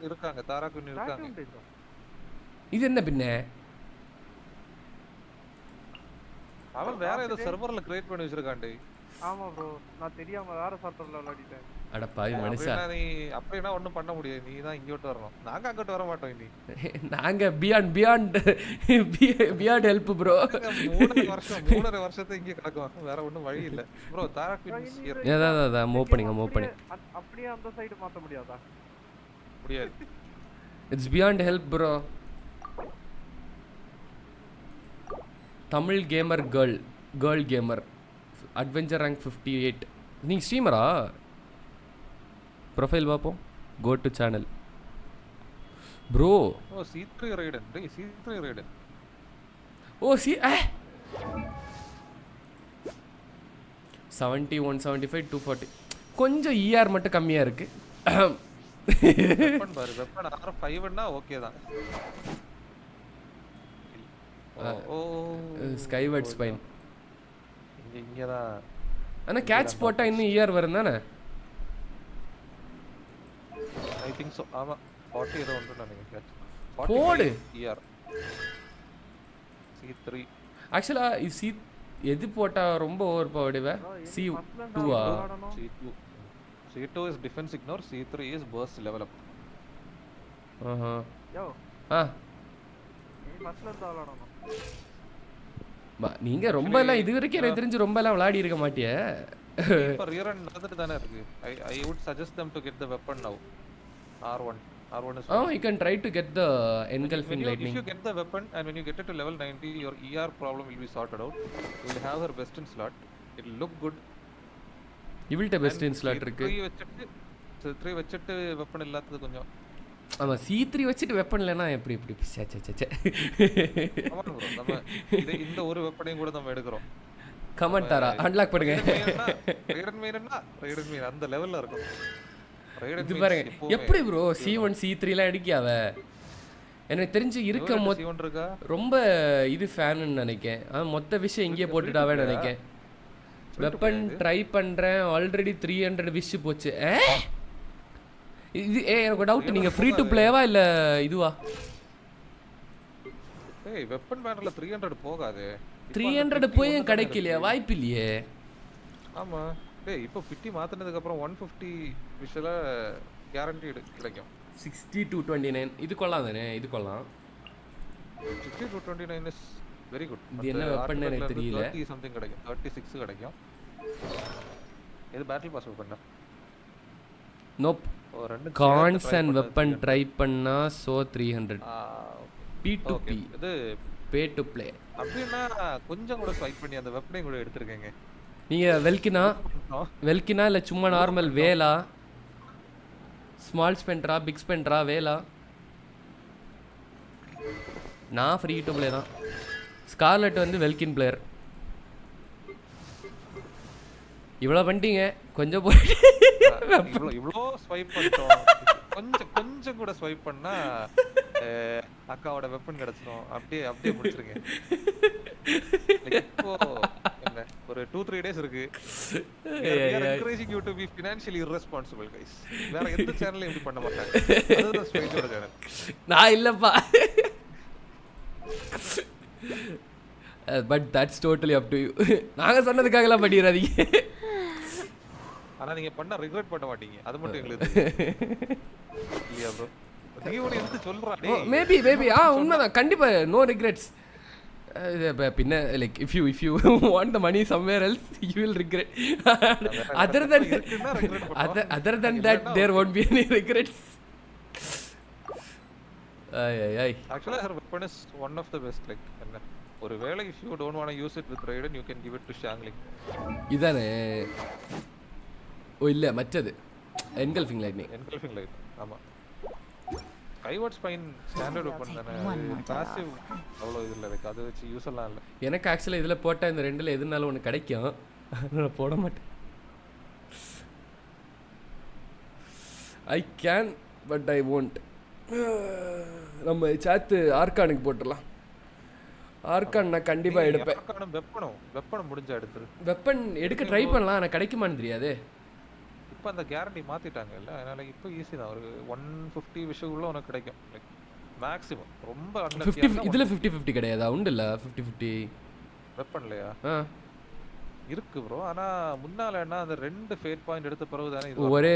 இருக்காங்க. தாரா குயின் இருக்காங்க. இது என்ன பின்ன? அவன் வேற ஏதோ சர்வர்ல கிரியேட் பண்ணி வச்சிருக்கான்டே. ஆமா ப்ரோ, நான் தெரியாம வேற சர்வர்ல விளையாடிட்டேன். அட பாவி மனுஷா. நீ அப்படினா ஒண்ணும் பண்ண முடியாது. நீ தான் இங்கோட்டு வரணும். நாங்க அங்கோட்டு வர மாட்டோம் இனி. நாங்க பியாண்ட் ஹெல்ப் ப்ரோ. 3 வருஷத்தை இங்கே கிடக்கும். வேற ஒண்ணும் வழி இல்ல. ப்ரோ தாராக் ஏதா மூவ் பண்ணுங்க. அப்படியே அந்த சைடு மாத்த முடியாதா? முடியாது. It's beyond help bro. Tamil gamer girl gamer adventure rank 58. நீங்க ஸ்ட்ரீமரா? ப்ரொஃபைல் பாப்போம். Go to channel bro. Oh C3 Raiden. C3 Raiden. Oh 70 175 240. கொஞ்சம் ER மட்டும் கம்மியா இருக்கு. வெப்பன் பாரு. வெப்பன் R5 ன்னா ஓகே தான். ஓ ஸ்கைவர்ட் ஸ்பைன் இங்க தான். ஆனா கேட்ச் போட்டா இன்னும் ER வரும் தானே? I think so. ஆமா 40 ஏதோ ஒன்று நினைக்கிறேன் கேட்ச். போடு ER C3. ஆக்சுவலா C எது போட்டா ரொம்ப ஓவர் பவர்டுவே? C2 ஆ? C2 is defense ignore, C3 is burst level up. Yo நீ ஃபர்ஸ்ட்ல இருந்து விளையாடணும். நீங்க ரொம்ப எல்லாம் இது வரைக்கும் எனக்கு தெரிஞ்சு ரொம்ப எல்லாம் விளையாடி இருக்க மாட்டியே. இப்ப ரியர் அண்ட் நடந்துட்டு தானே இருக்கு. I would suggest them to get the weapon now. R1 is you can try to get the engulfing lightning. If you get the weapon and when you get it to level 90 your ER problem will be sorted out. You will have her best in slot. It will look good. இவில்ட்ட best in slot இருக்கு. C3 வச்சிட்டு weapon இல்லாதது கொஞ்சம். ஆமா C3 வச்சிட்டு weapon இல்லனா எப்படி சே. ஆமா ப்ரோ, நம்ம இந்த ஒரு வெப்பனையும் கூட நம்ம எடுக்கறோம். கமெண்ட் தரா அன்லாக் பண்ணுங்க. ரைடன் மீன் அந்த லெவல்ல இருக்கும். இது பாருங்க எப்படி ப்ரோ C1 C3 எல்லாம் அடிக்காவ. எனக்கு தெரிஞ்சு இருக்க ரொம்ப இது ஃபேன்னு நினைக்கேன். மொத்த விஷயம் இங்கே போட்டுட்டாவே நினைக்கேன். வெப்பன் ட்ரை பண்றேன் ஆல்ரெடி 300 விஷ் போச்சு. இது எனக்கு டவுட், நீங்க ஃப்ரீ டு ப்ளேவா இல்ல இதுவா? வெப்பன் பேனர்ல 300 போகாது. 300 போய் கிடைக்கலையா? வாய்ப்பு இல்லையே. ஆமா இப்போ 50 மாத்துனதுக்கு அப்புறம் 150 விஷல கேரண்டி கிடைக்கும். 60 to 29 இது கொள்ளலாம் தானே? இது கொள்ளலாம். 60 to 29 is very good. இது என்ன வெப்பன் எனக்கு தெரியல. 30 something கிடைக்கும். 36 கிடைக்கும். இது பேட்டில் பாஸ் வெப்பன். நோப். கான்ஸ் அண்ட் வெப்பன் ட்ரை பண்ணா சோ 300. P2P இது பே டு ப்ளே. அப்படினா கொஞ்சம் கூட ஸ்வைப் பண்ணி அந்த வெப்பனை கூட எடுத்துர்க்கீங்க. நீங்க வெல்கினா இல்ல சும்மா நார்மல் வேலா, ஸ்மால் ஸ்பென்ட்ரா, பிக் ஸ்பென்ட்ரா, வேலா? நான் ஃப்ரீ டு ப்ளே தான். ஸ்கார்லெட் வந்து வெல்கின் பிளேயர். இவ்வளோ பண்ணிட்டீங்க கொஞ்சம் போய் இவ்வளோ ஸ்வைப் பண்ணிட்டோம். கொஞ்சம் கூட ஸ்வைப் பண்ணா அக்காவோட வெப்பன் கிடைச்சிடும். அப்படியே முடிச்சிருங்க. இப்போ என்ன ஒரு 2-3 days இருக்கு. We are encouraging you to be financially irresponsible guys. வேற எந்த சேனல்ல இப்படி பண்ண மாட்டாங்க. அதுதான் ஸ்வைப்போட சேனல். நான் இல்லப்பா. But that's totally up to you. நாங்க சொன்னதுக்காக எல்லாம் பண்ணிராதீங்க. ஆனா நீங்க பண்ண ரிக்ரெட் பண்ண மாட்டீங்க. அது மட்டும் எங்களுக்கு இல்லையா ப்ரோ? நீங்க எடுத்து சொல்றா டேய். மேபி உண்மைதான் கண்டிப்பா நோ ரிக்ரெட்ஸ். பின்ன like if you want the money somewhere else you will regret. other than that there won't be any regrets. Actually her weapon is one of the best. Like ஒருவேளை if you don't want to use it with Raiden you can give it to Shangling. இதானே? ஓ இல்ல மற்றது engulfing lightning. ஆமா. Skyward Spine standard weapon தானே. Passive அவ்வளோ இது இல்லை. அதை வச்சு யூஸ் எல்லாம் இல்லை. எனக்கு ஆக்சுவலாக இதில் போட்டால் இந்த ரெண்டில் எதுனாலும் ஒன்று கிடைக்கும். நான் போட மாட்டேன். I can but I won't. நம்ம சாத்து ஆர்கானுக்கு போட்டுடலாம். ஆர்கான் நான் கண்டிப்பாக எடுப்பேன். வெப்பனம் முடிஞ்சா எடுத்துரு. வெப்பன் எடுக்க ட்ரை பண்ணலாம் ஆனால் கிடைக்குமான்னு தெரியாது. இப்போ அந்த கேரண்டி மாத்திட்டாங்கல்ல, அதனால இப்போ ஈஸி தான். ஒரு 150 விஷயக்குள்ள உனக்கு கிடைக்கும். லைக் மேக்ஸிமம் ரொம்ப 50 இதுல 50-50 கிடையாதா? உண்டு இல்ல 50-50. வெப்பன்லையா ஆ இருக்கு ப்ரோ. ஆனா முன்னால என்ன அந்த 2 ஃபேட் பாயிண்ட் எடுத்த பிறகு தானே இது ஒரே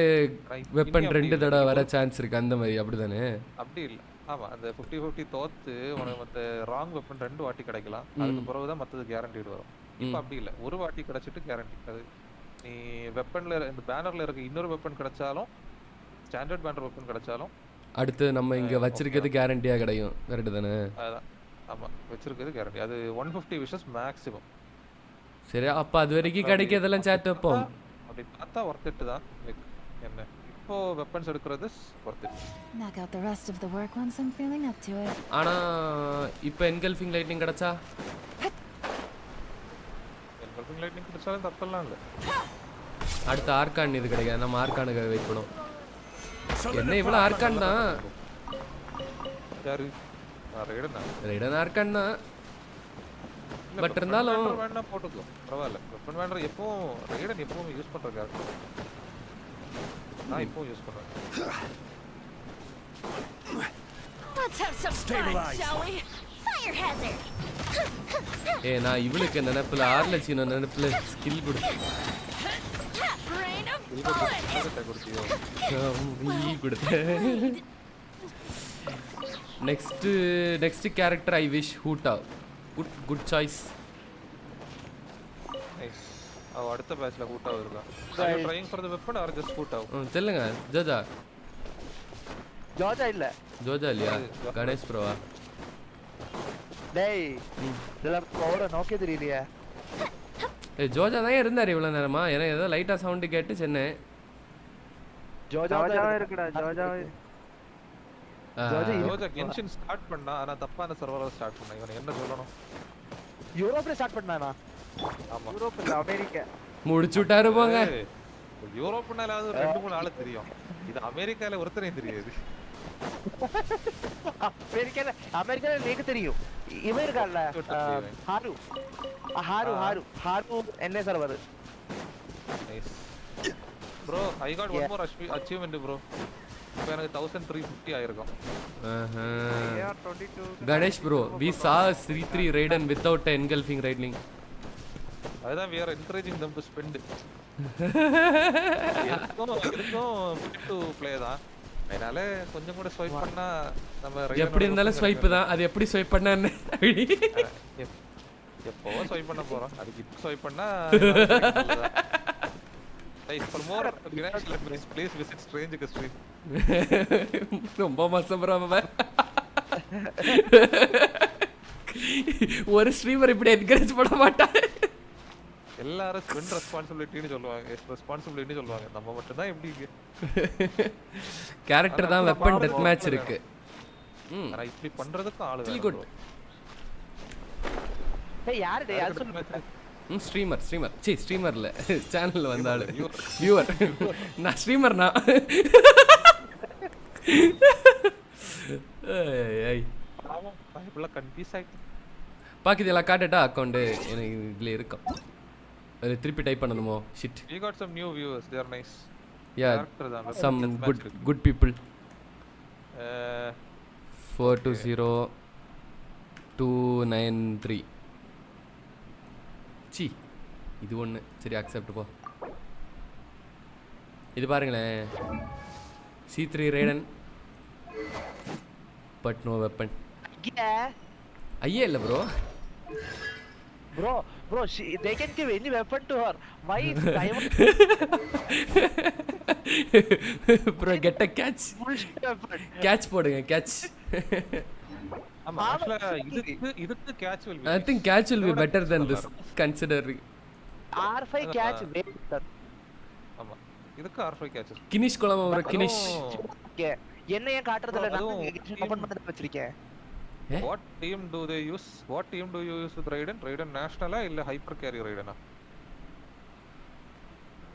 வரும். வெப்பன் அப்படி 2 இல்ல. தடவை வர சான்ஸ் இருக்கு அந்த மாதிரி அப்படிதானே? அப்படி இல்ல. ஆமா அந்த 50-50 தோத்து உனக்கு அந்த ராங் வெப்பன் 2 வாட்டி கிடைக்கலாம். அதுக்கு பிறகு தான் மத்தது கேரண்டீடு வரும். இப்போ அப்படி இல்ல. ஒரு வாட்டி கிடைச்சிட்டு கேரண்டி. அது நீ வெப்பன்ல இந்த பேனர்ல இருக்க இன்னொரு வெப்பன் கிடைச்சாலும் ஸ்டாண்டர்ட் பேனர் வெப்பன் கிடைச்சாலும் அடுத்து நம்ம இங்க வச்சிருக்கிறது கேரண்டியா கிடைக்கும். கரெக்ட் தானே? அதான். ஆமா வச்சிருக்கிறது கேரண்டி. அது 150 விஷஸ் மேக்ஸிமம். சரி அப்ப அது வரைக்கும் கிடைக்கிறதெல்லாம் சாட் வைப்போம். அப்படி பார்த்தா வர்த் இட் தான். என்ன இப்போ வெப்பன்ஸ் எடுக்கிறது வர்த் it. Knock out the rest of the work once I'm feeling up to it. ஆனா இப்போ என்கல்ஃபிங் லைட்னிங் கிடைச்சா என்கல்ஃபிங் லைட்னிங் கிடைச்சாலும் தப்பெல்லாம் இல்ல. அடுத்த ஆர்கான் இது கிடைக்காது. நம்ம ஆர்கானுக்கு வெயிட் பண்ணுவோம். என்ன இவ்வளவு ஆர்கான் தான்? யாரு? ரெய்டன் ஆர்கான் தான். பட் இருந்தாலும் வேணா போட்டுக்கோ. பரவாயில்ல. வெப்பன் வேண்டர் எப்பவும் ரெய்டன் எப்பவும் யூஸ் பண்ற கேரக்டர். நான் எப்பவும் யூஸ் பண்றேன். Let's have some fun, shall we? Fire hazard. நான் இவளுக்கு நினைப்புல ஆர்லச்சினோ நினைப்புல ஸ்கில் கொடுத்து Rain of bullets. Next character I wish Hoota. Good choice. Nice. அடுத்த பேட்ச்ல ஹூட்டா வருதா? Are you trying for the weapon or just ஹூட்டா? சொல்லுங்க ஜோஜா. ஜோஜா இல்ல. ஜோஜா இல்லையா? கணேஷ் ப்ரோவா? டேய். இதெல்லாம் கோட நோக்கே தெரியலையே. ஜோஜா தான் இருந்தார் இவ்வளவு நேரமா. ஏன்னா ஏதோ லைட்டா சவுண்ட் கேட்டு சென்னே. ஜோஜா இருக்குடா. ஜோஜா கென்ஷின் ஸ்டார்ட் பண்ணா. ஆனா தப்பான சர்வர்ல ஸ்டார்ட் பண்ணா. இவன் என்ன சொல்லணும்? யூரோப்ல ஸ்டார்ட் பண்ணானா? ஆமா. யூரோப் இல்ல அமெரிக்கா. முடிச்சு விட்டாரு போங்க. யூரோப்னால அது 2-3 ஆளு தெரியும். இது அமெரிக்கால ஒருத்தரே தெரியாது. அமெரிக்கால நீக்கு தெரியும். இவன் இருக்கான்ல ஹாரு என்ன server. Nice. Bro I got one more achievement bro. இப்போ எனக்கு 1350 ஆயிருக்கும். Ganesh bro we saw C3 Raiden without engulfing lightning. அதான் we are encouraging them to spend. எதுக்கும் to play தான். அதனால கொஞ்சம் கூட ஸ்வைப் பண்ணா நம்ம எப்படி இருந்தாலும் ஸ்வைப் தான். அது எப்படி ஸ்வைப் பண்ணா என்ன? எப்போ ஸ்வைப் பண்ண போறோம். அதுக்கு இப்போ ஸ்வைப் பண்ணா Guys, for more financial advice, please visit Strange Stream. ரொம்ப மோசம் ப்ரோ. ஒரு ஸ்ட்ரீமர் இப்படி என்கரேஜ் பண்ண மாட்டாரு. எல்லாரும் ஸ்பெண்ட் ரெஸ்பான்சிபிலிட்டின்னு சொல்லுவாங்க. ரெஸ்பான்சிபிலிட்டின்னு சொல்லுவாங்க. நம்ம மட்டும் தான் எப்படி இருக்கு. கேரக்டர் தான் வெப்பன் டெத் மேட்ச் இருக்கு. ஆனா இப்படி பண்றதுக்கு ஆளு வேணும். குட். டேய் யாரு டேய் அது சொல்லு. ஸ்ட்ரீமர் ஸ்ட்ரீமர்ல சேனல்ல வந்த ஆளு வியூவர். நான் ஸ்ட்ரீமர் நான். ஏய் ஆமா பைப்ல கன்ஃபியூஸ் ஆயிட்டு. பாக்கிதெல்லாம் காட்டட்டா அக்கவுண்ட் எனக்கு இதுல இருக்கும். அது திருப்பி டைப் பண்ணணுமோ? shit. We got some new viewers. They are nice. Yeah, some good people. 420293. C இது ஒன்று சரி அக்செப்ட் போ. இது பாருங்களேன் C3 Raiden but no weapon. ஐயே இல்லை bro. Bro, they can give any weapon to her. Why is diamond? Bro, get a catch. Catch போடுங்க catch. ஆமா actually இதுக்கு catch will be. I think catch will be better than this considering. R5 catch way better. ஆமா இதுக்கு R5 catch. கினிஷ் கொலமா ஒரு கினிஷ். என்ன ஏன் காட்றதுல நான் open பண்ணி வச்சிருக்கேன். What team do they use? What team do you use with Raiden? Raiden national இல்ல hyper carry Raiden?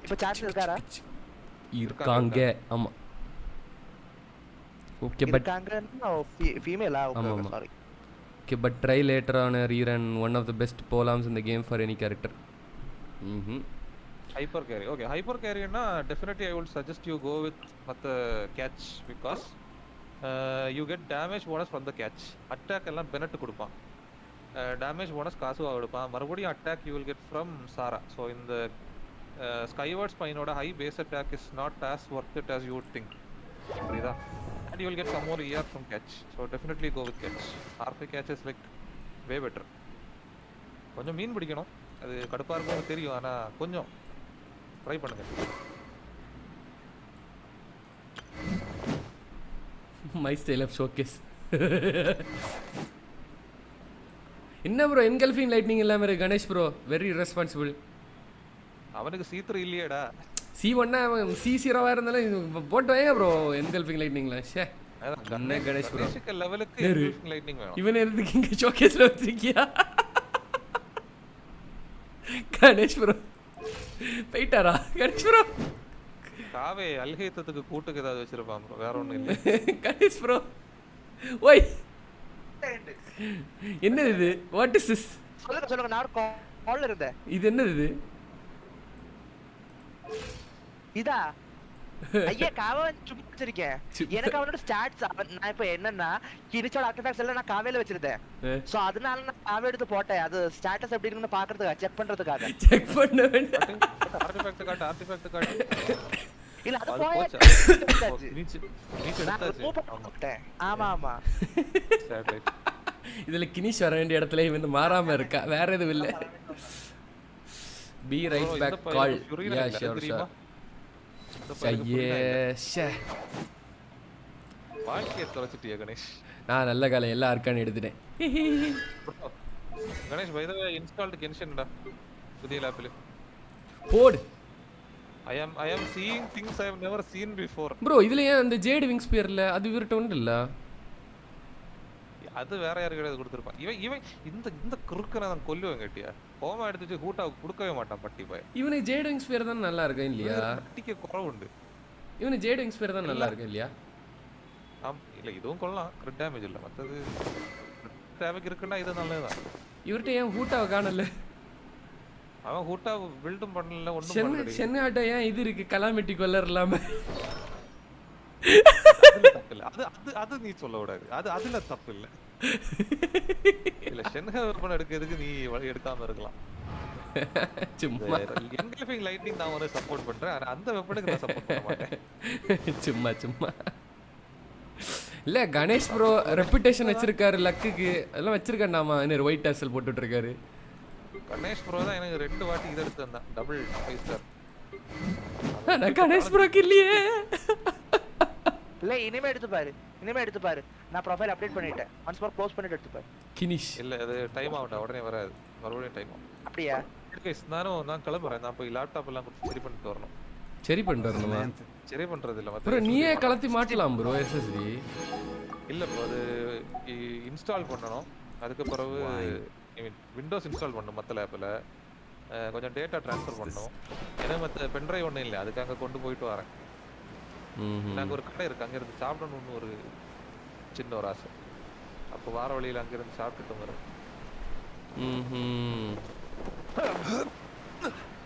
இப்ப சான்ஸ் இருக்காரா? இருக்காங்க. ஆமா. Okay but இருக்காங்க ஃபீமேலா? Okay sorry. Okay but try later on a rerun one of the best polearms in the game for any character. Hyper carry. Okay, hyper carry na definitely I would suggest you go with the catch because you get damage bonus from the catch. Attack எல்லாம் பெனட் கொடுப்பான். Damage bonus காசுவா கொடுப்பான். மறுபடியும் attack you will get from Sara. So இந்த skyward ஸ்பைனோட high base attack is not as worth it as you would think. புரியுதா? And you will get some more ER from catch. So definitely go with catch. RP catch is like way better. கொஞ்சம் மீன் பிடிக்கணும், அது கடுப்பா இருக்கும் தெரியும், ஆனா கொஞ்சம் try பண்ணுங்க. My style of showcase. என்ன ப்ரோ என்கல்ஃபிங் லைட்னிங் இல்லாம இருக்கு கணேஷ் ப்ரோ, வெரி ரெஸ்பான்சிபிள். அவனுக்கு C3 இல்லையேடா. C1 அவன் C0 இருந்தாலும் போட்டு வைங்க ப்ரோ என்கல்ஃபிங் லைட்னிங்ல. ஷே என்ன கணேஷ் ப்ரோ லெவலுக்கு என்கல்ஃபிங் லைட்னிங் வேணும். இவன் எதுக்கு இங்க ஷோகேஸ்ல வச்சிருக்கியா? கணேஷ் ப்ரோ போயிட்டாரா கணேஷ் ப்ரோ? காவே அல்ஹேத்தத்துக்கு கூட்டுக்கு ஏதாவது வச்சிருப்பான் ப்ரோ, வேற ஒண்ணும் இல்ல. கணேஷ் ப்ரோ ஓய் என்னது இது? What is this? சொல்லுங்க நான் கால்ல இருந்தேன். இது என்னது இது? இதா ஐயா காவன் சும்மா வச்சிருக்கேன். எனக்கு அவனோட ஸ்டாட்ஸ் நான் இப்ப என்னன்னா கிரிச்சோட ஆர்டிஃபேக்ட்ஸ் எல்லாம் நான் காவேல வச்சிருந்தேன். சோ அதனால நான் காவே எடுத்து போட்டேன். அது ஸ்டேட்டஸ் எப்படி இருக்குன்னு பாக்குறதுக்காக, செக் பண்றதுக்காக. செக் பண்ண வேண்டாம். ஆர்டிஃபேக்ட் காட்டு. இல்ல அது போச்சு. ஆமா இதுல கினிஷ் வர வேண்டிய இடத்துல இவன் மாறாம இருக்கா, வேற எதுவும் இல்ல. Be right back call. Yeah sure sure. வாழ்க்கையை தொலைச்சிட்டியா கணேஷ்? நான் நல்ல காலம் எல்லா அர்க்கான எடுத்துட்டேன். Ganesh by the way installed கென்ஷன் டா புதிய லேப்ல போடு. I am seeing things I have never seen before. bro இதுல ஏன் அந்த ஜேட் விங்ஸ் ஸ்பியர்ல அது விரட்ட ஒண்ணு இல்ல? அது வேற யாருக்கு கிடையாது கொடுத்திருப்பான். இவன் இந்த குறுக்கன நான் கொல்லுவேன் கேட்டியா? கோமா எடுத்துட்டு ஹூட்டாவுக்கு கொடுக்கவே மாட்டான் பட்டி பாய். இவனுக்கு ஜேட் விங்ஸ் ஸ்பியர் தான் நல்லா இருக்கு இல்லையா? பட்டிக்கு குறவு உண்டு. இவனுக்கு ஜேட் விங்ஸ் ஸ்பியர் தான் நல்லா இருக்கு இல்லையா? இல்ல இதுவும் கொள்ளலாம், கிரிட் டேமேஜ் இல்ல. மத்தது டேமேஜ் இருக்குன்னா இது நல்லதுதான். இவர்ட்ட ஏன் ஹூட்டாவை காணல? அவன் ஹூட்டா பில்டும் பண்ணல, ஒண்ணும் பண்ணல. சென்னாட்ட ஏன் இது இருக்கு கலாமிட்டி கலர் இல்லாம? அது நீ சொல்ல கூடாது. அதுல தப்பு இல்ல. இல்ல ஷென்ஹா வெப்பன் எடுக்கிறதுக்கு நீ எடுக்காம இருக்கலாம். சும்மா என்கல்ஃபிங் லைட்னிங் நான் ஒரு சப்போர்ட் பண்றேன், ஆனா அந்த வெப்பனுக்கு நான் சப்போர்ட் பண்ண மாட்டேன். சும்மா இல்ல கணேஷ் ப்ரோ ரெபுடேஷன் வச்சிருக்காரு, லக்குக்கு அதெல்லாம் வச்சிருக்காண்டாமா. இன்னொரு ஒயிட் டாசல் போட்டுட்டு இருக்காரு. கணேஷ் ப்ரோ தான் எனக்கு 2 வாட்டி இத எடுத்து வந்தான், டபுள் 5 ஸ்டார். நான் கணேஷ் ப்ரோக்கு இல்லையே. இல்ல இனிமே எடுத்து பாரு. நான் ப்ரொஃபைல் அப்டேட் பண்ணிட்டேன். ஒன்ஸ் மோர் க்ளோஸ் பண்ணிட்டு எடுத்து பாரு. கினிஷ் இல்ல அது டைம் ஆகும்டா, உடனே வராது, மறுபடியும் டைம் ஆகும். அப்படியே गाइस நான் கிளம்பறேன். நான் போய் லேப்டாப் எல்லாம் சரி பண்ணிட்டு வரணும். சரி பண்ணிட்டு வரணுமா? சரி பண்றது இல்ல ப்ரோ நீயே கலத்தி மாட்டலாம் ப்ரோ SSD. இல்ல ப்ரோ அது இன்ஸ்டால் பண்ணனும். அதுக்கு பிறகு விண்டோஸ் இன்ஸ்டால் பண்ணனும் மத்த லேப்ல. கொஞ்சம் டேட்டா ட்ரான்ஸ்ஃபர் பண்ணனும். ஏன்னா மத்த பென் டிரைவ் ஒண்ணு இல்ல, அதுக்கு அங்க கொண்டு போயிட்டு வரேன். நாங்க ஒரு கடை இருக்கு, அங்க இருந்து சாப்பிடணும்னு ஒரு சின்ன ஒரு ஆசை. அப்ப வார வழியில அங்க இருந்து சாப்பிட்டுட்டு வரேன்.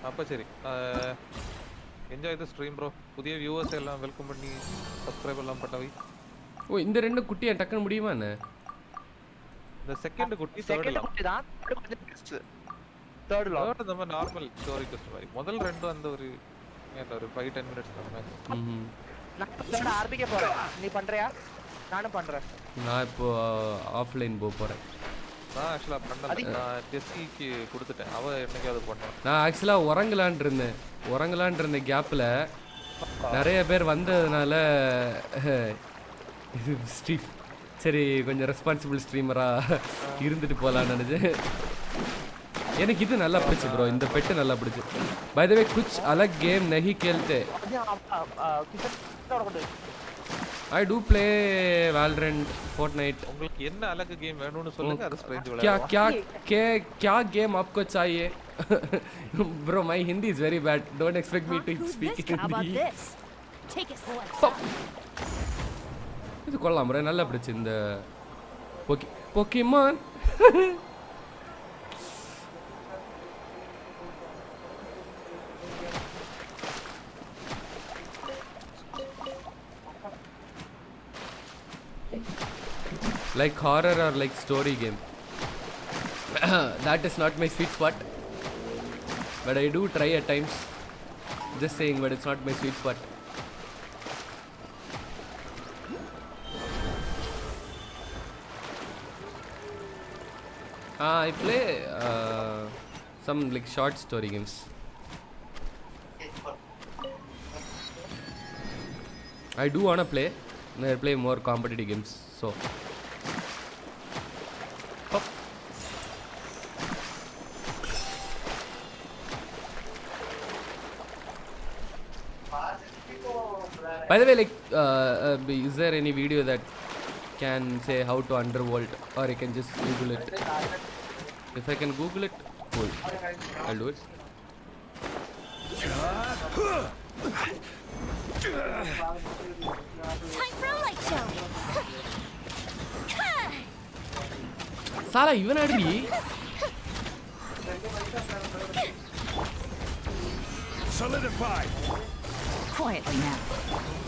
அப்ப சரி என்ஜாய் தி ஸ்ட்ரீம் ப்ரோ. புதிய வியூவர்ஸ் எல்லாம் வெல்கம் பண்ணி சப்ஸ்கிரைப் எல்லாம் பண்ணவை. ஓ இந்த ரெண்டு குட்டியை டக்கன முடியுமா என்ன? இந்த செகண்ட் குட்டி தான் கொஞ்சம் பெஸ்ட். தேர்ட் நம்ம நார்மல் ஸ்டோரி குவெஸ்ட் மாதிரி. முதல் ரெண்டு அந்த ஒரு 5-10 மினிட்ஸ் தான். நான் ஆர்பிகே போறேன். நீ பண்றியா? நானும் பண்றேன். நான் இப்போ ஆஃப்லைன் போறேன். நான் ஆக்சுவலா பண்ணல. நான் ஜெஸ்ஸிக்கு கொடுத்துட்டேன். அவ என்னைக்காவது பண்ணா. நான் ஆக்சுவலா உறங்கலாம்னு இருந்தேன் கேப்ல நிறைய பேர் வந்ததுனால இது ஸ்ட்ரீம் சரி கொஞ்சம் ரெஸ்பான்சிபிள் ஸ்ட்ரீமரா இருந்துட்டு போலாம்னு நினைச்சேன். எனக்கு இது நல்லா பிடிச்சு ப்ரோ, இந்த பெட்டு நல்லா பிடிச்சு. பை தி வே कुछ अलग गेम नहीं खेलते. I do play Valorant, Fortnite. உங்களுக்கு என்ன அலகு கேம் வேணும்னு சொல்லுங்க, அது ஸ்ட்ரேஞ்ச் விளையாடலாம். क्या गेम आपको चाहिए? Bro my Hindi is very bad. Don't expect me to speak Hindi. How about this? Take a selection. இது கொள்ளலாம் ப்ரோ, நல்லா பிடிச்சு இந்த Pokemon. Like horror or like story game? That is not my sweet spot. But I do try at times. Just saying, but it's not my sweet spot. I play some like short story games. I do wanna play. I play more competitive games. So. Hop. By the way, like, is there any video that can say how to undervolt, or I can just Google it? If I can Google it, cool. I'll do it. Time for a light show. Sala, even already. Solidified. Quietly now.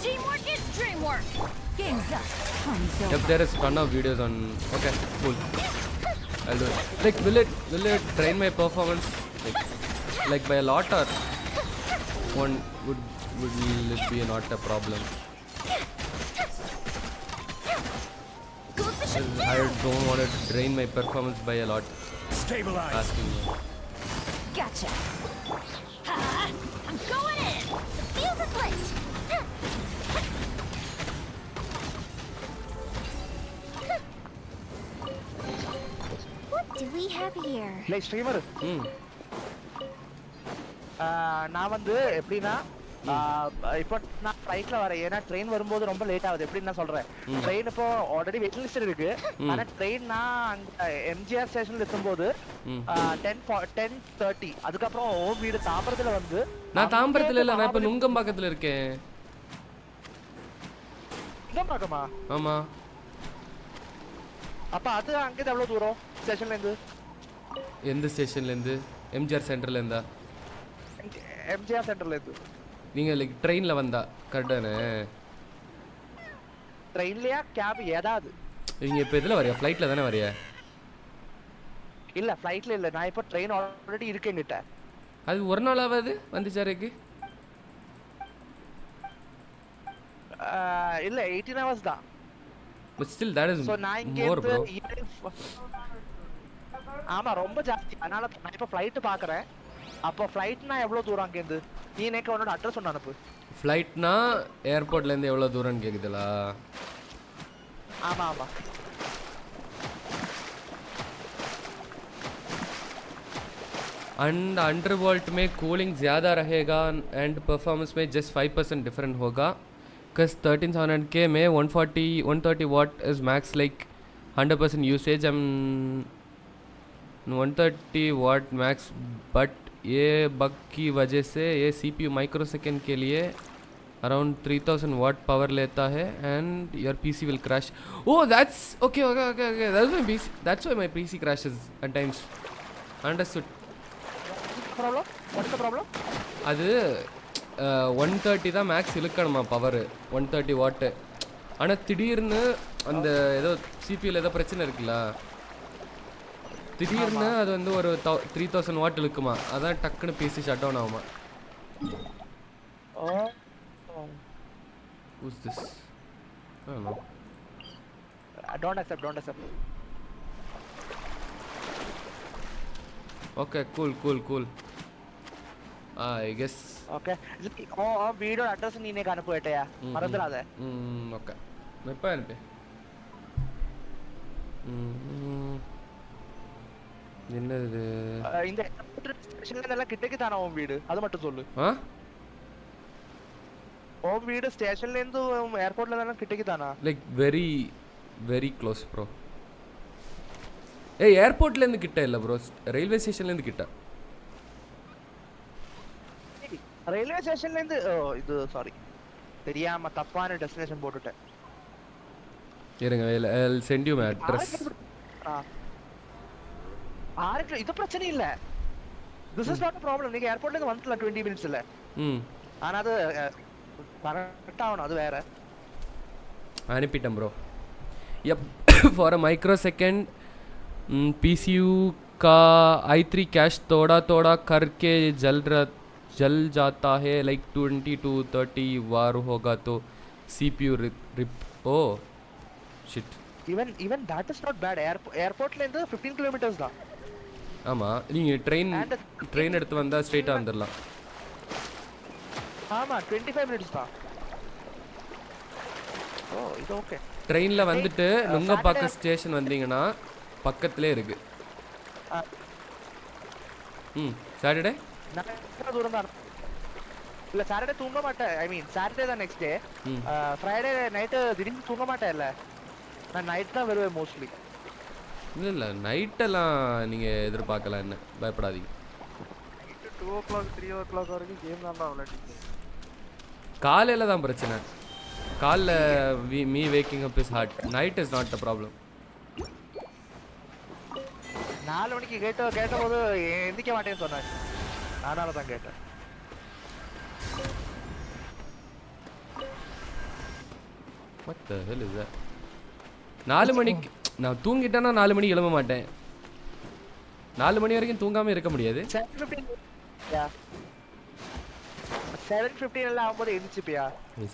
Teamwork is dreamwork. Game's up. Time's over. Yep, there is a ton of videos on. Okay, cool. I'll do it. Like, will it train my performance? Like by a lot, or one would it be not a problem? I don't want to drain my performance by a lot. Stabilize. Asking me. Gotcha. I'm going in. The fuse is lit. What do we have here? இல்லை streamer நான் வந்து எப்படின்னா இப்போ நான் ஃப்ளைட்ல வரேன். ஏன்னா train வரும்போது ரொம்ப லேட் ஆகுது. எப்படின்னு நான் சொல்றேன். ட்ரெயின் இப்போ ஆல்ரெடி வெயிட்டிங் லிஸ்ட் இருக்கு. ஆனா ட்ரெயின் நான் அங்க எம்ஜிஆர் ஸ்டேஷன்ல இருக்கும்போது 10:30 அதுக்கப்புறம் ஓம் வீடு தாம்பரத்துல வந்து. நான் தாம்பரத்துல இல்ல, நான் இப்ப நுங்கம்பாக்கத்துல இருக்கேன். நுங்கம்பாக்கமா? ஆமா. அப்ப அது அங்க எவ்வளவு தூரம் ஸ்டேஷன்ல இருந்து? எந்த ஸ்டேஷன்ல இருந்து? எம்ஜிஆர் சென்டர்ல இருந்தா? எம்ஜிஆர் சென்டர்ல இருந்து. நீங்க லைக் ட்ரெயின்ல வந்தா கரெக்டானே? ட்ரெயின்லயா கேப் ஏதாவது? நீங்க இப்ப எதுல வரியா? ஃளைட்ல தானே வரியா? இல்ல ஃளைட்ல இல்ல, நான் இப்ப ட்ரெயின் ஆல்ரெடி இருக்கேன்கிட்ட. அது ஒரு நாளாவது வந்துச்சாருக்கு? இல்ல 18 hours தான். But still that is more bro. ஆமா ரொம்ப ஜாஸ்தி. அதனால நான் இப்ப ஃளைட் பாக்குறேன். அப்போ ஃளைட்னா எவ்வளவு தூரம் அங்க இருந்து? நீ எனக்கு உன்னோட அட்ரஸ் ஒன்னு அனுப்பு. ஃளைட்னா ஏர்போர்ட்ல இருந்து எவ்வளவு தூரம்னு கேக்குதலா? ஆமா ஆமா. And अंडरवॉल्ट में कूलिंग ज़्यादा रहेगा and परफॉर्मेंस में just 5% डिफरेंट होगा. Cause 13700K में 130 watt is max like 100% usage. I'm 130 watt max, but ये बग की वजह से ये CPU माइक्रोसेकंड के लिए around 3000 watt power लेता है and your PC will crash. Oh, that's okay. That's my PC. That's why my PC crashes at times. Understood. Problem? What's the problem? அது 130 தான் மேக்ஸ் இழுக்கணுமா பவர், 130 வாட்டு. ஆனால் திடீர்னு அந்த ஏதோ சிபியூவில் ஏதோ பிரச்சனை இருக்குல்ல, திடீர்னு அது வந்து ஒரு 3000 வாட் இழுக்குமா. அதான் டக்குன்னு பிசி ஷட் டவுன் ஆகுமா. Who's this? I don't know. Don't accept. Okay, cool. I guess. Okay. Video address நீ எனக்கு அனுப்பு ஏட்டயா. மறந்துடாத. Okay. நான் இப்ப அனுப்பு. என்னது இந்த ஸ்டேஷன்ல எல்லாம் கிட்டக்கு தான உன் வீடு? அது மட்டும் சொல்லு. உன் வீடு ஸ்டேஷன்ல இருந்து ஏர்போர்ட்ல எல்லாம் கிட்டக்கு தானா? Like very close bro. ஏர்போர்ட்ல இருந்து கிட்ட இல்ல ப்ரோ, ரயில்வே ஸ்டேஷன்ல இருந்து கிட்ட. ரயில்வே ஸ்டேஷன்ல இருந்து இது சாரி தெரியாம தப்பான டெஸ்டினேஷன் போட்டுட்டேன். இருங்க, I'll send you my address. ஆருக்கு இது பிரச்சனை இல்ல. This is not a problem. நீங்க ஏர்போர்ட்ல இருந்து வந்துட்டல 20 minutes இல்ல. ஆனா அது கரெக்ட்டா ஆவணும், அது வேற. அனுப்பிட்டேன் bro. Yep. For a microsecond PCU का i3 कैश थोड़ा थोड़ा करके जल जाता है लाइक 20 to 30 वार होगा तो CPU rip oh shit even that is not bad. Airport la irundhu 15 kilometers da. ஆமா நீங்க ட்ரெயின் எடுத்து வந்தா ஸ்ட்ரைட்டா வந்துடலாம். ஆமா 25 minutes தான். ஓ இது ஓகே. ட்ரெயின்ல வந்துட்டு நுங்கப்பாக்கம் ஸ்டேஷன் வந்தீங்கன்னா பக்கத்திலே இருக்கு. சாட்டர்டே நான் தூரம் தான். இல்ல சாட்டர்டே தூங்க மாட்டேன். ஐ மீன் சாட்டர்டே தான் நெக்ஸ்ட் டே. ஃப்ரைடே நைட் திடீர்னு தூங்க மாட்டேன் இல்ல. நான் நைட் தான் வருவேன் மோஸ்ட்லி. இல்ல நைட்டெல்லாம் நீங்க எதிர்பார்க்கலாம், என்ன பயப்படாதீங்க. 2 o'clock 3 o'clock வரைக்கும் கேம் தான் விளையாடிட்டு. காலையில தான் பிரச்சனை. காலைல me waking up is hard. Night is not a problem. 4 மணிக்கு கேட்டபோது எந்திக்க மாட்டேன்னு சொன்னாங்க. அதனால தான் கேட்டேன். What the hell is that? 4 மணிக்கு நான் தூங்கிட்டேன்னா 4 மணிக்கு எழும்ப மாட்டேன். 4 மணி வரைக்கும் தூங்காம இருக்க முடியாது. 7:15 எல்லாம் ஆகும்போது எந்திரிச்சிப்பியா?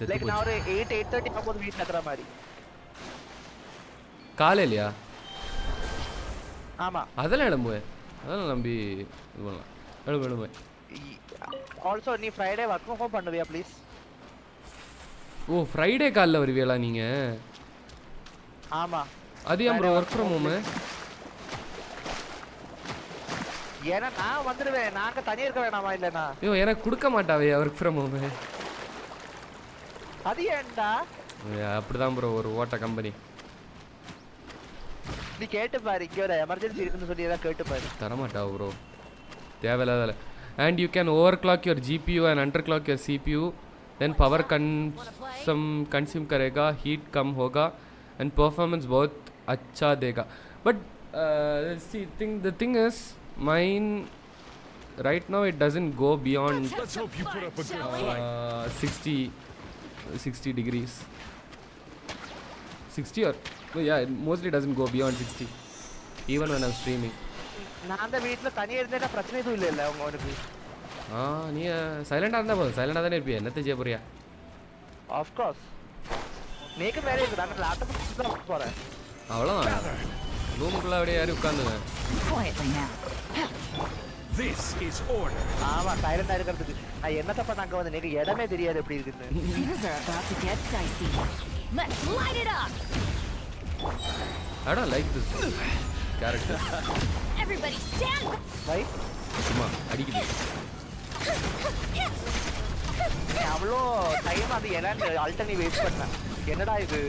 லைக் நான் ஒரு 8:30 ஆகும்போது வீட்ல இருக்கற மாதிரி. காலையிலயா? ஆமா. அதெல்லாம் எழும்புவேன். அதெல்லாம் நம்பி இது பண்ணலாம். எழும்புவேன். ஆல்சோ நீ ஃப்ரைடே வொர்க் ஃப்ரம் ஹோம் பண்ணுவியா ப்ளீஸ்? ஓ ஃப்ரைடே காலைல வருவீங்களா நீங்க? ஆமா. அது ஏன் ப்ரோ வொர்க் ஃப்ரம் ஹோம்? ஏன்னா நான் வந்துடுவேன். நாங்க தனியா இருக்க வேணாமா இல்லனா? ஐயோ எனக்கு கொடுக்க மாட்டாவே வொர்க் ஃப்ரம் ஹோம். அது ஏன்டா? அப்படிதான் ப்ரோ ஒரு ஓட்ட கம்பெனி. நீ கேட்டு பாரு, இங்க ஒரு எமர்ஜென்சி இருக்குன்னு சொல்லி ஏதாவது கேட்டு பாரு. தர மாட்டா ப்ரோ, தேவையில்லாத. And you can overclock your GPU and underclock your CPU, then power consume करेगा, heat कम होगा and performance बहुत अच्छा देगा. But see the thing is mine right now it doesn't go beyond 60 degrees. 60 or no, yeah, it mostly doesn't go beyond 60 even when I'm streaming. நான் அந்த வீட்ல தனியா இருந்தேனா பிரச்சனை எதுவும் இல்ல உங்களுக்கு? நீ சைலண்டா இருந்தா போதும். சைலண்டா தானே இருப்பியா, என்னத்தை செய்ய போறியா? Of course. நீக்கு வேற இருக்கு, நான் லேப்டாப் தான் போறேன். அவ்வளவுதான். ரூமுக்குள்ள அப்படியே யாரும் உட்கார்ந்துங்க. This is order. ஆமா சைலண்டா இருக்கிறதுக்கு. நான் என்னத்த பண்ணாங்க வந்து நீங்க இடமே தெரியாது எப்படி இருக்குன்னு. Things are about to get dicey. Let's light it up. I don't like this character. Everybody stand. Why? சும்மா அடிக்குது. அவ்வளோ டைம் அது எல்லாம் ஆல்டர்னி வேஸ்ட் பண்ணேன். என்னடா இது?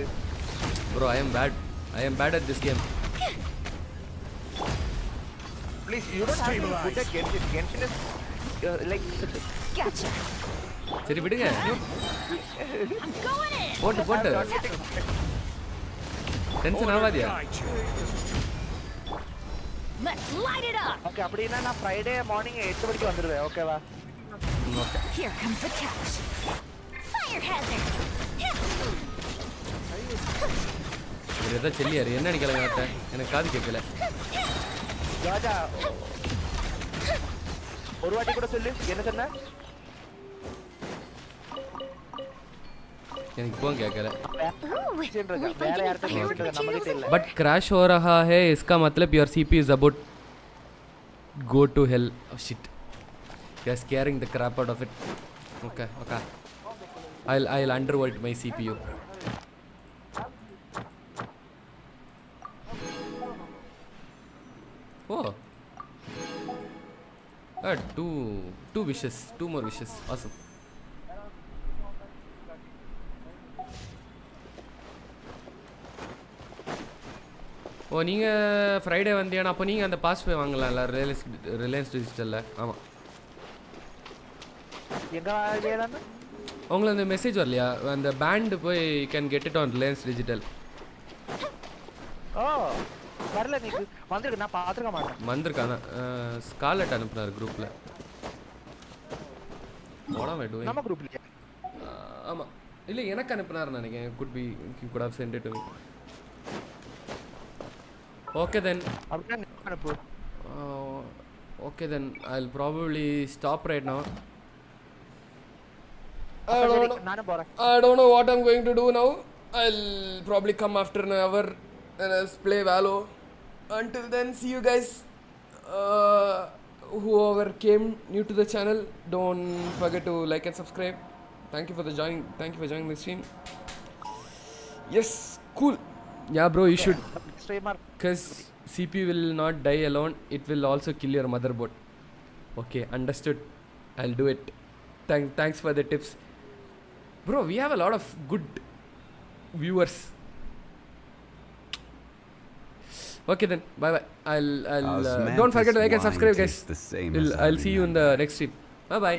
Bro, I am bad at this game. Please, you don't have to put a Genshin. Genshin is like... Gotcha. சரி விடுங்க. I'm going in. போட்டு tension ஆகாதியா? Let's light it up. Okay, அப்படினா நான் ஃப்ரைடே மார்னிங் 8 மணிக்கு வந்துருவேன். ஓகேவா? Okay. Here comes the catch. Fire hazard. இது ஏதோ செல்லியாரு என்ன நினைக்கலங்க அத்தை? எனக்கு காது கேட்கல. ராஜா ஒரு வாட்டி கூட சொல்லு என்ன சொன்ன? எனக்கு இப்போ கேட்கல. வேற யார்ட்ட கேக்குறது நம்ம கிட்ட இல்ல. But crash हो रहा है इसका मतलब your CPU is about go to hell. Oh shit. You are scaring the crap out of it. Okay. I'll undervolt my CPU. Oh. Two wishes. 2 more wishes. Awesome. ஓ நீங்கள் ஃப்ரைடே வந்தீங்கன்னா அப்போ நீங்கள் அந்த பாஸ் போய் வாங்கலாம்ல ரிலையன்ஸ் டிஜிட்டலில். ஆமாம். உங்களுக்கு அந்த மெசேஜ் வரலையா? அந்த பேண்டு போய் can get it on Reliance Digital. ஓ வரல நீங்க வந்திருக்கு, நான் பார்த்துக்க மாட்டேன். வந்திருக்காங்க. ஸ்கார்லெட் அனுப்புனார் குரூப்பில். நம்ம குரூப்லயா? ஆமாம். இல்லை எனக்கு அனுப்புனார் நினைக்கிறேன். could have sent it to me. Okay then. அப்படினா அனுப்பு. Okay, then I'll probably stop right now. അപ്പൊ ശരി, ഞാനും പോരാ. I don't know what I'm going to do now. I'll probably come after an hour and I'll play Valo. Until then, see you guys. Whoever came new to the channel, don't forget to like and subscribe. Thank you for joining the stream. Yes, cool. Yeah, bro, you should. Streamer. Because CPU will not die alone. It will also kill your motherboard. Okay, understood. I'll do it. Thanks for the tips. Bro, we have a lot of good viewers. Okay then, bye bye. I'll don't forget to like and subscribe, guys. I'll see you in the next stream. Bye bye.